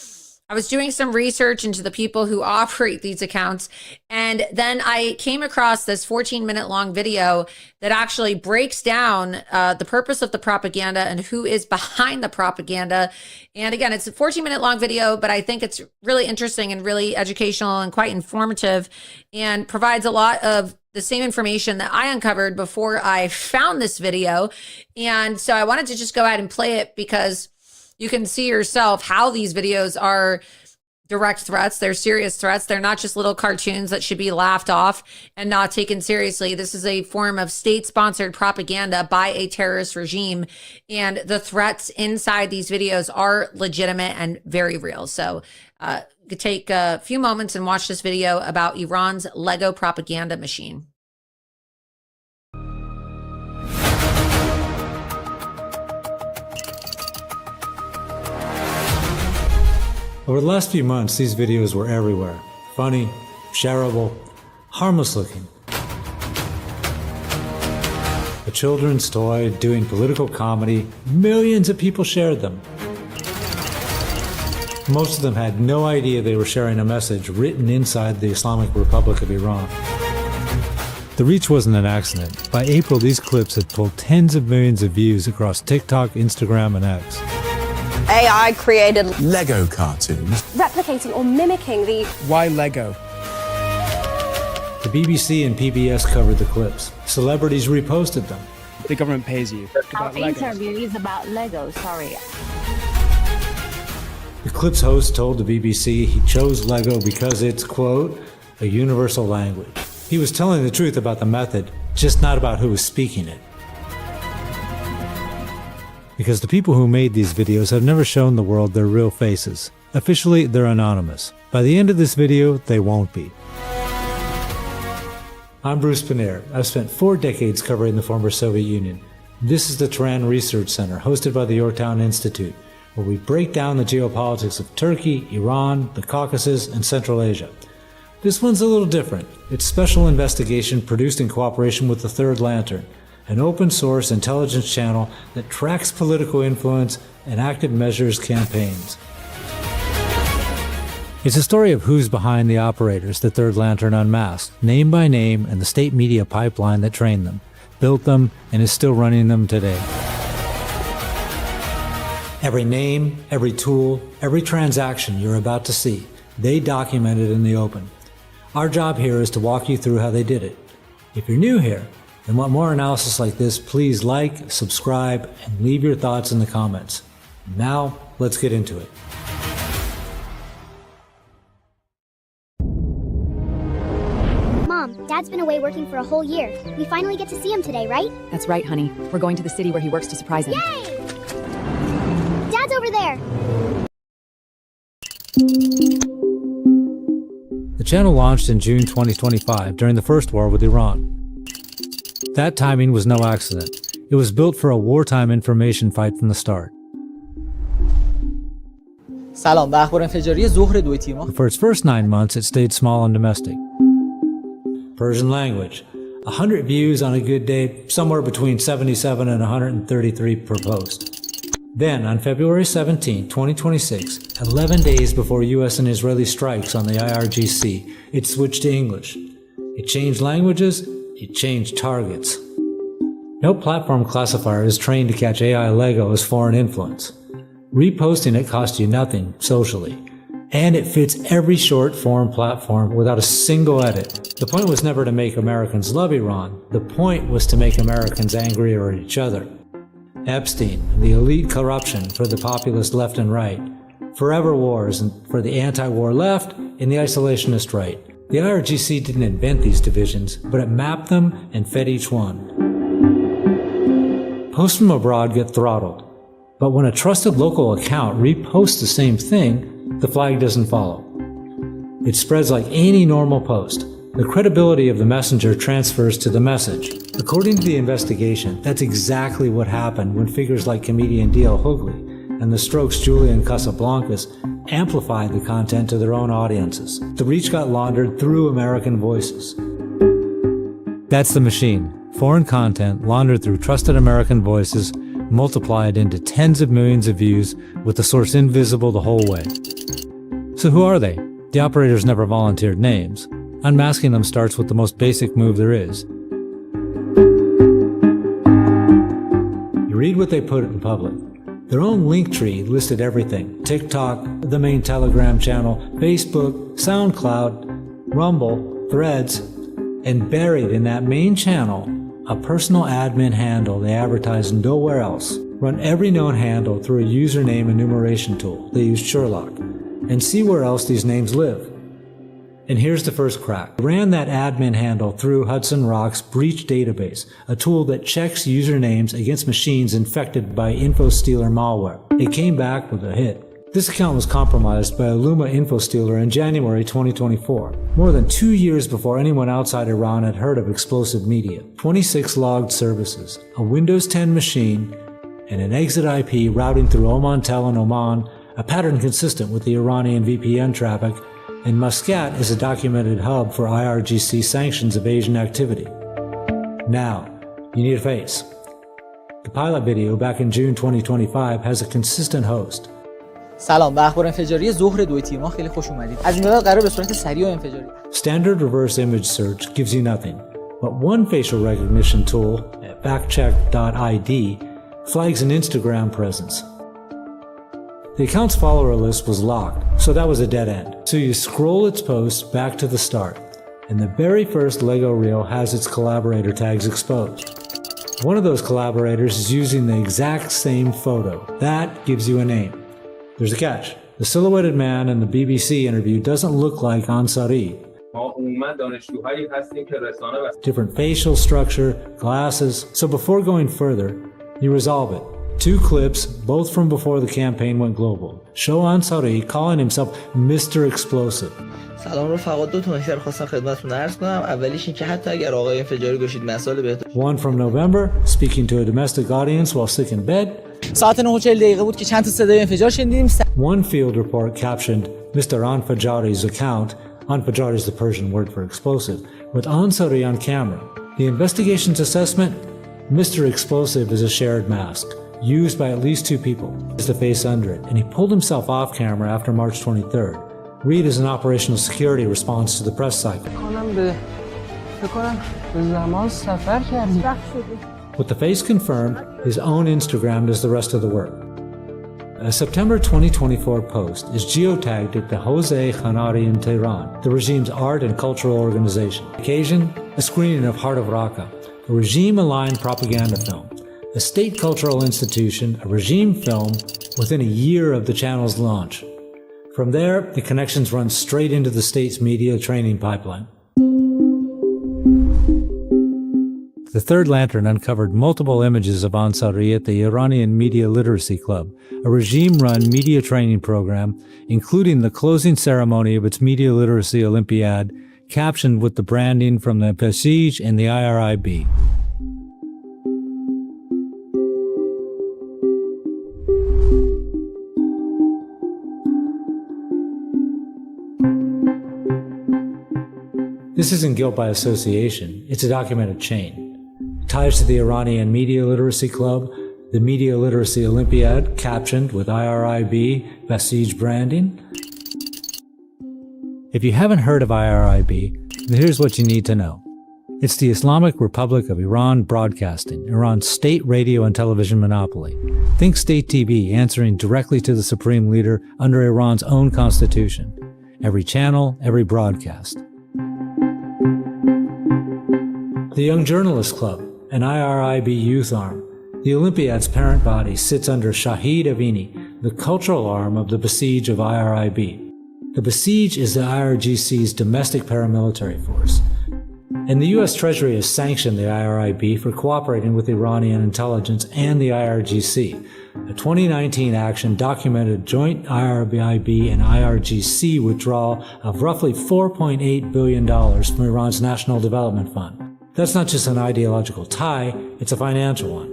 I was doing some research into the people who operate these accounts, and then I came across this 14-minute long video that actually breaks down the purpose of the propaganda and who is behind the propaganda. And again, it's a 14-minute long video, but I think it's really interesting and really educational and quite informative, and provides a lot of the same information that I uncovered before I found this video. And so I wanted to just go ahead and play it, because you can see yourself how these videos are direct threats. They're serious threats. They're not just little cartoons that should be laughed off and not taken seriously. This is a form of state-sponsored propaganda by a terrorist regime. And the threats inside these videos are legitimate and very real. So you could take a few moments and watch this video about Iran's Lego propaganda machine. Over the last few months, these videos were everywhere. Funny, shareable, harmless looking. A children's toy doing political comedy. Millions of people shared them. Most of them had no idea they were sharing a message written inside the Islamic Republic of Iran. The reach wasn't an accident. By April, these clips had pulled tens of millions of views across TikTok, Instagram, and X. AI created Lego cartoons, replicating or mimicking the... Why Lego? The BBC and PBS covered the clips. Celebrities reposted them. The government pays you. Our interview is about Lego, sorry. The clip's host told the BBC he chose Lego because it's, quote, a universal language. He was telling the truth about the method, just not about who was speaking it. because the people who made these videos have never shown the world their real faces. Officially, they're anonymous. By the end of this video, they won't be. I'm Bruce Pannier. I've spent 4 decades covering the former Soviet Union. This is the Tehran Research Center, hosted by the Yorktown Institute, where we break down the geopolitics of Turkey, Iran, the Caucasus, and Central Asia. This one's a little different. It's special investigation produced in cooperation with the Third Lantern, an open-source intelligence channel that tracks political influence and active measures campaigns. It's a story of who's behind the operators the Third Lantern unmasked, name by name, and the state media pipeline that trained them, built them, and is still running them today. Every name, every tool, every transaction you're about to see, they documented in the open. Our job here is to walk you through how they did it. If you're new here and want more analysis like this, please like, subscribe, and leave your thoughts in the comments. Now, let's get into it. Mom, Dad's been away working for a whole year. We finally get to see him today, right? That's right, honey. We're going to the city where he works to surprise him. Yay! Dad's over there! The channel launched in June 2025 during the first war with Iran. That timing was no accident. It was built for a wartime information fight from the start. For its first 9 months, it stayed small and domestic. Persian language. 100 views on a good day, somewhere between 77 and 133 per post. Then, on February 17, 2026, 11 days before US and Israeli strikes on the IRGC, it switched to English. It changed languages, it changed targets. No platform classifier is trained to catch AI Lego as foreign influence. Reposting it costs you nothing socially. And it fits every short-form platform without a single edit. The point was never to make Americans love Iran. The point was to make Americans angrier at each other. Epstein, the elite corruption for the populist left and right. Forever wars for the anti-war left and the isolationist right. The IRGC didn't invent these divisions, but it mapped them and fed each one. Posts from abroad get throttled. But when a trusted local account reposts the same thing, the flag doesn't follow. It spreads like any normal post. The credibility of the messenger transfers to the message. According to the investigation, that's exactly what happened when figures like comedian D.L. Hughley and the Strokes' Julian Casablancas amplified the content to their own audiences. The reach got laundered through American voices. That's the machine. Foreign content laundered through trusted American voices, multiplied into tens of millions of views with the source invisible the whole way. So who are they? The operators never volunteered names. Unmasking them starts with the most basic move there is. You read what they put in public. Their own link tree listed everything: TikTok, the main Telegram channel, Facebook, SoundCloud, Rumble, Threads, and buried in that main channel, a personal admin handle they advertise nowhere else. Run every known handle through a username enumeration tool. They used Sherlock. And see where else these names live. And here's the first crack. I ran that admin handle through Hudson Rock's breach database, a tool that checks usernames against machines infected by InfoStealer malware. It came back with a hit. This account was compromised by a Luma InfoStealer in January 2024, more than 2 years before anyone outside Iran had heard of explosive media. 26 logged services, a Windows 10 machine, and an exit IP routing through Omantel and Oman, a pattern consistent with the Iranian VPN traffic, and Muscat is a documented hub for IRGC sanctions evasion activity. Now, you need a face. The pilot video back in June 2025 has a consistent host. سلام، به اخبار انفجاری ظهر دو تیم‌ها خیلی خوش اومدید. از این بعد قرار به صورت سریع و انفجاری. Standard reverse image search gives you nothing, but one facial recognition tool, factcheck.id, flags an Instagram presence. The account's follower list was locked, so that was a dead end. So you scroll its posts back to the start, and the very first Lego reel has its collaborator tags exposed. One of those collaborators is using the exact same photo. That gives you a name. There's a catch. The silhouetted man in the BBC interview doesn't look like Ansari. Different facial structure, glasses. So before going further, you resolve it. 2 clips, both from before the campaign went global, show Ansari calling himself Mr. Explosive. سلام رفقا، 2 نکته خواستم خدمتتون عرض کنم. اولیش این که حتی اگر آقای انفجاری باشید مسائل بهتر. One from November, speaking to a domestic audience while sick in bed. ساعت 9:40 بود که چند تا صدای انفجار شنیدیم. One field report captioned Mr. Anfajari's account, Anfajari is the Persian word for explosive, with Ansari on camera. The investigation's assessment, Mr. Explosive is a shared mask, used by at least 2 people. Is the face under it, and he pulled himself off camera after March 23rd. Read is an operational security response to the press cycle. With the face confirmed, his own Instagram does the rest of the work. A September 2024 post is geotagged at the Jose Khanari in Tehran, the regime's art and cultural organization. Occasion, a screening of Heart of Raqqa, a regime-aligned propaganda film. A state cultural institution, a regime film, within a year of the channel's launch. From there, the connections run straight into the state's media training pipeline. The Third Lantern uncovered multiple images of Ansari at the Iranian Media Literacy Club, a regime-run media training program, including the closing ceremony of its Media Literacy Olympiad, captioned with the branding from the Basij and the IRIB. This isn't guilt by association, it's a documented chain. Ties to the Iranian Media Literacy Club, the Media Literacy Olympiad, captioned with IRIB, Basij branding. If you haven't heard of IRIB, then here's what you need to know. It's the Islamic Republic of Iran Broadcasting, Iran's state radio and television monopoly. Think state TV answering directly to the supreme leader under Iran's own constitution. Every channel, every broadcast. The Young Journalists Club, an IRIB youth arm. The Olympiad's parent body sits under Shahid Avini, the cultural arm of the Basij of IRIB. The Basij is the IRGC's domestic paramilitary force. And the U.S. Treasury has sanctioned the IRIB for cooperating with Iranian intelligence and the IRGC. A 2019 action documented joint IRIB and IRGC withdrawal of roughly $4.8 billion from Iran's National Development Fund. That's not just an ideological tie, it's a financial one.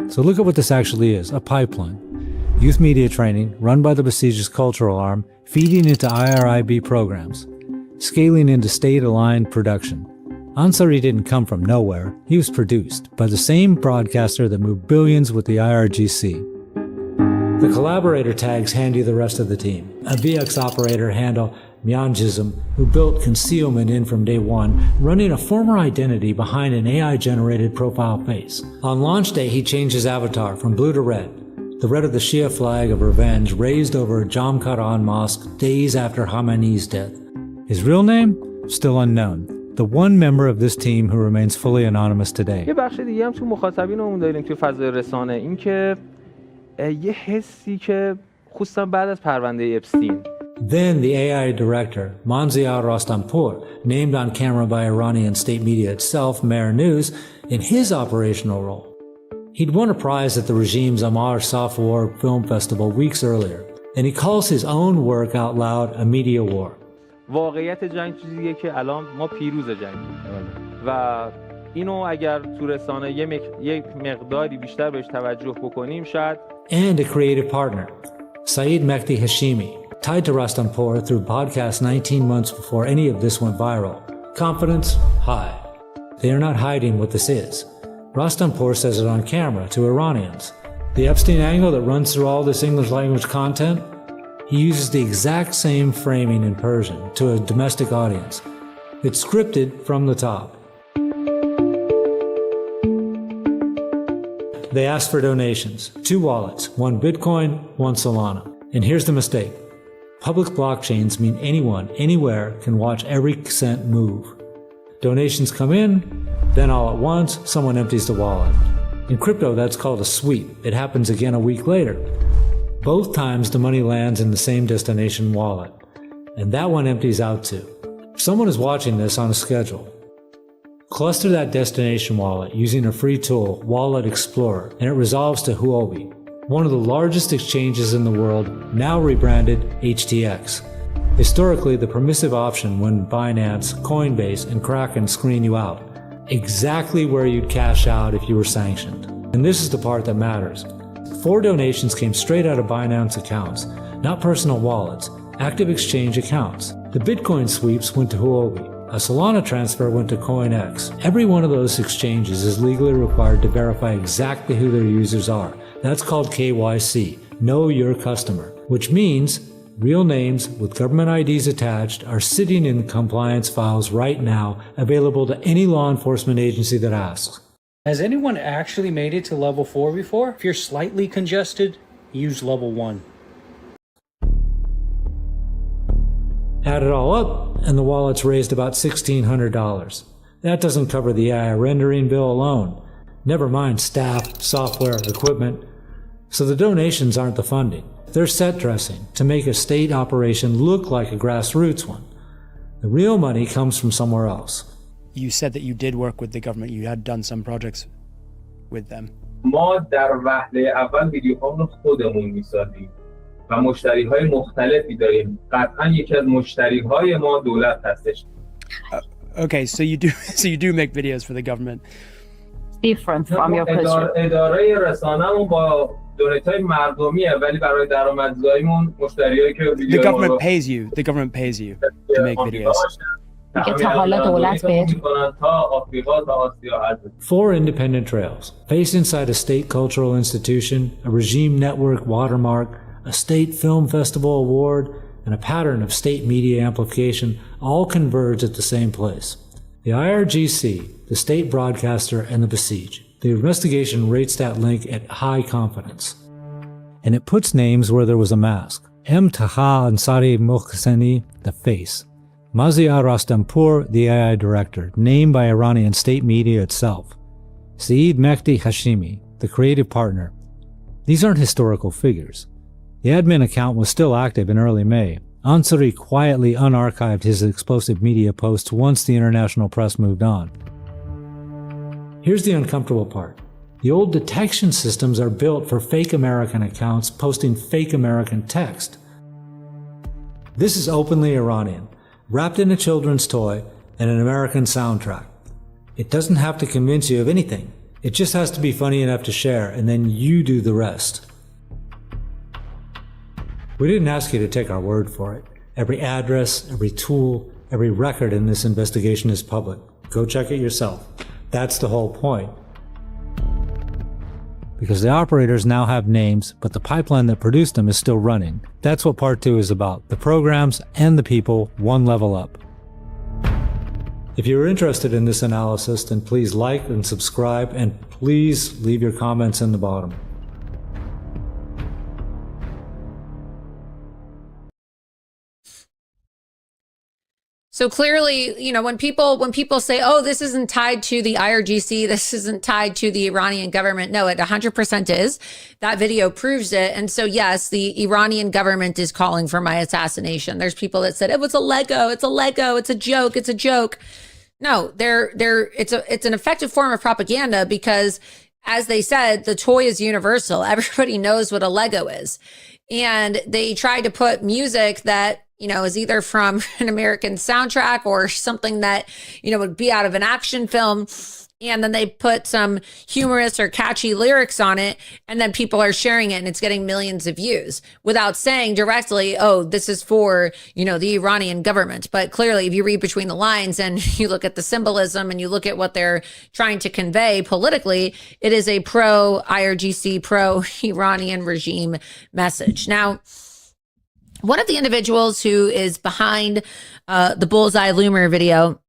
So look at what this actually is, a pipeline. Youth media training, run by the Basij's cultural arm, feeding into IRIB programs, scaling into state-aligned production. Ansari didn't come from nowhere, he was produced by the same broadcaster that moved billions with the IRGC. The collaborator tags hand you the rest of the team. A VX operator handle Myanjism, who built concealment in from day one, running a former identity behind an AI-generated profile face. On launch day, he changed his avatar from blue to red, the red of the Shia flag of revenge raised over Jamkaran Mosque days after Khamenei's death. His real name? Still unknown. The one member of this team who remains fully anonymous today. یه بخش دیگه هم تو مخاطبینمون داریم تو فضای رسانه، این که یه حسی که خصوصا بعد از پرونده اپستین. Then the AI director, Manziar Rostampur, named on camera by Iranian state media itself, Mer News, in his operational role. He'd won a prize at the regime's Amar Soft War Film Festival weeks earlier, and he calls his own work out loud a media war. واقعیت جنگ چیزیه که الان ما پیروز جنگیم و اینو اگر تو رسانه یک مقداری بیشتر بهش توجه بکنیم شاید. And a creative partner, Saeed Mehdi Hashimi, tied to Rostampur through podcasts 19 months before any of this went viral. Confidence high. They are not hiding what this is. Rostampur says it on camera to Iranians. The Epstein angle that runs through all this English language content, he uses the exact same framing in Persian to a domestic audience. It's scripted from the top. They ask for donations, 2 wallets, 1 Bitcoin, 1 Solana. And here's the mistake. Public blockchains mean anyone, anywhere can watch every cent move. Donations come in, then all at once, someone empties the wallet. In crypto, that's called a sweep. It happens again a week later. Both times the money lands in the same destination wallet. And that one empties out too. Someone is watching this on a schedule. Cluster that destination wallet using a free tool, Wallet Explorer, and it resolves to Huobi, one of the largest exchanges in the world, now rebranded HTX. Historically, the permissive option when Binance, Coinbase, and Kraken screen you out, exactly where you'd cash out if you were sanctioned. And this is the part that matters. 4 donations came straight out of Binance accounts, not personal wallets, active exchange accounts. The Bitcoin sweeps went to Huobi. A Solana transfer went to CoinX. Every one of those exchanges is legally required to verify exactly who their users are. That's called KYC, Know Your Customer, which means real names with government IDs attached are sitting in compliance files right now, available to any law enforcement agency that asks. Has anyone actually made it to level 4 before? If you're slightly congested, use level 1. Add it all up, and the wallet's raised about $1,600. That doesn't cover the AI rendering bill alone. Never mind staff, software, equipment. So the donations aren't the funding. They're set dressing to make a state operation look like a grassroots one. The real money comes from somewhere else. You said that you did work with the government. You had done some projects with them. ما در وهله اول ویدیوهامون خودمون میسازیم و مشتری‌های مختلفی داریم. قطعاً یکی از مشتری‌های ما دولت هستش. Okay, so you do make videos for the government. Different from your person. اداره رسانه‌مون با دونیت‌های مردمیه ولی برای درآمدزاییمون مشتریایی که The government pays you. The government pays you to make videos. Four independent trails, face inside a state cultural institution, a regime network watermark, a state film festival award, and a pattern of state media amplification all converge at the same place. The IRGC, the state broadcaster, and the besiege. The investigation rates that link at high confidence. And it puts names where there was a mask. M. Taha Ansari Mohseni, the face. Maziar Rastampur, the AI director, named by Iranian state media itself. Saeed Mehdi Hashimi, the creative partner. These aren't historical figures. The admin account was still active in early May. Ansari quietly unarchived his explosive media posts once the international press moved on. Here's the uncomfortable part. The old detection systems are built for fake American accounts posting fake American text. This is openly Iranian, wrapped in a children's toy and an American soundtrack. It doesn't have to convince you of anything. It just has to be funny enough to share, and then you do the rest. We didn't ask you to take our word for it. Every address, every tool, every record in this investigation is public. Go check it yourself. That's the whole point. Because the operators now have names, but the pipeline that produced them is still running. That's what part 2 is about. The programs and the people, one level up. If you're interested in this analysis, then please like and subscribe, and please leave your comments in the bottom. So clearly, you know, when people say, oh, this isn't tied to the IRGC, this isn't tied to the Iranian government. No, it 100% is. That video proves it. And so, yes, the Iranian government is calling for my assassination. There's people that said, it was a Lego, it's a Lego, it's a joke, it's a joke. No, it's an effective form of propaganda because, as they said, the toy is universal. Everybody knows what a Lego is. And they tried to put music that, you know, is either from an American soundtrack or something that, you know, would be out of an action film. And then they put some humorous or catchy lyrics on it. And then people are sharing it and it's getting millions of views without saying directly, oh, this is for, you know, the Iranian government. But clearly, if you read between the lines and you look at the symbolism and you look at what they're trying to convey politically, it is a pro-IRGC, pro-Iranian regime message. Now, one of the individuals who is behind the Bullseye Loomer video,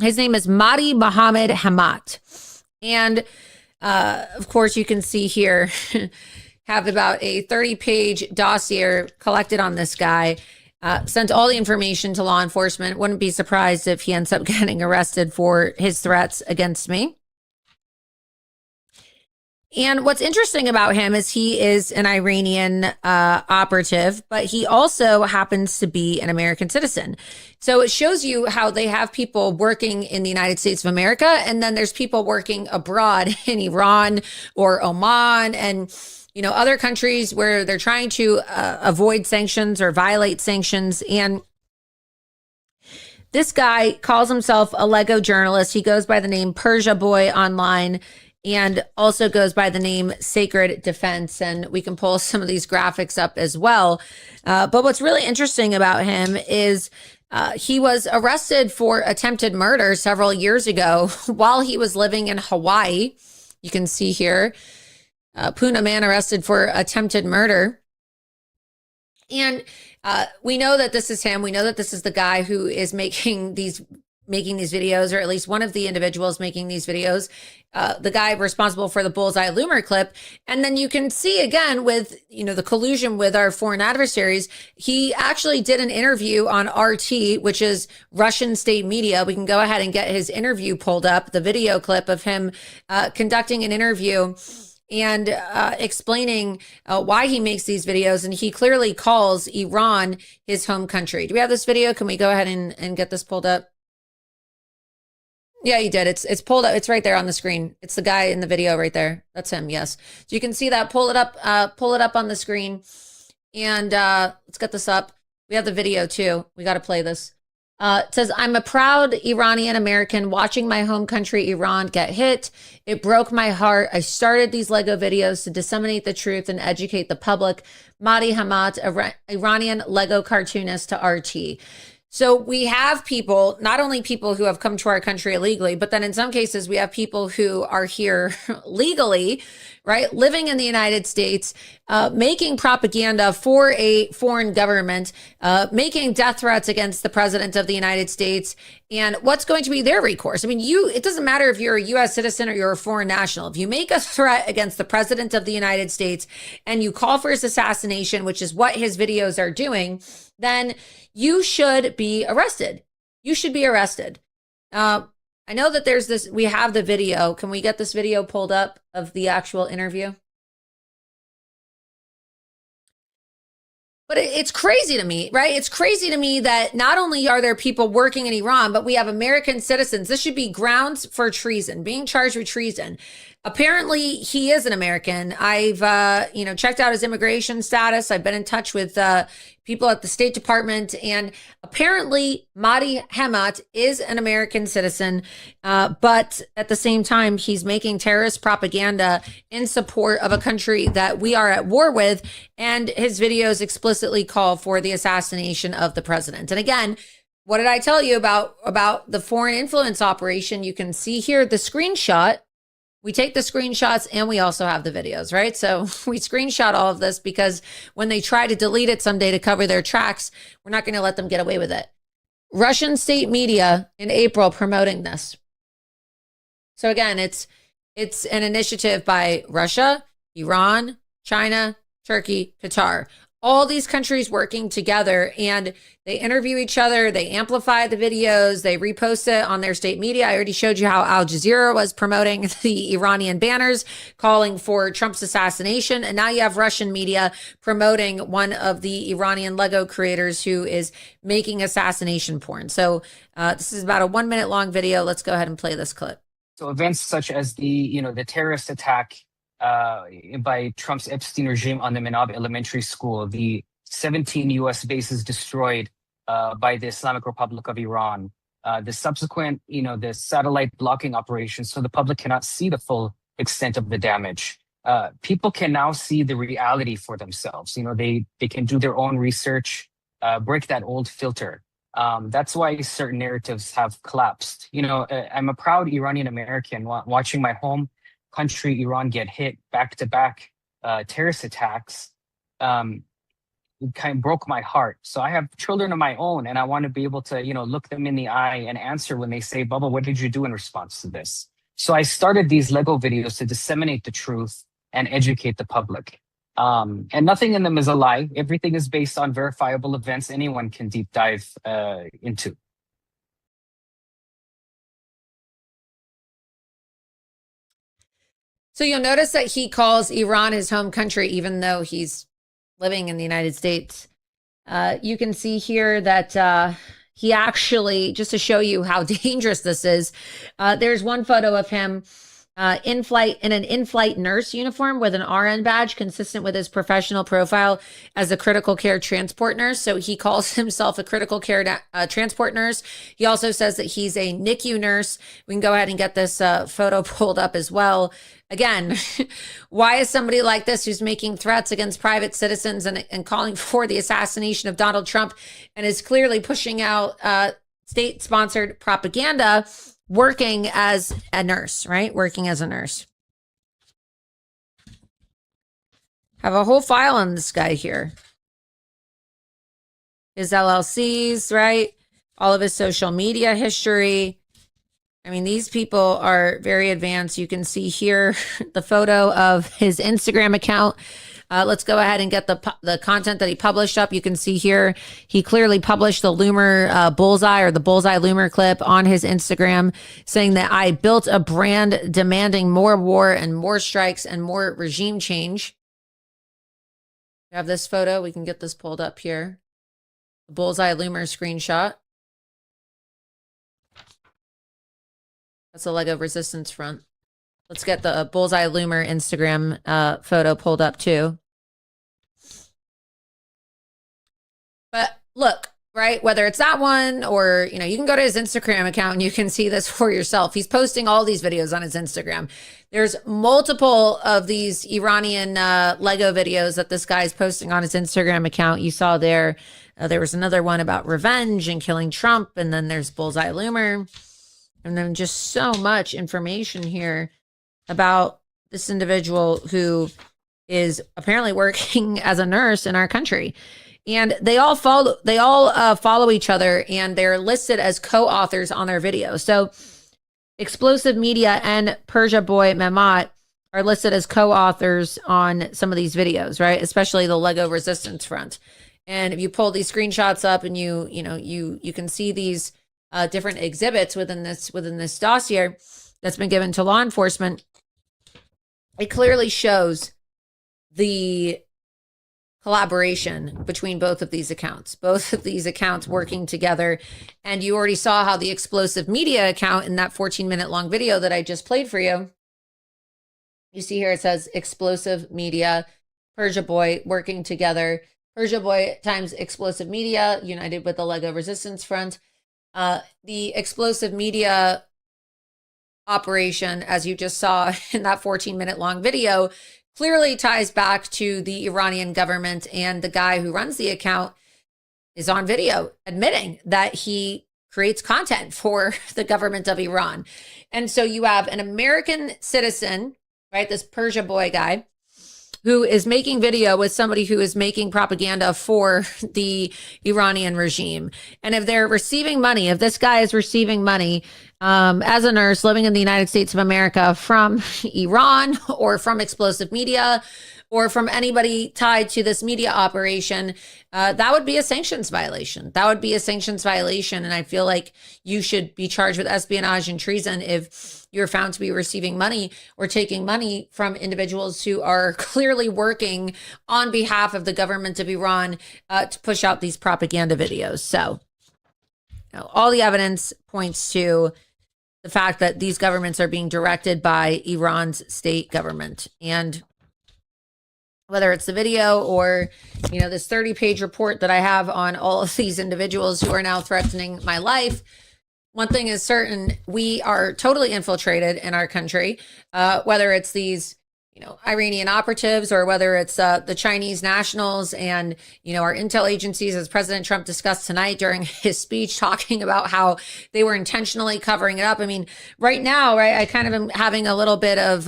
his name is Mahdi Mohammed Hamat. And of course, you can see here, have about a 30-page dossier collected on this guy, sent all the information to law enforcement. Wouldn't be surprised if he ends up getting arrested for his threats against me. And what's interesting about him is he is an Iranian operative, but he also happens to be an American citizen. So it shows you how they have people working in the United States of America, and then there's people working abroad in Iran or Oman and other countries where they're trying to avoid sanctions or violate sanctions. And this guy calls himself a Lego journalist. He goes by the name Persia Boy online, and also goes by the name Sacred Defense. And we can pull some of these graphics up as well. But what's really interesting about him is he was arrested for attempted murder several years ago while he was living in Hawaii. You can see here, Puna man arrested for attempted murder. And we know that this is him. We know that this is the guy who is making these videos, or at least one of the individuals making these videos, the guy responsible for the Bullseye Loomer clip. And then you can see again with, the collusion with our foreign adversaries, he actually did an interview on RT, which is Russian state media. We can go ahead and get his interview pulled up, the video clip of him conducting an interview and explaining why he makes these videos. And he clearly calls Iran his home country. Do we have this video? Can we go ahead and get this pulled up? Yeah, he did. It's pulled up. It's right there on the screen. It's the guy in the video right there. That's him. Yes. So you can see that. Pull it up on the screen. And let's get this up. We have the video too. We got to play this. It says, I'm a proud Iranian American watching my home country, Iran, get hit. It broke my heart. I started these Lego videos to disseminate the truth and educate the public. Mahdi Hamat, Iranian Lego cartoonist to RT. So we have people, not only people who have come to our country illegally, but then in some cases we have people who are here legally, right? Living in the United States, making propaganda for a foreign government, making death threats against the president of the United States. And what's going to be their recourse? I mean, it doesn't matter if you're a U.S. citizen or you're a foreign national. If you make a threat against the president of the United States and you call for his assassination, which is what his videos are doing, then you should be arrested. You should be arrested. I know that we have the video. Can we get this video pulled up of the actual interview? But it's crazy to me, right? It's crazy to me that not only are there people working in Iran, but we have American citizens. This should be grounds for treason, being charged with treason. Apparently, he is an American. I've, checked out his immigration status. I've been in touch with people at the State Department, and apparently Mahdi Hamat is an American citizen, but at the same time, he's making terrorist propaganda in support of a country that we are at war with, and his videos explicitly call for the assassination of the president. And again, what did I tell you about the foreign influence operation? You can see here the screenshot. We take the screenshots and we also have the videos, right? So we screenshot all of this because when they try to delete it someday to cover their tracks, we're not going to let them get away with it. Russian state media in April promoting this. So again, it's an initiative by Russia, Iran, China, Turkey, Qatar. All these countries working together, and they interview each other, they amplify the videos, they repost it on their state media. I already showed you how Al Jazeera was promoting the Iranian banners, calling for Trump's assassination. And now you have Russian media promoting one of the Iranian Lego creators who is making assassination porn. So this is about a 1 minute long video. Let's go ahead and play this clip. So events such as the terrorist attack by Trump's Epstein regime on the Menab Elementary School, the 17 U.S. bases destroyed by the Islamic Republic of Iran, the subsequent, the satellite blocking operations, so the public cannot see the full extent of the damage. People can now see the reality for themselves. They can do their own research, break that old filter. That's why certain narratives have collapsed. I'm a proud Iranian American watching my home country, Iran, get hit back-to-back terrorist attacks. It kind of broke my heart. So I have children of my own, and I want to be able to, look them in the eye and answer when they say, Bubba, what did you do in response to this? So I started these Lego videos to disseminate the truth and educate the public. And nothing in them is a lie. Everything is based on verifiable events anyone can deep dive into. So you'll notice that he calls Iran his home country, even though he's living in the United States. You can see here that he actually, just to show you how dangerous this is, there's one photo of him in an in-flight nurse uniform with an RN badge consistent with his professional profile as a critical care transport nurse. So he calls himself a critical care transport nurse. He also says that he's a NICU nurse. We can go ahead and get this photo pulled up as well. Again, why is somebody like this, who's making threats against private citizens and calling for the assassination of Donald Trump and is clearly pushing out state-sponsored propaganda, working as a nurse, right? Working as a nurse. Have a whole file on this guy here. His LLCs, right? All of his social media history. I mean, these people are very advanced. You can see here the photo of his Instagram account. Let's go ahead and get the content that he published up. You can see here, he clearly published the Loomer Bullseye, or the Bullseye Loomer clip on his Instagram, saying that I built a brand demanding more war and more strikes and more regime change. We have this photo. We can get this pulled up here. The Bullseye Loomer screenshot. That's a Lego resistance front. Let's get the Bullseye Loomer Instagram photo pulled up too. But look, right, whether it's that one or, you can go to his Instagram account and you can see this for yourself. He's posting all these videos on his Instagram. There's multiple of these Iranian Lego videos that this guy's posting on his Instagram account. You saw there, there was another one about revenge and killing Trump. And then there's Bullseye Loomer. And then just so much information here about this individual who is apparently working as a nurse in our country. And they all follow each other, and they're listed as co-authors on their video. So Explosive Media and Persia Boy Mehmet are listed as co-authors on some of these videos, right? Especially the Lego Resistance Front. And if you pull these screenshots up and you can see these different exhibits within this dossier that's been given to law enforcement, it clearly shows the collaboration between both of these accounts working together. And you already saw how the Explosive Media account in that 14-minute long video that I just played for you, you see here it says Explosive Media, Persia Boy working together. Persia Boy times Explosive Media united with the Lego Resistance Front. The Explosive Media operation, as you just saw in that 14-minute long video, clearly ties back to the Iranian government, and the guy who runs the account is on video admitting that he creates content for the government of Iran. And so you have an American citizen, right, this Persia Boy guy, who is making video with somebody who is making propaganda for the Iranian regime. And if they're receiving money, if this guy is receiving money as a nurse living in the United States of America from Iran or from Explosive Media or from anybody tied to this media operation, that would be a sanctions violation. That would be a sanctions violation. And I feel like you should be charged with espionage and treason if you're found to be receiving money or taking money from individuals who are clearly working on behalf of the government of Iran to push out these propaganda videos. So all the evidence points to the fact that these governments are being directed by Iran's state government. And whether it's the video or, this 30-page report that I have on all of these individuals who are now threatening my life, one thing is certain: we are totally infiltrated in our country, whether it's these, Iranian operatives or whether it's the Chinese nationals and, our intel agencies, as President Trump discussed tonight during his speech, talking about how they were intentionally covering it up. I mean, right now, right, I kind of am having a little bit of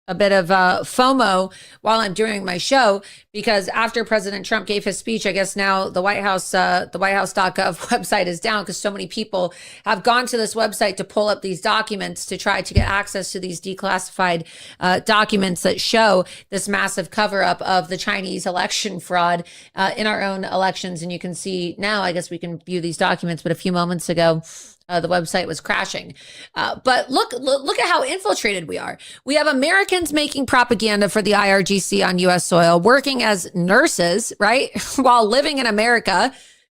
FOMO while I'm doing my show, because after President Trump gave his speech, I guess now the White House, the whitehouse.gov website is down because so many people have gone to this website to pull up these documents to try to get access to these declassified documents that show this massive cover up of the Chinese election fraud in our own elections. And you can see now, I guess we can view these documents, but a few moments ago, the website was crashing. But look at how infiltrated we are. We have Americans making propaganda for the IRGC on U.S. soil, working as nurses, right? While living in America.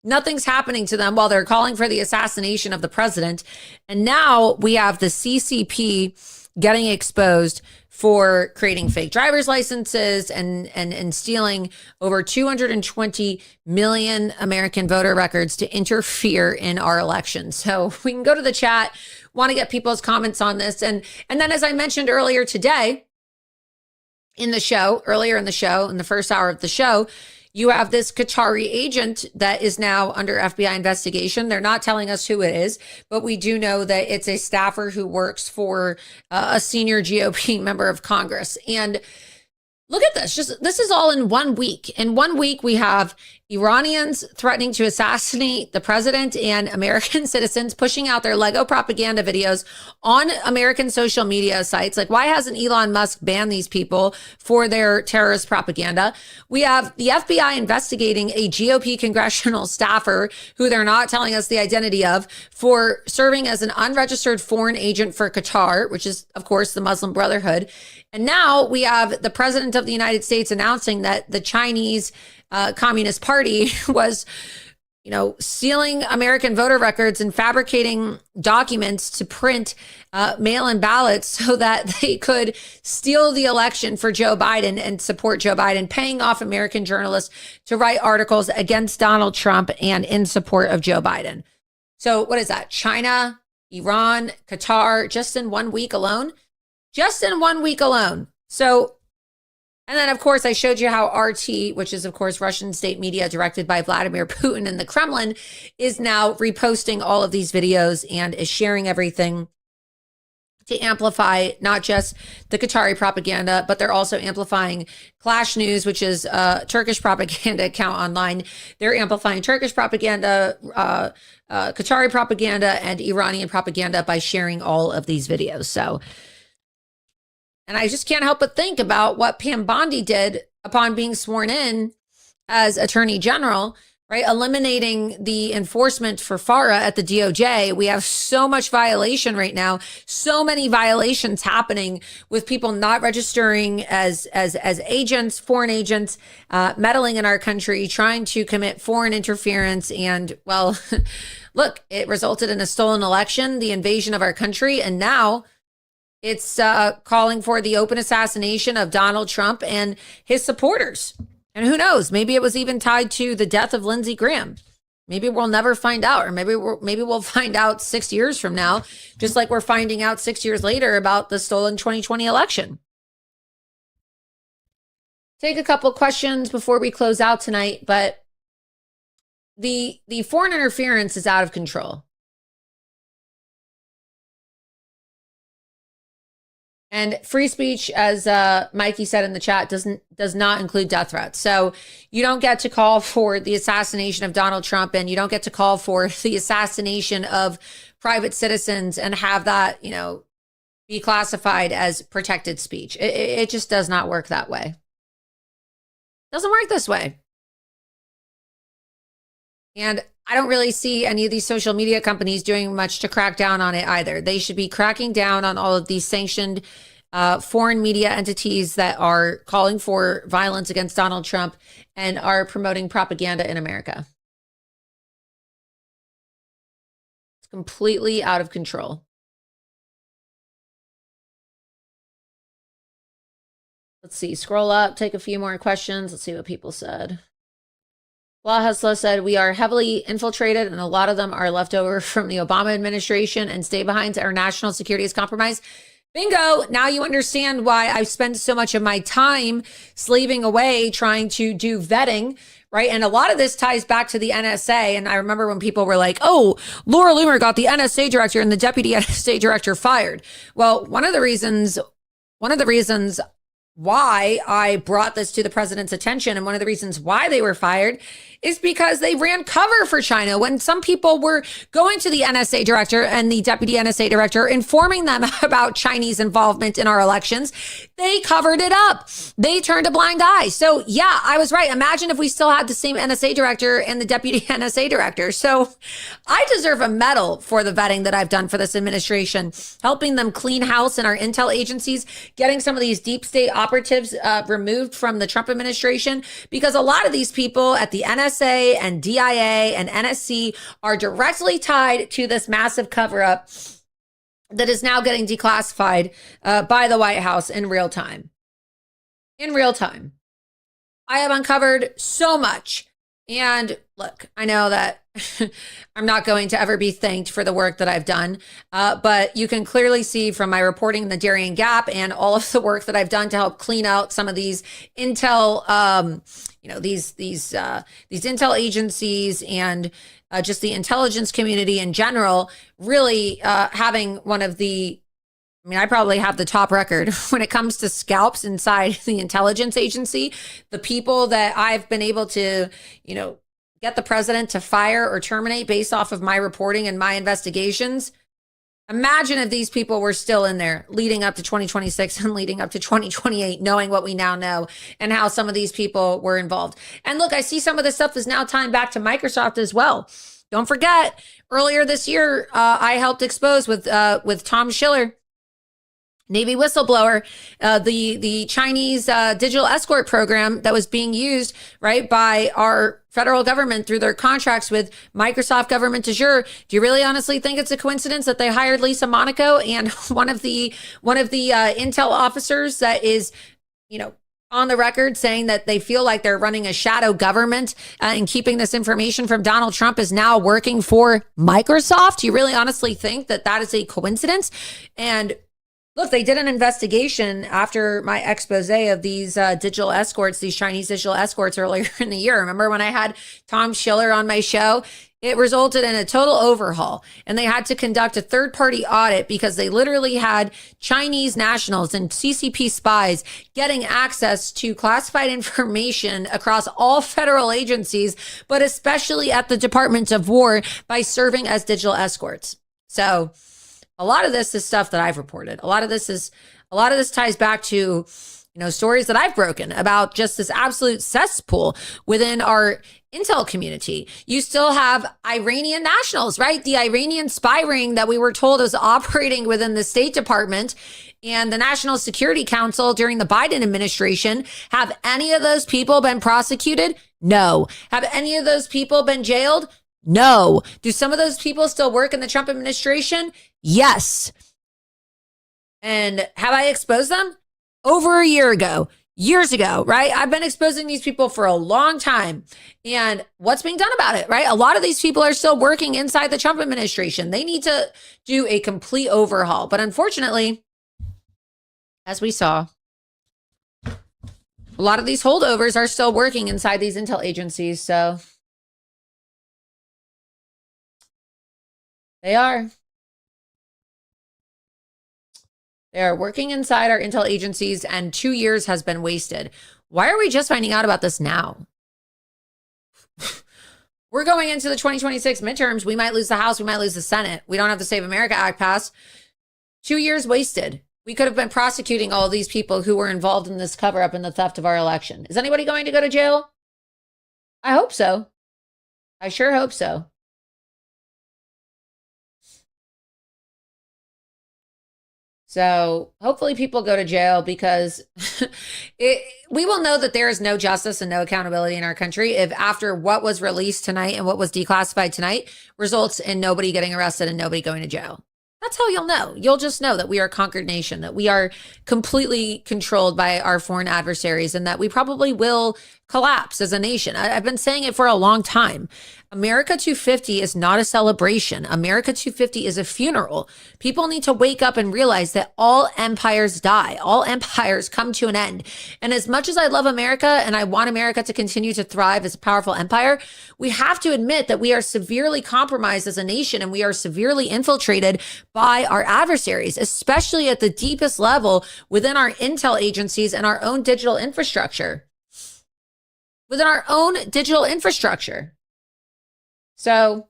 Nothing's happening to them while they're calling for the assassination of the president. And now we have the CCP getting exposed for creating fake driver's licenses and stealing over 220 million American voter records to interfere in our elections. So we can go to the chat, want to get people's comments on this. And then, as I mentioned earlier today in the show, in the first hour of the show, you have this Qatari agent that is now under FBI investigation. They're not telling us who it is, but we do know that it's a staffer who works for a senior GOP member of Congress. And look at this. This is all in 1 week. In 1 week, we have Iranians threatening to assassinate the president and American citizens pushing out their Lego propaganda videos on American social media sites. Like, why hasn't Elon Musk banned these people for their terrorist propaganda? We have the FBI investigating a GOP congressional staffer who they're not telling us the identity of for serving as an unregistered foreign agent for Qatar, which is, of course, the Muslim Brotherhood. And now we have the president of the United States announcing that the Chinese Communist Party was, stealing American voter records and fabricating documents to print mail-in ballots so that they could steal the election for Joe Biden and support Joe Biden, paying off American journalists to write articles against Donald Trump and in support of Joe Biden. So what is that? China, Iran, Qatar, just in 1 week alone? Just in 1 week alone. So, and then, of course, I showed you how RT, which is, of course, Russian state media directed by Vladimir Putin and the Kremlin, is now reposting all of these videos and is sharing everything to amplify not just the Qatari propaganda, but they're also amplifying Clash News, which is a Turkish propaganda account online. They're amplifying Turkish propaganda, Qatari propaganda, and Iranian propaganda by sharing all of these videos. So, and I just can't help but think about what Pam Bondi did upon being sworn in as Attorney General, right? Eliminating the enforcement for FARA at the DOJ. We have so much violation right now, so many violations happening with people not registering as agents, foreign agents, meddling in our country, trying to commit foreign interference. And well, look, it resulted in a stolen election, the invasion of our country, and now it's calling for the open assassination of Donald Trump and his supporters. And who knows, maybe it was even tied to the death of Lindsey Graham. Maybe we'll never find out, or maybe we'll find out 6 years from now, just like we're finding out 6 years later about the stolen 2020 election. Take a couple questions before we close out tonight, but the foreign interference is out of control. And free speech, as Mikey said in the chat, does not include death threats. So you don't get to call for the assassination of Donald Trump, and you don't get to call for the assassination of private citizens and have that, be classified as protected speech. It just does not work that way. Doesn't work this way. And I don't really see any of these social media companies doing much to crack down on it either. They should be cracking down on all of these sanctioned foreign media entities that are calling for violence against Donald Trump and are promoting propaganda in America. It's completely out of control. Let's see, scroll up, take a few more questions. Let's see what people said. La Husla said, we are heavily infiltrated and a lot of them are left over from the Obama administration and stay behind our national security is compromised. Bingo. Now you understand why I've spent so much of my time slaving away trying to do vetting, right? And a lot of this ties back to the NSA. And I remember when people were like, oh, Laura Loomer got the NSA director and the deputy NSA director fired. Well, one of the reasons why I brought this to the president's attention. And one of the reasons why they were fired is because they ran cover for China when some people were going to the NSA director and the deputy NSA director, informing them about Chinese involvement in our elections. They covered it up. They turned a blind eye. So yeah, I was right. Imagine if we still had the same NSA director and the deputy NSA director. So I deserve a medal for the vetting that I've done for this administration, helping them clean house in our intel agencies, getting some of these deep state operatives removed from the Trump administration, because a lot of these people at the NSA and DIA and NSC are directly tied to this massive cover-up that is now getting declassified by the White House in real time. In real time. I have uncovered so much. And look, I know that I'm not going to ever be thanked for the work that I've done, but you can clearly see from my reporting in the Darien Gap and all of the work that I've done to help clean out some of these intel, these intel agencies and just the intelligence community in general, really having one of the, I probably have the top record when it comes to scalps inside the intelligence agency. The people that I've been able to, get the president to fire or terminate based off of my reporting and my investigations. Imagine if these people were still in there leading up to 2026 and leading up to 2028, knowing what we now know and how some of these people were involved. And look, I see some of this stuff is now tying back to Microsoft as well. Don't forget, earlier this year, I helped expose with Tom Schiller, Navy whistleblower, the Chinese digital escort program that was being used, right, by our federal government through their contracts with Microsoft Government Azure. Do you really honestly think it's a coincidence that they hired Lisa Monaco and one of the intel officers that is, on the record saying that they feel like they're running a shadow government and keeping this information from Donald Trump is now working for Microsoft? Do you really honestly think that that is a coincidence? And look, they did an investigation after my expose of these digital escorts, these Chinese digital escorts earlier in the year. Remember when I had Tom Schiller on my show? It resulted in a total overhaul, and they had to conduct a third-party audit because they literally had Chinese nationals and CCP spies getting access to classified information across all federal agencies, but especially at the Department of War by serving as digital escorts. So a lot of this is stuff that I've reported. A lot of this ties back to, stories that I've broken about just this absolute cesspool within our intel community. You still have Iranian nationals, right? The Iranian spy ring that we were told was operating within the State Department and the National Security Council during the Biden administration. Have any of those people been prosecuted? No. Have any of those people been jailed? No. Do some of those people still work in the Trump administration? Yes. And have I exposed them? Over a year ago, years ago, right? I've been exposing these people for a long time. And what's being done about it, right? A lot of these people are still working inside the Trump administration. They need to do a complete overhaul. But unfortunately, as we saw, a lot of these holdovers are still working inside these intel agencies. So they are. They are working inside our intel agencies, and 2 years has been wasted. Why are we just finding out about this now? We're going into the 2026 midterms. We might lose the House. We might lose the Senate. We don't have the Save America Act passed. 2 years wasted. We could have been prosecuting all of these people who were involved in this cover up and the theft of our election. Is anybody going to go to jail? I hope so. I sure hope so. So hopefully people go to jail, because we will know that there is no justice and no accountability in our country if after what was released tonight and what was declassified tonight results in nobody getting arrested and nobody going to jail. That's how you'll know. You'll just know that we are a conquered nation, that we are completely controlled by our foreign adversaries, and that we probably will collapse as a nation. I've been saying it for a long time. America 250 is not a celebration. America 250 is a funeral. People need to wake up and realize that all empires die. All empires come to an end. And as much as I love America and I want America to continue to thrive as a powerful empire, we have to admit that we are severely compromised as a nation and we are severely infiltrated by our adversaries, especially at the deepest level within our intel agencies and our own digital infrastructure. Within our own digital infrastructure. So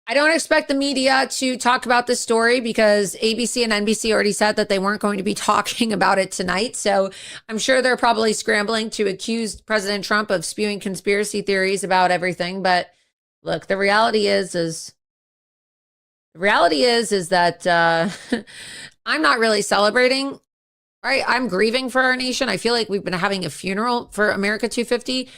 I don't expect the media to talk about this story because ABC and NBC already said that they weren't going to be talking about it tonight. So I'm sure they're probably scrambling to accuse President Trump of spewing conspiracy theories about everything. But look, the reality is that I'm not really celebrating. Right? I'm grieving for our nation. I feel like we've been having a funeral for America 250.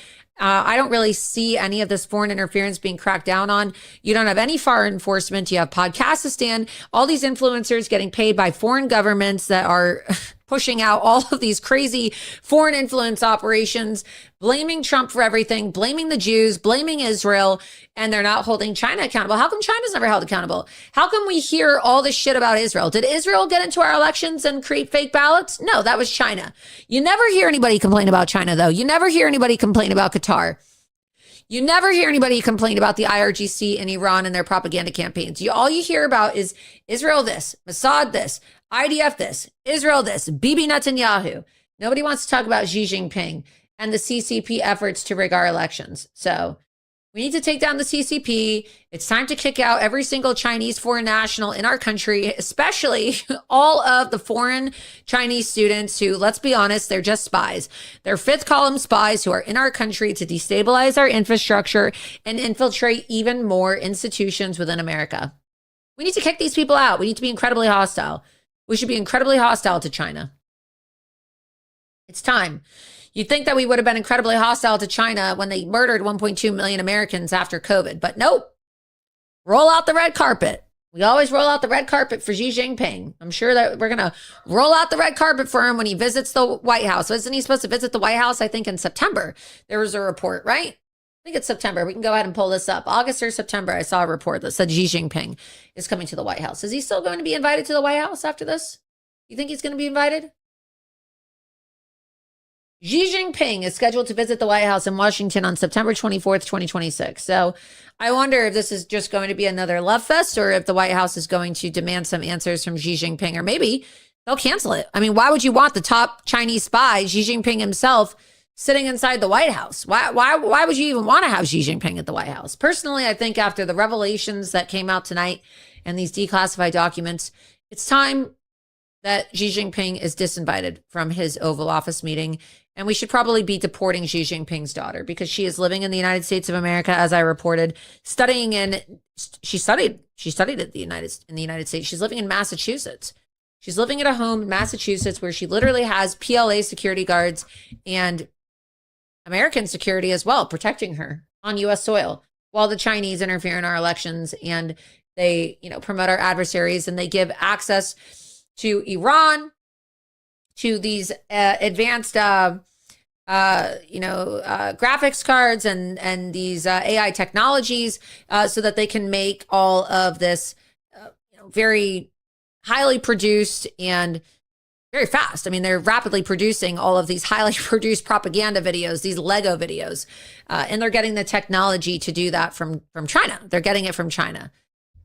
I don't really see any of this foreign interference being cracked down on. You don't have any foreign enforcement. You have Podcastistan, all these influencers getting paid by foreign governments that are pushing out all of these crazy foreign influence operations, blaming Trump for everything, blaming the Jews, blaming Israel, and they're not holding China accountable. How come China's never held accountable? How come we hear all this shit about Israel? Did Israel get into our elections and create fake ballots? No, that was China. You never hear anybody complain about China, though. You never hear anybody complain about Qatar. You never hear anybody complain about the IRGC in Iran and their propaganda campaigns. All you hear about is Israel this, Mossad this, IDF this, Israel this, Bibi Netanyahu. Nobody wants to talk about Xi Jinping and the CCP efforts to rig our elections. So we need to take down the CCP. It's time to kick out every single Chinese foreign national in our country, especially all of the foreign Chinese students who, let's be honest, they're just spies. They're fifth column spies who are in our country to destabilize our infrastructure and infiltrate even more institutions within America. We need to kick these people out. We need to be incredibly hostile. We should be incredibly hostile to China. It's time. You'd think that we would have been incredibly hostile to China when they murdered 1.2 million Americans after COVID, but nope. Roll out the red carpet. We always roll out the red carpet for Xi Jinping. I'm sure that we're going to roll out the red carpet for him when he visits the White House. Isn't he supposed to visit the White House, I think, in September? There was a report, right? I think it's September. We can go ahead and pull this up. August or September, I saw a report that said Xi Jinping is coming to the White House. Is he still going to be invited to the White House after this? You think he's going to be invited? Xi Jinping is scheduled to visit the White House in Washington on September 24th, 2026. So I wonder if this is just going to be another love fest or if the White House is going to demand some answers from Xi Jinping, or maybe they'll cancel it. I mean, why would you want the top Chinese spy, Xi Jinping himself, sitting inside the White House? Why would you even want to have Xi Jinping at the White House? Personally, I think after the revelations that came out tonight and these declassified documents, it's time that Xi Jinping is disinvited from his Oval Office meeting. And we should probably be deporting Xi Jinping's daughter because she is living in the United States of America, as I reported, she studied in the United States. She's living in Massachusetts. She's living at a home in Massachusetts where she literally has PLA security guards and American security as well, protecting her on U.S. soil while the Chinese interfere in our elections and they, promote our adversaries and they give access to Iran, to these advanced, graphics cards and these AI technologies so that they can make all of this, very highly produced and very fast. I mean, they're rapidly producing all of these highly produced propaganda videos, these Lego videos, and they're getting the technology to do that from China. They're getting it from China.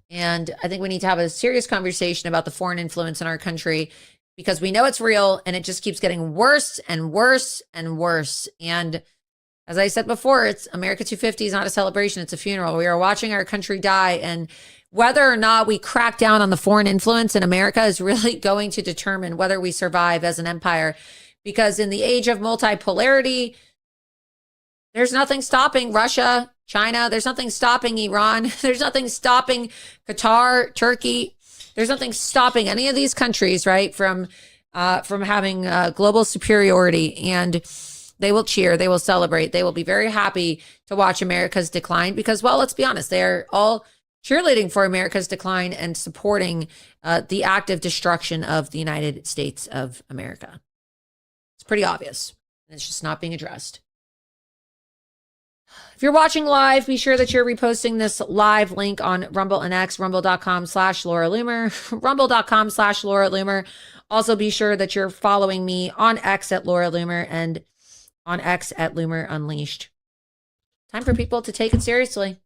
And I think we need to have a serious conversation about the foreign influence in our country because we know it's real and it just keeps getting worse and worse and worse. And as I said before, it's America 250 is not a celebration. It's a funeral. We are watching our country die. And whether or not we crack down on the foreign influence in America is really going to determine whether we survive as an empire. Because in the age of multipolarity, there's nothing stopping Russia, China. There's nothing stopping Iran. There's nothing stopping Qatar, Turkey. There's nothing stopping any of these countries, right, from having global superiority. And they will cheer. They will celebrate. They will be very happy to watch America's decline because, well, let's be honest, they're all cheerleading for America's decline and supporting the active destruction of the United States of America. It's pretty obvious. And it's just not being addressed. If you're watching live, be sure that you're reposting this live link on Rumble and X, rumble.com/Laura Loomer, rumble.com/Laura Loomer. Also, be sure that you're following me on X at Laura Loomer and on X at Loomer Unleashed. Time for people to take it seriously.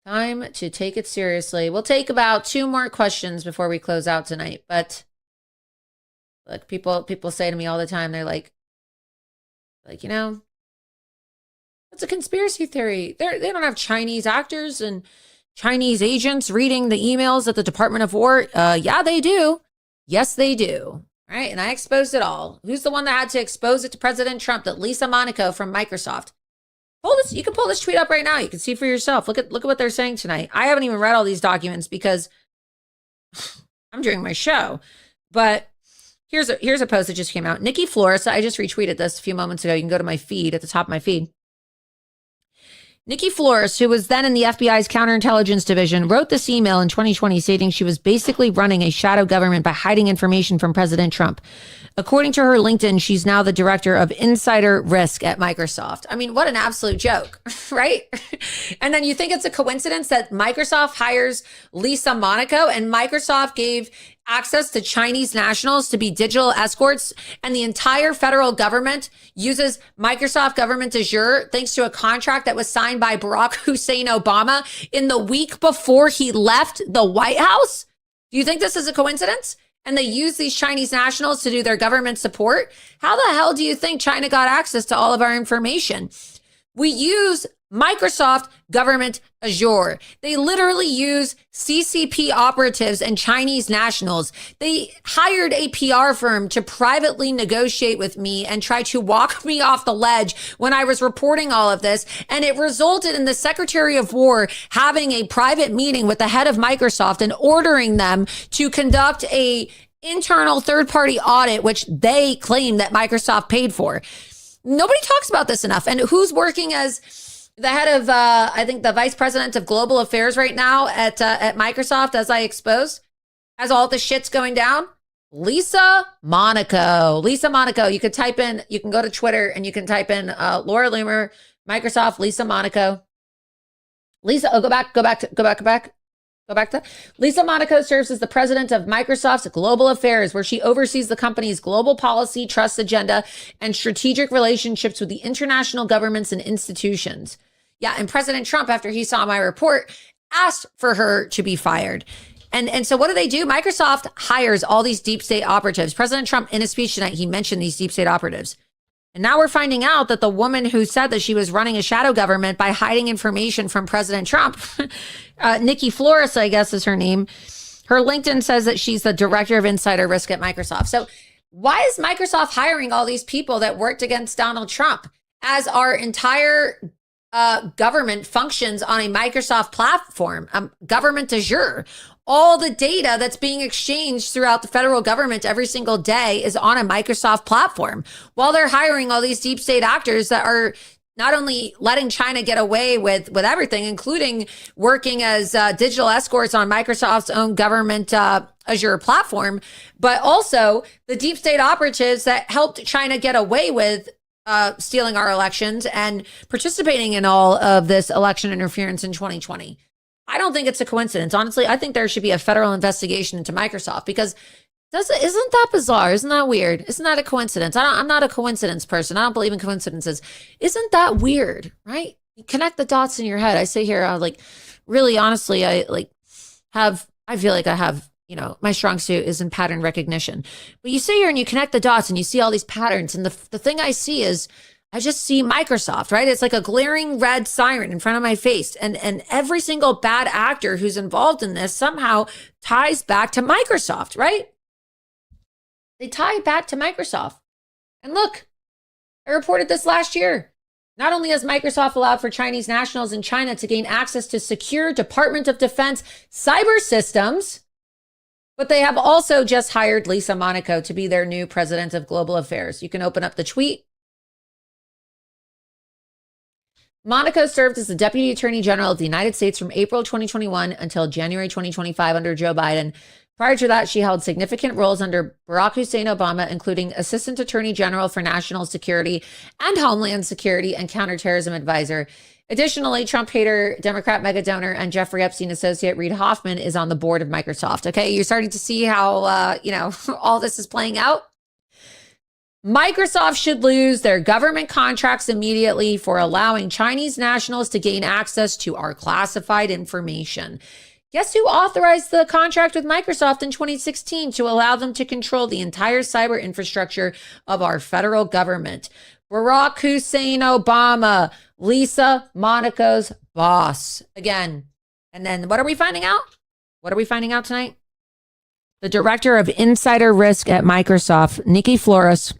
Time to take it seriously. We'll take about 2 more questions before we close out tonight. But look, people say to me all the time, they're like, you know, it's a conspiracy theory. They don't have Chinese actors and Chinese agents reading the emails at the Department of War. Yeah, they do. Yes, they do. Right? And I exposed it all. Who's the one that had to expose it to President Trump? That Lisa Monaco from Microsoft. Pull this. You can pull this tweet up right now. You can see for yourself. Look at what they're saying tonight. I haven't even read all these documents because I'm doing my show. But here's a post that just came out. Nikki Flores, I just retweeted this a few moments ago. You can go to my feed at the top of my feed. Nikki Flores, who was then in the FBI's counterintelligence division, wrote this email in 2020 stating she was basically running a shadow government by hiding information from President Trump. According to her LinkedIn, she's now the director of insider risk at Microsoft. I mean, what an absolute joke, right? And then you think it's a coincidence that Microsoft hires Lisa Monaco and Microsoft gave access to Chinese nationals to be digital escorts, and the entire federal government uses Microsoft Government Azure thanks to a contract that was signed by Barack Hussein Obama in the week before he left the White House? Do you think this is a coincidence? And they use these Chinese nationals to do their government support? How the hell do you think China got access to all of our information? We use Microsoft Government Azure. They literally use CCP operatives and Chinese nationals. They hired a PR firm to privately negotiate with me and try to walk me off the ledge when I was reporting all of this. And it resulted in the Secretary of War having a private meeting with the head of Microsoft and ordering them to conduct a internal third-party audit, which they claim that Microsoft paid for. Nobody talks about this enough. And who's working as the head of, I think, the vice president of global affairs right now at Microsoft, as I exposed, as all this shit's going down? Lisa Monaco. Lisa Monaco. You could type in, you can go to Twitter and you can type in Laura Loomer, Microsoft, Lisa Monaco. Lisa, go back. Lisa Monaco serves as the president of Microsoft's Global Affairs, where she oversees the company's global policy, trust agenda, and strategic relationships with the international governments and institutions. Yeah, and President Trump, after he saw my report, asked for her to be fired. And so what do? Microsoft hires all these deep state operatives. President Trump, in his speech tonight, he mentioned these deep state operatives. And now we're finding out that the woman who said that she was running a shadow government by hiding information from President Trump, Nikki Flores, I guess is her name. Her LinkedIn says that she's the director of insider risk at Microsoft. So why is Microsoft hiring all these people that worked against Donald Trump as our entire government functions on a Microsoft platform, Government Azure? All the data that's being exchanged throughout the federal government every single day is on a Microsoft platform, while they're hiring all these deep state actors that are not only letting China get away with everything, including working as digital escorts on Microsoft's own government Azure platform, but also the deep state operatives that helped China get away with stealing our elections and participating in all of this election interference in 2020. I don't think it's a coincidence. Honestly, I think there should be a federal investigation into Microsoft because isn't that bizarre? Isn't that weird? Isn't that a coincidence? I'm not a coincidence person. I don't believe in coincidences. Isn't that weird, right? You connect the dots in your head. I say here, really honestly, I feel like I have, my strong suit is in pattern recognition. But you sit here and you connect the dots and you see all these patterns. And the thing I see is, I just see Microsoft, right? It's like a glaring red siren in front of my face. And every single bad actor who's involved in this somehow ties back to Microsoft, right? They tie back to Microsoft. And look, I reported this last year. Not only has Microsoft allowed for Chinese nationals in China to gain access to secure Department of Defense cyber systems, but they have also just hired Lisa Monaco to be their new president of global affairs. You can open up the tweet. Monaco served as the Deputy Attorney General of the United States from April 2021 until January 2025 under Joe Biden. Prior to that, she held significant roles under Barack Hussein Obama, including Assistant Attorney General for National Security and Homeland Security and Counterterrorism Advisor. Additionally, Trump hater, Democrat mega donor, and Jeffrey Epstein associate Reid Hoffman is on the board of Microsoft. Okay, you're starting to see how, all this is playing out. Microsoft should lose their government contracts immediately for allowing Chinese nationals to gain access to our classified information. Guess who authorized the contract with Microsoft in 2016 to allow them to control the entire cyber infrastructure of our federal government? Barack Hussein Obama, Lisa Monaco's boss. Again. And then what are we finding out? What are we finding out tonight? The director of insider risk at Microsoft, Nikki Flores,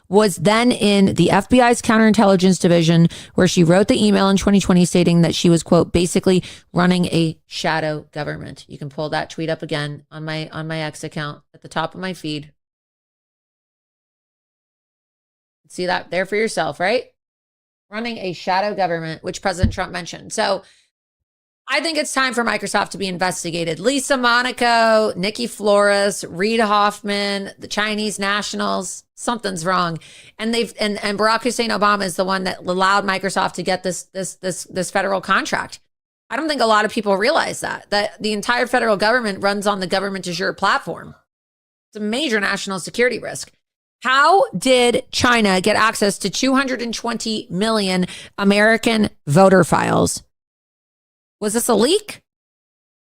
was then in the FBI's counterintelligence division, where she wrote the email in 2020 stating that she was, quote, basically running a shadow government. You can pull that tweet up again on my X account at the top of my feed. See that there for yourself, right? Running a shadow government, which President Trump mentioned. So I think it's time for Microsoft to be investigated. Lisa Monaco, Nikki Flores, Reid Hoffman, the Chinese nationals, something's wrong. And Barack Hussein Obama is the one that allowed Microsoft to get this federal contract. I don't think a lot of people realize that the entire federal government runs on the government Azure platform. It's a major national security risk. How did China get access to 220 million American voter files? Was this a leak?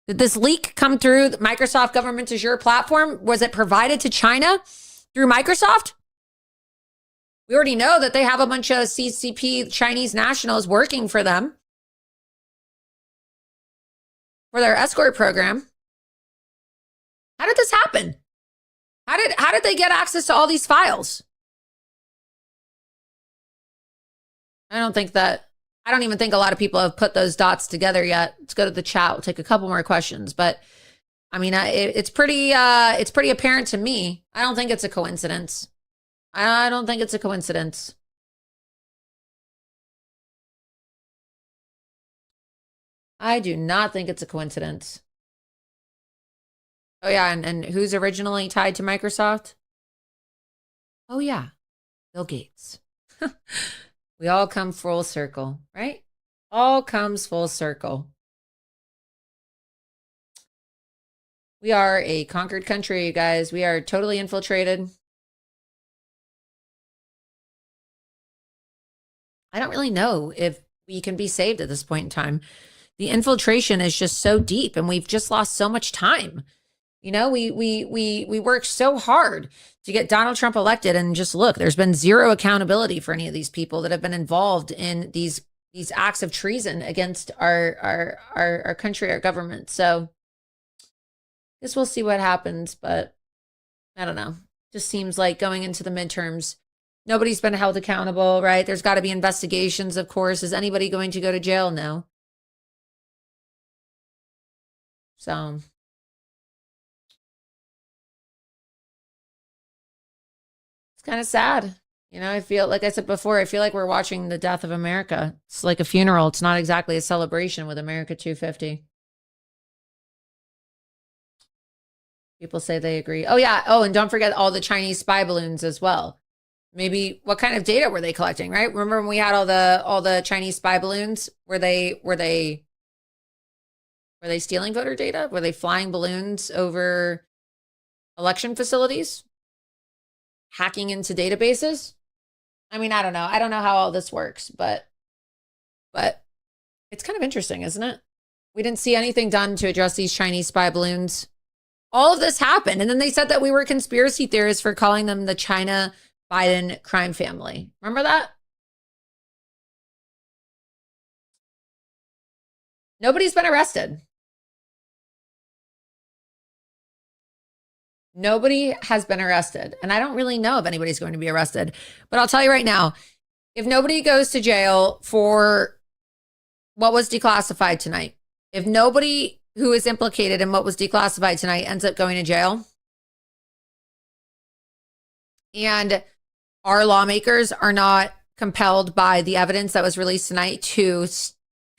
Did this leak come through the Microsoft government Azure platform? Was it provided to China through Microsoft? We already know that they have a bunch of CCP Chinese nationals working for them for their escort program. How did this happen? How did they get access to all these files? I don't even think a lot of people have put those dots together yet. Let's go to the chat. We'll take a couple more questions, but I mean, it's pretty apparent to me. I don't think it's a coincidence. I don't think it's a coincidence. I do not think it's a coincidence. Oh yeah, and who's originally tied to Microsoft? Oh yeah, Bill Gates. We all come full circle, right? All comes full circle. We are a conquered country, you guys. We are totally infiltrated. I don't really know if we can be saved at this point in time. The infiltration is just so deep, and we've just lost so much time. You know, we worked so hard to get Donald Trump elected, and just look, there's been zero accountability for any of these people that have been involved in these acts of treason against our country, our government. So I guess we'll see what happens, but I don't know. Just seems like going into the midterms, nobody's been held accountable, right? There's got to be investigations, of course. Is anybody going to go to jail? No. So kind of sad. You know, I feel like I said before, I feel like we're watching the death of America. It's like a funeral. It's not exactly a celebration with America 250. People say they agree. Oh yeah. Oh, and don't forget all the Chinese spy balloons as well. Maybe what kind of data were they collecting, right? Remember when we had all the Chinese spy balloons? Were they stealing voter data? Were they flying balloons over election facilities? Hacking into databases? I mean, I don't know. I don't know how all this works, but it's kind of interesting, isn't it? We didn't see anything done to address these Chinese spy balloons. All of this happened. And then they said that we were conspiracy theorists for calling them the China Biden crime family. Remember that? Nobody's been arrested. Nobody has been arrested. And I don't really know if anybody's going to be arrested. But I'll tell you right now, if nobody goes to jail for what was declassified tonight, if nobody who is implicated in what was declassified tonight ends up going to jail, and our lawmakers are not compelled by the evidence that was released tonight to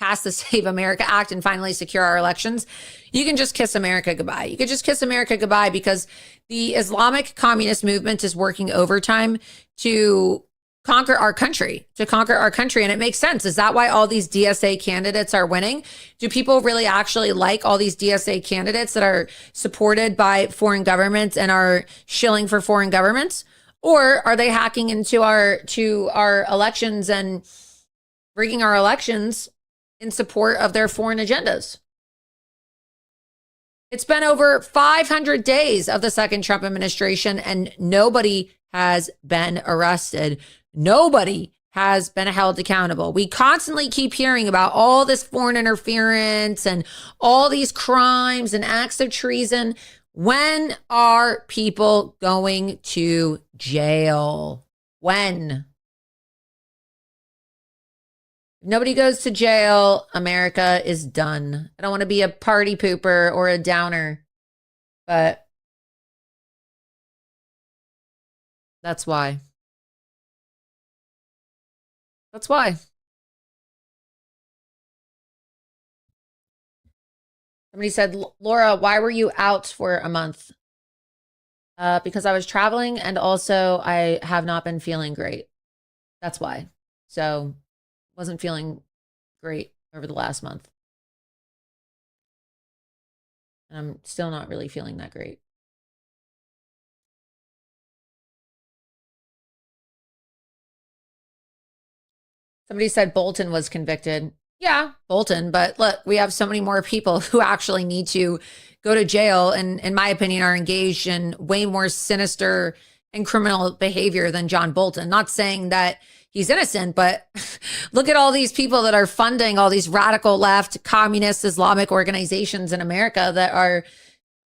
pass the Save America Act and finally secure our elections, you can just kiss America goodbye. You could just kiss America goodbye because the Islamic communist movement is working overtime to conquer our country, And it makes sense. Is that why all these DSA candidates are winning? Do people really actually like all these DSA candidates that are supported by foreign governments and are shilling for foreign governments? Or are they hacking into our elections and rigging our elections in support of their foreign agendas? It's been over 500 days of the second Trump administration and nobody has been arrested. Nobody has been held accountable. We constantly keep hearing about all this foreign interference and all these crimes and acts of treason. When are people going to jail? When? If nobody goes to jail, America is done. I don't want to be a party pooper or a downer, but that's why. That's why. Somebody said, Laura, why were you out for a month? Because I was traveling and also I have not been feeling great. That's why. So wasn't feeling great over the last month. And I'm still not really feeling that great. Somebody said Bolton was convicted. Yeah, Bolton. But look, we have so many more people who actually need to go to jail and, in my opinion, are engaged in way more sinister and criminal behavior than John Bolton. Not saying that he's innocent, but look at all these people that are funding all these radical left communist Islamic organizations in America that are,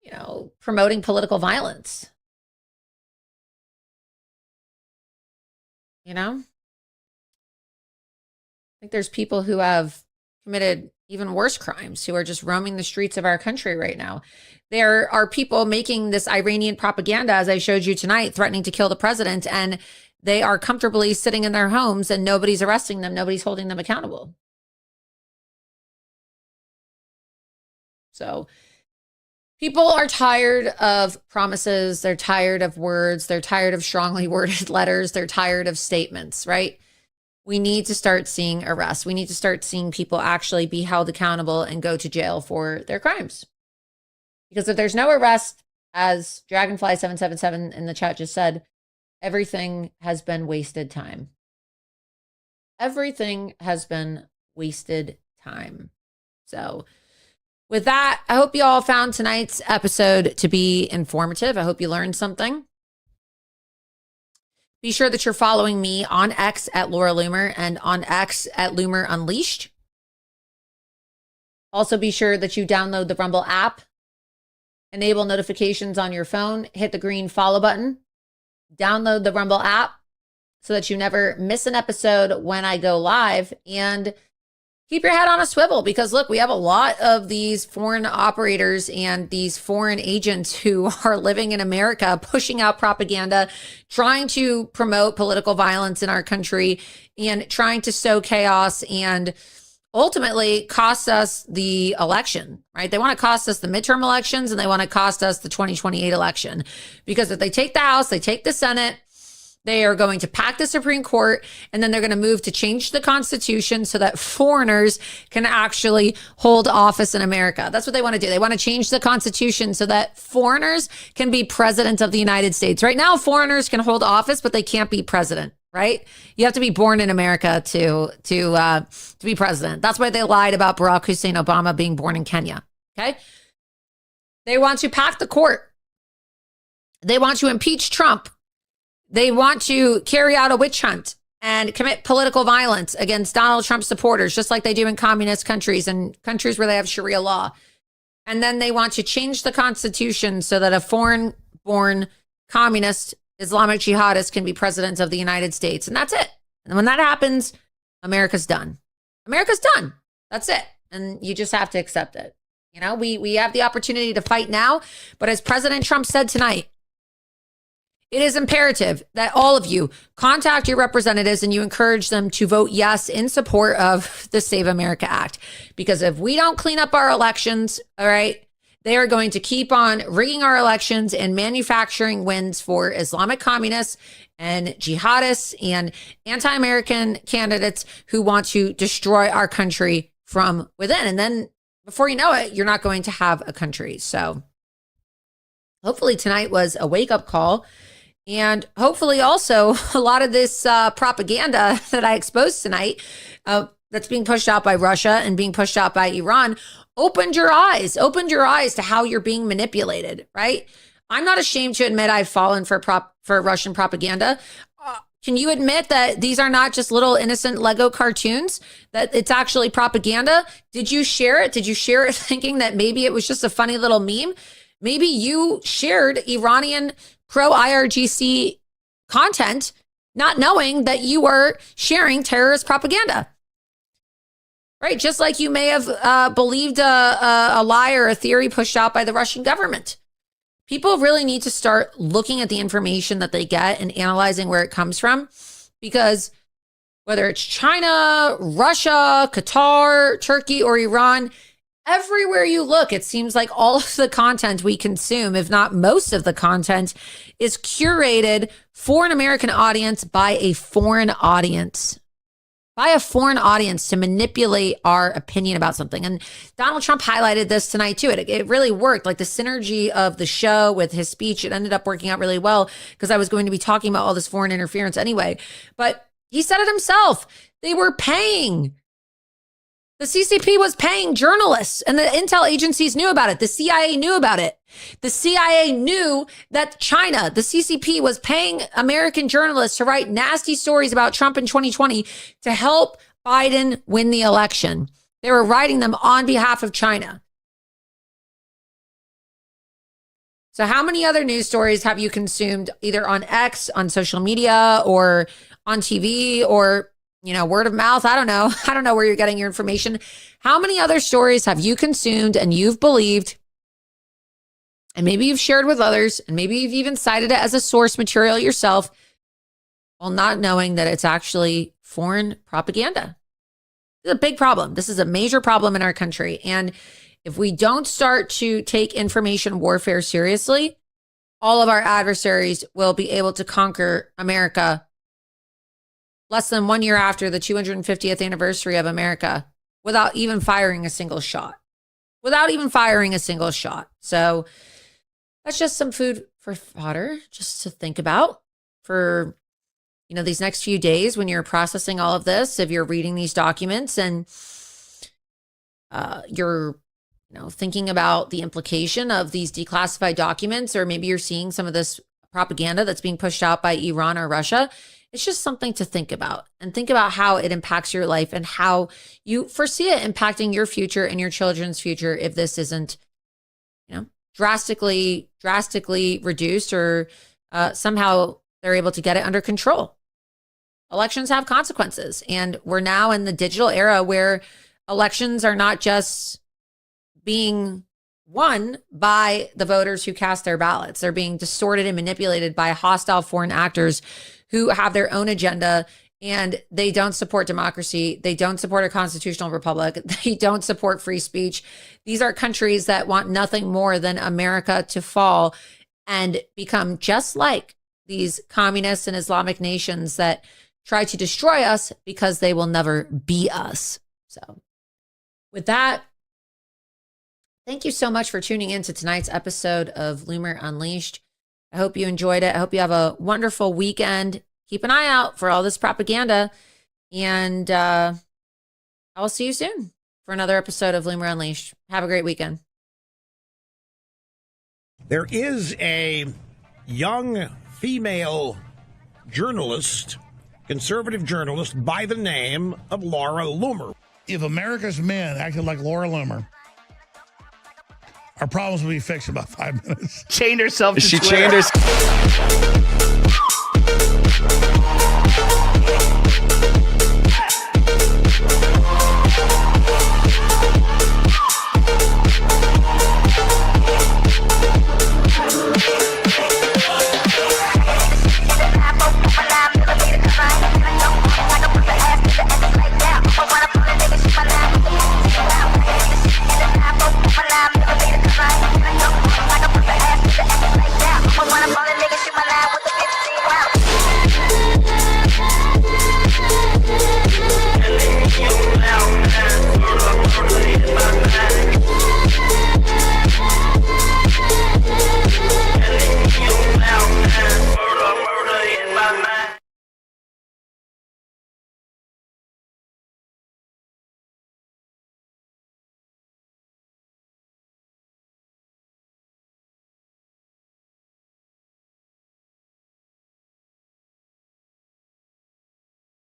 you know, promoting political violence. You know? I think there's people who have committed even worse crimes who are just roaming the streets of our country right now. There are people making this Iranian propaganda, as I showed you tonight, threatening to kill the president, and they are comfortably sitting in their homes and nobody's arresting them. Nobody's holding them accountable. So people are tired of promises. They're tired of words. They're tired of strongly worded letters. They're tired of statements, right? We need to start seeing arrests. We need to start seeing people actually be held accountable and go to jail for their crimes. Because if there's no arrest, as Dragonfly777 in the chat just said, everything has been wasted time. Everything has been wasted time. So with that, I hope you all found tonight's episode to be informative. I hope you learned something. Be sure that you're following me on X at Laura Loomer and on X at Loomer Unleashed. Also, be sure that you download the Rumble app, enable notifications on your phone, hit the green follow button, download the Rumble app so that you never miss an episode when I go live, and keep your head on a swivel because look, we have a lot of these foreign operators and these foreign agents who are living in America, pushing out propaganda, trying to promote political violence in our country and trying to sow chaos and ultimately cost us the election, right? They want to cost us the midterm elections and they want to cost us the 2028 election because if they take the House, they take the Senate, they are going to pack the Supreme Court, and then they're going to move to change the Constitution so that foreigners can actually hold office in America. That's what they want to do. They want to change the Constitution so that foreigners can be president of the United States. Right now, foreigners can hold office, but they can't be president, right? You have to be born in America to be president. That's why they lied about Barack Hussein Obama being born in Kenya, okay? They want to pack the court. They want to impeach Trump. They want to carry out a witch hunt and commit political violence against Donald Trump supporters, just like they do in communist countries and countries where they have Sharia law. And then they want to change the Constitution so that a foreign-born communist Islamic jihadist can be president of the United States. And that's it. And when that happens, America's done. America's done. That's it. And you just have to accept it. You know, we have the opportunity to fight now. But as President Trump said tonight, It is imperative that all of you contact your representatives and you encourage them to vote yes in support of the Save America Act. Because if we don't clean up our elections, all right, they are going to keep on rigging our elections and manufacturing wins for Islamic communists and jihadists and anti-American candidates who want to destroy our country from within. And then before you know it, you're not going to have a country. So hopefully tonight was a wake-up call. And hopefully also a lot of this propaganda that I exposed tonight that's being pushed out by Russia and being pushed out by Iran opened your eyes to how you're being manipulated, right? I'm not ashamed to admit I've fallen for Russian propaganda. Can you admit that these are not just little innocent Lego cartoons, that it's actually propaganda? Did you share it? Did you share it thinking that maybe it was just a funny little meme? Maybe you shared Iranian pro-IRGC content, not knowing that you were sharing terrorist propaganda. Right? Just like you may have believed a lie or a theory pushed out by the Russian government. People really need to start looking at the information that they get and analyzing where it comes from, because whether it's China, Russia, Qatar, Turkey, or Iran, everywhere you look, it seems like all of the content we consume, if not most of the content, is curated for an American audience by a foreign audience. By a foreign audience to manipulate our opinion about something. And Donald Trump highlighted this tonight too. It really worked. Like the synergy of the show with his speech, it ended up working out really well because I was going to be talking about all this foreign interference anyway. But he said it himself. They were paying. The CCP was paying journalists, and the intel agencies knew about it. The CIA knew about it. The CIA knew that China, the CCP, was paying American journalists to write nasty stories about Trump in 2020 to help Biden win the election. They were writing them on behalf of China. So how many other news stories have you consumed either on X, on social media, or on TV, or word of mouth? I don't know. I don't know where you're getting your information. How many other stories have you consumed and you've believed, and maybe you've shared with others, and maybe you've even cited it as a source material yourself, while not knowing that it's actually foreign propaganda? This is a big problem. This is a major problem in our country. And if we don't start to take information warfare seriously, all of our adversaries will be able to conquer America less than 1 year after the 250th anniversary of America without even firing a single shot. So that's just some food for fodder, just to think about for, these next few days when you're processing all of this, if you're reading these documents and you're, thinking about the implication of these declassified documents, or maybe you're seeing some of this propaganda that's being pushed out by Iran or Russia. It's just something to think about, and think about how it impacts your life and how you foresee it impacting your future and your children's future if this isn't, drastically reduced, or somehow they're able to get it under control. Elections have consequences, and we're now in the digital era where elections are not just being won by the voters who cast their ballots. They're being distorted and manipulated by hostile foreign actors who have their own agenda, and they don't support democracy. They don't support a constitutional republic. They don't support free speech. These are countries that want nothing more than America to fall and become just like these communist and Islamic nations that try to destroy us because they will never be us. So with that, thank you so much for tuning in to tonight's episode of Loomer Unleashed. I hope you enjoyed it. I hope you have a wonderful weekend. Keep an eye out for all this propaganda. And I will see you soon for another episode of Loomer Unleashed. Have a great weekend. There is a young female journalist, conservative journalist, by the name of Laura Loomer. If America's men acted like Laura Loomer, our problems will be fixed in about 5 minutes. Chained herself to She Twitter. chained her.